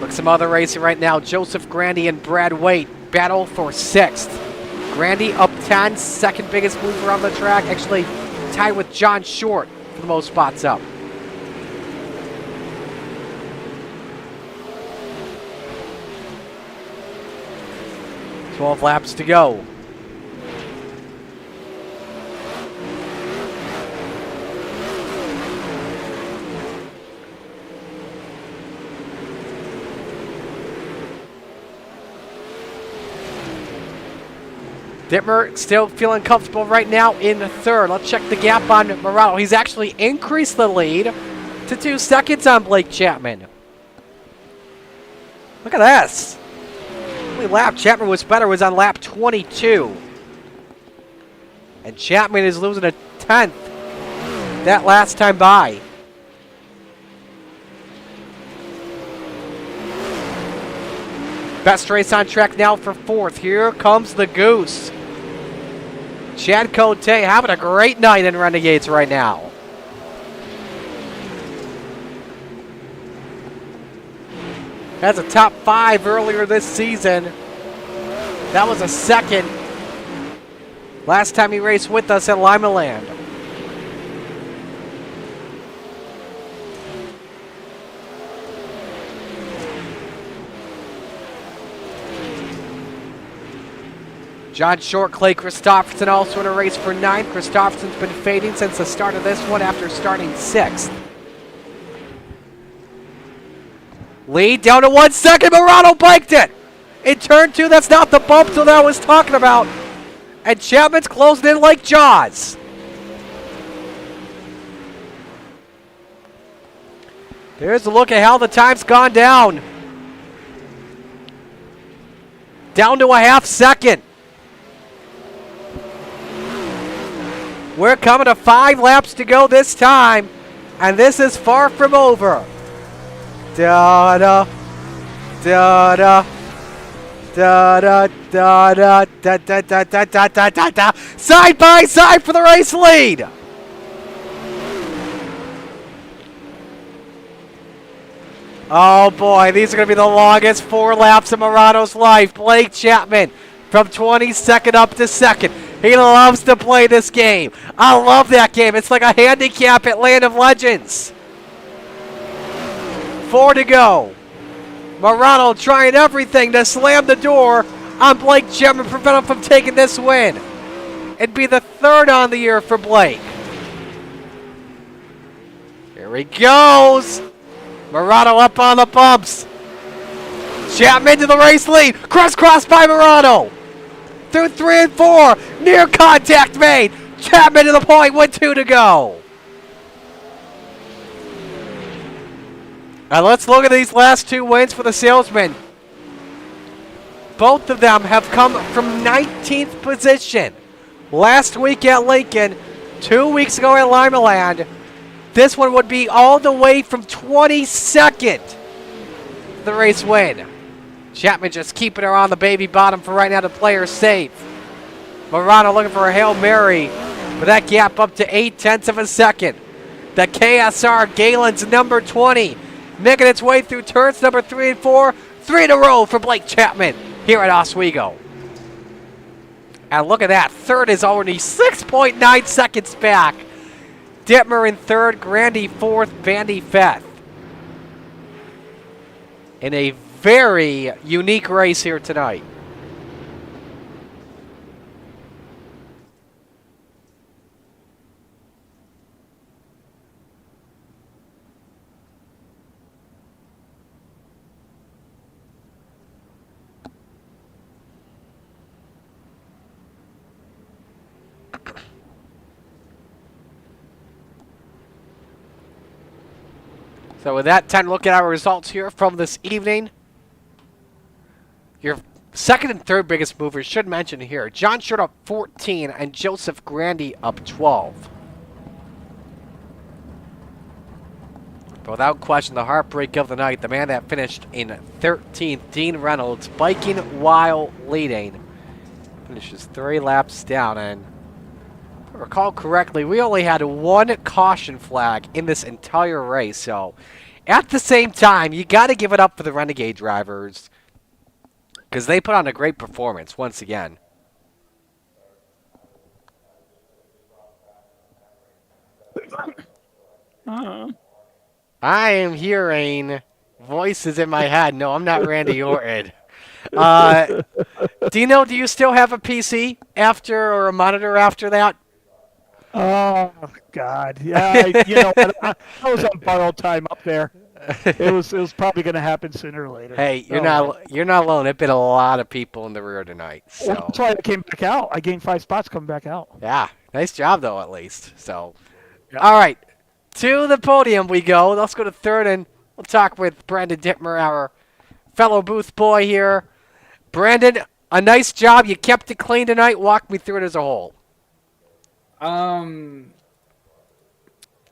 Speaker 1: Look, some other racing right now. Joseph Grandy and Brad Waite battle for 6th. Grandy up 10, second biggest mover on the track. Actually tied with John Short for the most spots up. "12 laps to go. Dittmer still feeling comfortable right now in third. Let's check the gap on Morano. He's actually increased the lead to 2 seconds on Blake Chapman. Look at this. Only lap Chapman was better was on lap 22. And Chapman is losing a 10th that last time by. Best race on track now for 4th. Here comes the Goose. Chad Cote having a great night in Renegades right now. Has a top 5 earlier this season. That was a 2nd last time he raced with us at Lima Land. John Short, Clay Christopherson also in a race for 9th. Christopherson's been fading since the start of this one after starting 6th. Lead down to 1 second. Morano biked it. In turn 2, that's not the bump that I was talking about. And Chapman's closing in like Jaws. There's a look at how the time's gone down. Down to a half second. We're coming to 5 laps to go this time, and this is far from over. Da-da, da-da, da-da, da-da, da-da-da-da-da-da-da. Side by side for the race lead. Oh boy, these are going to be the longest 4 laps of Morano's life. Blake Chapman from 22nd up to 2nd. He loves to play this game. I love that game. It's like a handicap at Land of Legends. 4 to go. Morano trying everything to slam the door on Blake Chapman, prevent him from taking this win. It'd be the third on the year for Blake. Here he goes. Morano up on the bumps. Chapman to the race lead. Cross by Morano. Through 3 and 4. Near contact made. Chapman to the point with 2 to go. Now let's look at these last 2 wins for the Salesmen. Both of them have come from 19th position. Last week at Lincoln, 2 weeks ago at Limaland. This one would be all the way from 22nd. The race win. Chapman just keeping her on the baby bottom for right now to play her safe. Morano looking for a Hail Mary, but that gap up to 0.8 of a second. The KSR Galen's number 20, making its way through turns number 3 and 4. 3 in a row for Blake Chapman here at Oswego. And look at that, third is already 6.9 seconds back. Dittmer in third, Grandy fourth, Bandy fifth. In a very unique race here tonight. So with that, time to look at our results here from this evening. Your second and third biggest movers should mention here. John Short up 14 and Joseph Grandy up 12. But without question, the heartbreak of the night, the man that finished in 13th, Dean Reynolds, biking while leading. Finishes 3 laps down, and if I recall correctly, we only had 1 caution flag in this entire race. So at the same time, you got to give it up for the Renegade drivers, because they put on a great performance once again. I am hearing voices in my head. No, I'm not Randy Orton. Dino, do you still have a PC after, or a monitor after that?
Speaker 14: Oh God, yeah. I was on borrowed time up there. It was probably going to happen sooner or later.
Speaker 1: Hey, you're not alone. There've been a lot of people in the rear tonight. So
Speaker 14: well, that's why I came back out. I gained 5 spots coming back out.
Speaker 1: Yeah, nice job though, at least. So, yep. All right, to the podium we go. Let's go to third, and we'll talk with Brandon Dittmer, our fellow booth boy here. Brandon, a nice job. You kept it clean tonight. Walk me through it as a whole.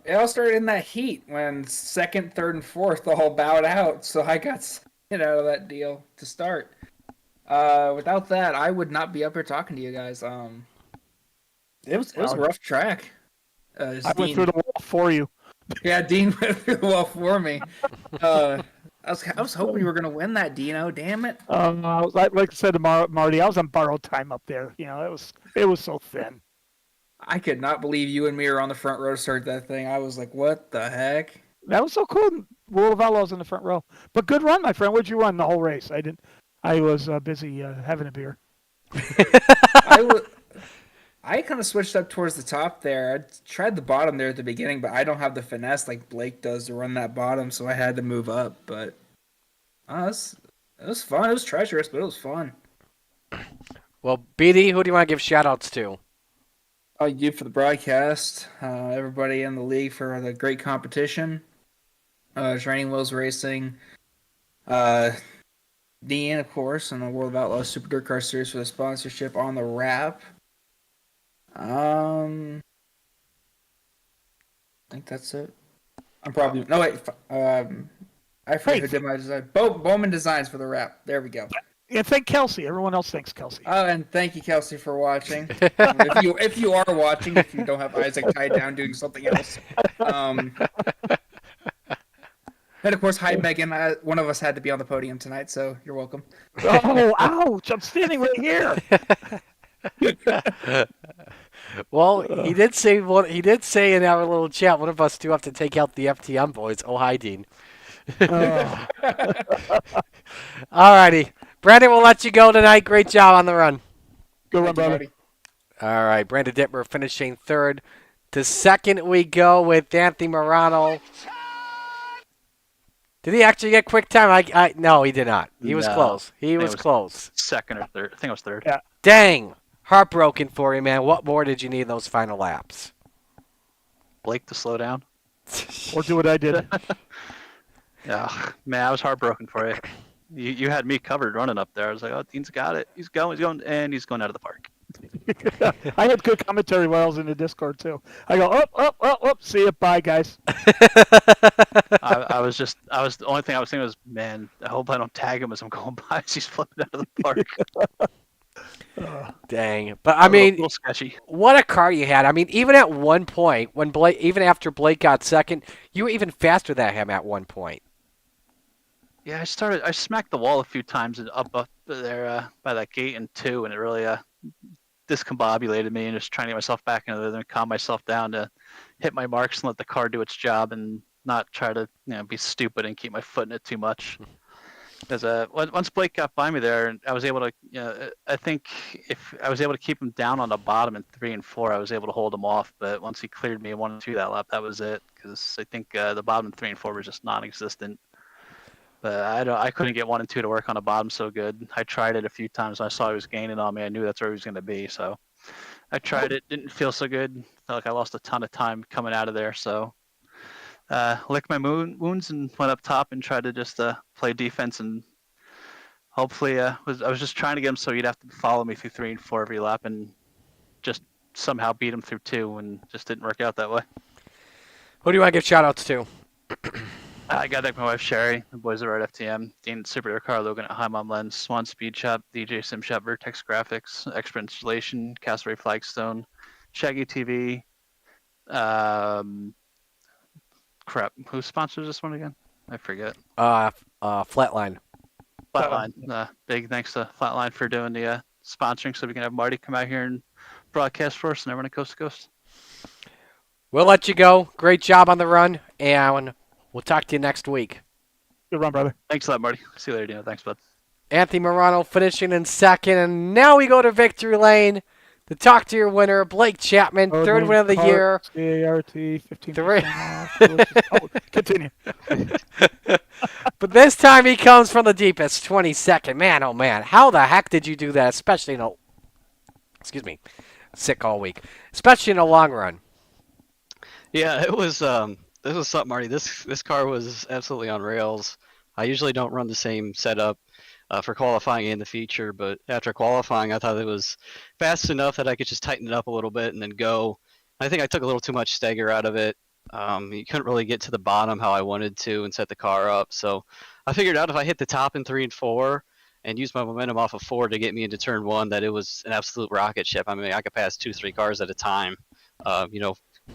Speaker 6: It all started in that heat when second, third, and fourth all bowed out. So I got out of that deal to start. Without that, I would not be up here talking to you guys. It was a rough track.
Speaker 14: I went through the wall for you.
Speaker 6: Yeah, Dean went through the wall for me. I was hoping you were gonna win that, Dino. Damn it.
Speaker 14: Like I said to Marty, I was on borrowed time up there. It was so thin.
Speaker 6: I could not believe you and me were on the front row to start that thing. I was like, what the heck?
Speaker 14: That was so cool. World of Outlaws in the front row. But good run, my friend. What'd you run the whole race? I was busy having a beer.
Speaker 6: I kind of switched up towards the top there. I tried the bottom there at the beginning, but I don't have the finesse like Blake does to run that bottom, so I had to move up. But it was fun. It was treacherous, but it was fun.
Speaker 1: Well, BD, who do you want to give shout-outs to?
Speaker 6: You for the broadcast, everybody in the league for the great competition, Training Wheels Racing, Dean, of course, and the World of Outlaws Super Dirt Car Series for the sponsorship on the wrap. I think that's it. I'm probably I forget who did my design. Bowman Designs for the wrap. There we go.
Speaker 14: Yeah, thank Kelsey. Everyone else thanks Kelsey.
Speaker 6: Oh, and thank you, Kelsey, for watching. if you are watching, if you don't have Isaac tied down doing something else. And of course, hi Megan. One of us had to be on the podium tonight, so you're welcome.
Speaker 14: Oh, ouch! I'm standing right here.
Speaker 1: Well, he did say in our little chat, one of us do have to take out the FTM boys. Oh, hi, Dean.
Speaker 14: Oh.
Speaker 1: Alrighty. Brandon, we'll let you go tonight. Great job on the run.
Speaker 14: Good
Speaker 6: Thank
Speaker 14: run,
Speaker 6: you,
Speaker 14: brother.
Speaker 6: Marty.
Speaker 1: All right, Brandon Dittmer finishing third. To second we go with Anthony Morano. Did he actually get quick time? No, he did not. He was
Speaker 13: No,
Speaker 1: close. He
Speaker 13: I think
Speaker 1: was
Speaker 13: it
Speaker 1: close.
Speaker 13: second or third. I think it was third.
Speaker 14: Yeah.
Speaker 1: Dang. Heartbroken for you, man. What more did you need in those final laps?
Speaker 13: Blake to slow down.
Speaker 14: Or do what I did.
Speaker 13: Yeah, man, I was heartbroken for you. You had me covered running up there. I was like, oh, Dean's got it. He's going, and he's going out of the park.
Speaker 14: I had good commentary while I was in the Discord too. I go up. See you, bye guys.
Speaker 13: I was the only thing I was thinking was, man, I hope I don't tag him as I'm going by as he's flipping out of the park.
Speaker 1: Dang. But I mean,
Speaker 13: little sketchy.
Speaker 1: What a car you had. I mean, even at one point, when Blake, even after Blake got second, you were even faster than him at one point.
Speaker 13: Yeah, I smacked the wall a few times up there by that gate in 2, and it really discombobulated me, and just trying to get myself back into there and calm myself down to hit my marks and let the car do its job and not try to be stupid and keep my foot in it too much. Because once Blake got by me there, and I was able to, I think if I was able to keep him down on the bottom in 3 and 4, I was able to hold him off. But once he cleared me in 1 and 2 that lap, that was it. Because I think the bottom in 3 and 4 was just non-existent. But I couldn't get 1 and 2 to work on the bottom so good. I tried it a few times. When I saw he was gaining on me. I knew that's where he was going to be. So I tried it. Didn't feel so good. Felt like I lost a ton of time coming out of there. So licked my wounds and went up top and tried to just play defense and hopefully I was just trying to get him so he'd have to follow me through 3 and 4 every lap and just somehow beat him through 2, and just didn't work out that way.
Speaker 1: Who do you want to give shout-outs to?
Speaker 13: I got to thank my wife Sherry, the boys over at FTM, Dean Superhero Car, Logan at High Mom Lens, Swan Speed Shop, DJ Sim Shop, Vertex Graphics, Expert Installation, Castaway Flagstone, Shaggy TV. Crap, who sponsors this one again? I forget.
Speaker 1: Flatline.
Speaker 13: Flatline. Big thanks to Flatline for doing the sponsoring, so we can have Marty come out here and broadcast for us and everyone at Coast to Coast.
Speaker 1: We'll let you go. Great job on the run, and we'll talk to you next week.
Speaker 14: Good run, brother.
Speaker 13: Thanks a lot, Marty. See you later, Dino. Thanks, bud.
Speaker 1: Anthony Morano finishing in second, and now we go to victory lane to talk to your winner, Blake Chapman, third win of the year.
Speaker 14: CART, 15% off. Continue.
Speaker 1: But this time he comes from the deepest, 22nd. Man, oh man, how the heck did you do that? Especially in a, sick all week, especially in a long run.
Speaker 15: Yeah, it was. This was something, Marty. This car was absolutely on rails. I usually don't run the same setup for qualifying and the feature, but after qualifying, I thought it was fast enough that I could just tighten it up a little bit and then go. I think I took a little too much stagger out of it. You couldn't really get to the bottom how I wanted to and set the car up. So I figured out if I hit the top in 3 and 4 and use my momentum off of 4 to get me into turn 1, that it was an absolute rocket ship. I mean, I could pass 2-3 cars at a time.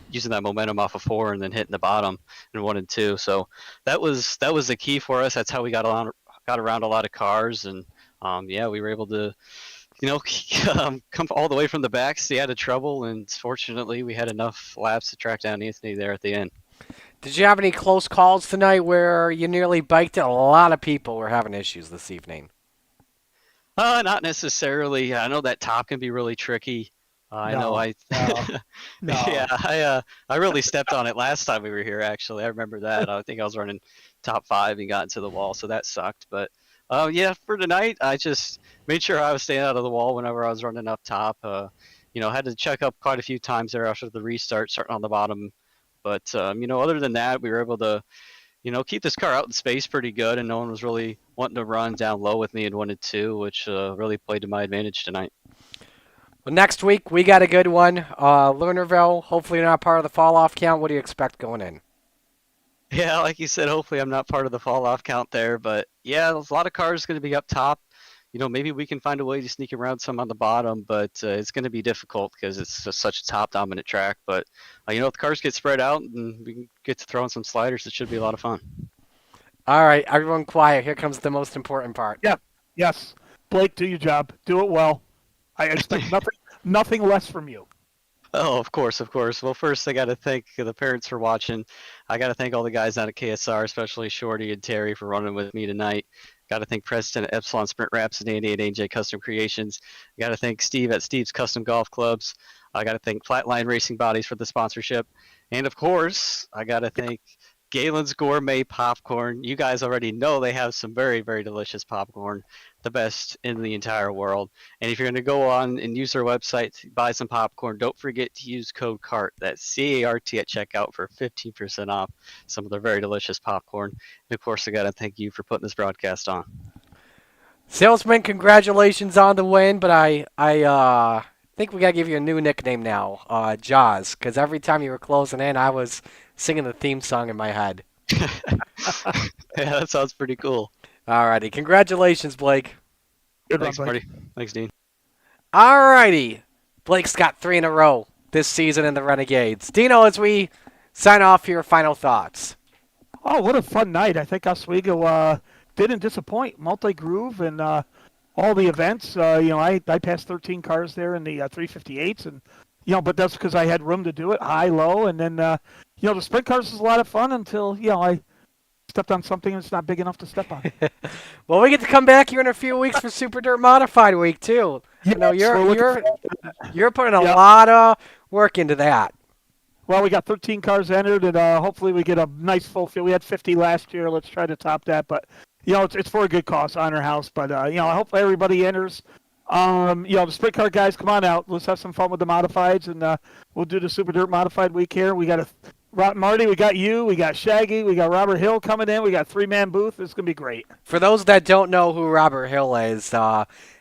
Speaker 15: Using that momentum off of 4 and then hitting the bottom in 1 and 2. So that was the key for us. That's how we got around a lot of cars, and we were able to, come all the way from the back, stay out of trouble, and fortunately we had enough laps to track down Anthony there at the end.
Speaker 1: Did you have any close calls tonight where you nearly biked it? A lot of people were having issues this evening.
Speaker 15: Not necessarily. I know that top can be really tricky. I really stepped on it last time we were here, actually. I remember that. I think I was running top 5 and got into the wall, so that sucked. But for tonight, I just made sure I was staying out of the wall whenever I was running up top. Had to check up quite a few times there after the restart, starting on the bottom. But other than that, we were able to keep this car out in space pretty good, and no one was really wanting to run down low with me in 1 and 2, which really played to my advantage tonight.
Speaker 1: Well, next week, we got a good one. Lernerville, hopefully you're not part of the fall-off count. What do you expect going in?
Speaker 15: Yeah, like you said, hopefully I'm not part of the fall-off count there. But, yeah, there's a lot of cars going to be up top. Maybe we can find a way to sneak around some on the bottom, but it's going to be difficult because it's just such a top-dominant track. But, if the cars get spread out and we can get to throw in some sliders, it should be a lot of fun.
Speaker 1: All right, everyone quiet. Here comes the most important part.
Speaker 14: Yeah, yes. Blake, do your job. Do it well. I expect nothing less from you.
Speaker 15: Oh, of course. Well, first I got to thank the parents for watching. I got to thank all the guys out at KSR, especially Shorty and Terry, for running with me tonight. Got to thank Preston at Epsilon Sprint Rhapsody and AJ Custom Creations. Got to thank Steve at Steve's Custom Golf Clubs. I got to thank Flatline Racing Bodies for the sponsorship. And of course, I got to thank Galen's Gourmet Popcorn. You guys already know they have some very, very delicious popcorn, the best in the entire world. And if you're going to go on and use their website to buy some popcorn, don't forget to use code CART, that's CART at checkout for 15% off some of their very delicious popcorn. And of course, I got to thank you for putting this broadcast on.
Speaker 1: Salesman, congratulations on the win, but I think we got to give you a new nickname now, Jaws, because every time you were closing in, I was singing the theme song in my head.
Speaker 15: Yeah, that sounds pretty cool.
Speaker 1: Alrighty, congratulations, Blake.
Speaker 15: Thanks, Marty. Thanks, Dean.
Speaker 1: Alrighty, Blake's got 3 in a row this season in the Renegades. Dino, as we sign off, your final thoughts.
Speaker 14: Oh, what a fun night. I think Oswego didn't disappoint. Multi-groove and all the events. I passed 13 cars there in the 358s, and but that's because I had room to do it, high, low, and then the sprint cars was a lot of fun until I stepped on something that's not big enough to step on.
Speaker 1: Well, we get to come back here in a few weeks for Super Dirt Modified Week too.
Speaker 14: Yeah,
Speaker 1: You're putting a lot of work into that.
Speaker 14: Well, we got 13 cars entered, and hopefully we get a nice full field. We had 50 last year. Let's try to top that, but it's for a good cause, Honor House. But I hope everybody enters. The sprint car guys, come on out. Let's have some fun with the modifieds, and we'll do the Super Dirt Modified Week here. We got Marty, we got you, we got Shaggy, we got Robert Hill coming in. We got 3-man booth. It's gonna be great.
Speaker 1: For those that don't know who Robert Hill is,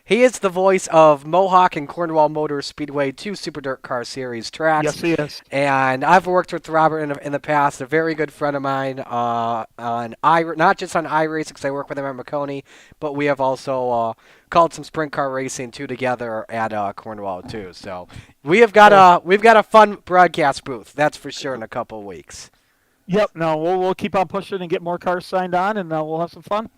Speaker 1: he is the voice of Mohawk and Cornwall Motor Speedway 2 Super Dirt Car Series tracks.
Speaker 14: Yes, he is.
Speaker 1: And I've worked with Robert in the past, a very good friend of mine, not just on iRacing, because I work with him at Maconi, but we have also called some sprint car racing too together at Cornwall too. So we've got a fun broadcast booth, that's for sure, in a couple of weeks.
Speaker 14: Yep. No, we'll keep on pushing and get more cars signed on, and we'll have some fun.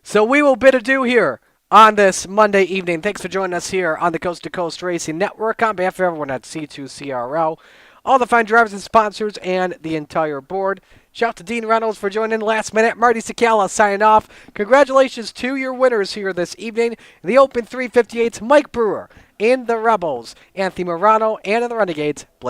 Speaker 1: So we will bid adieu here on this Monday evening. Thanks for joining us here on the Coast to Coast Racing Network. On behalf of everyone at C2CRL, all the fine drivers and sponsors, and the entire board. Shout out to Dean Reynolds for joining last minute. Marty Sakala signing off. Congratulations to your winners here this evening. In the Open 358's Mike Brewer, in the Rebels, Anthony Morano, and in the Renegades, Blake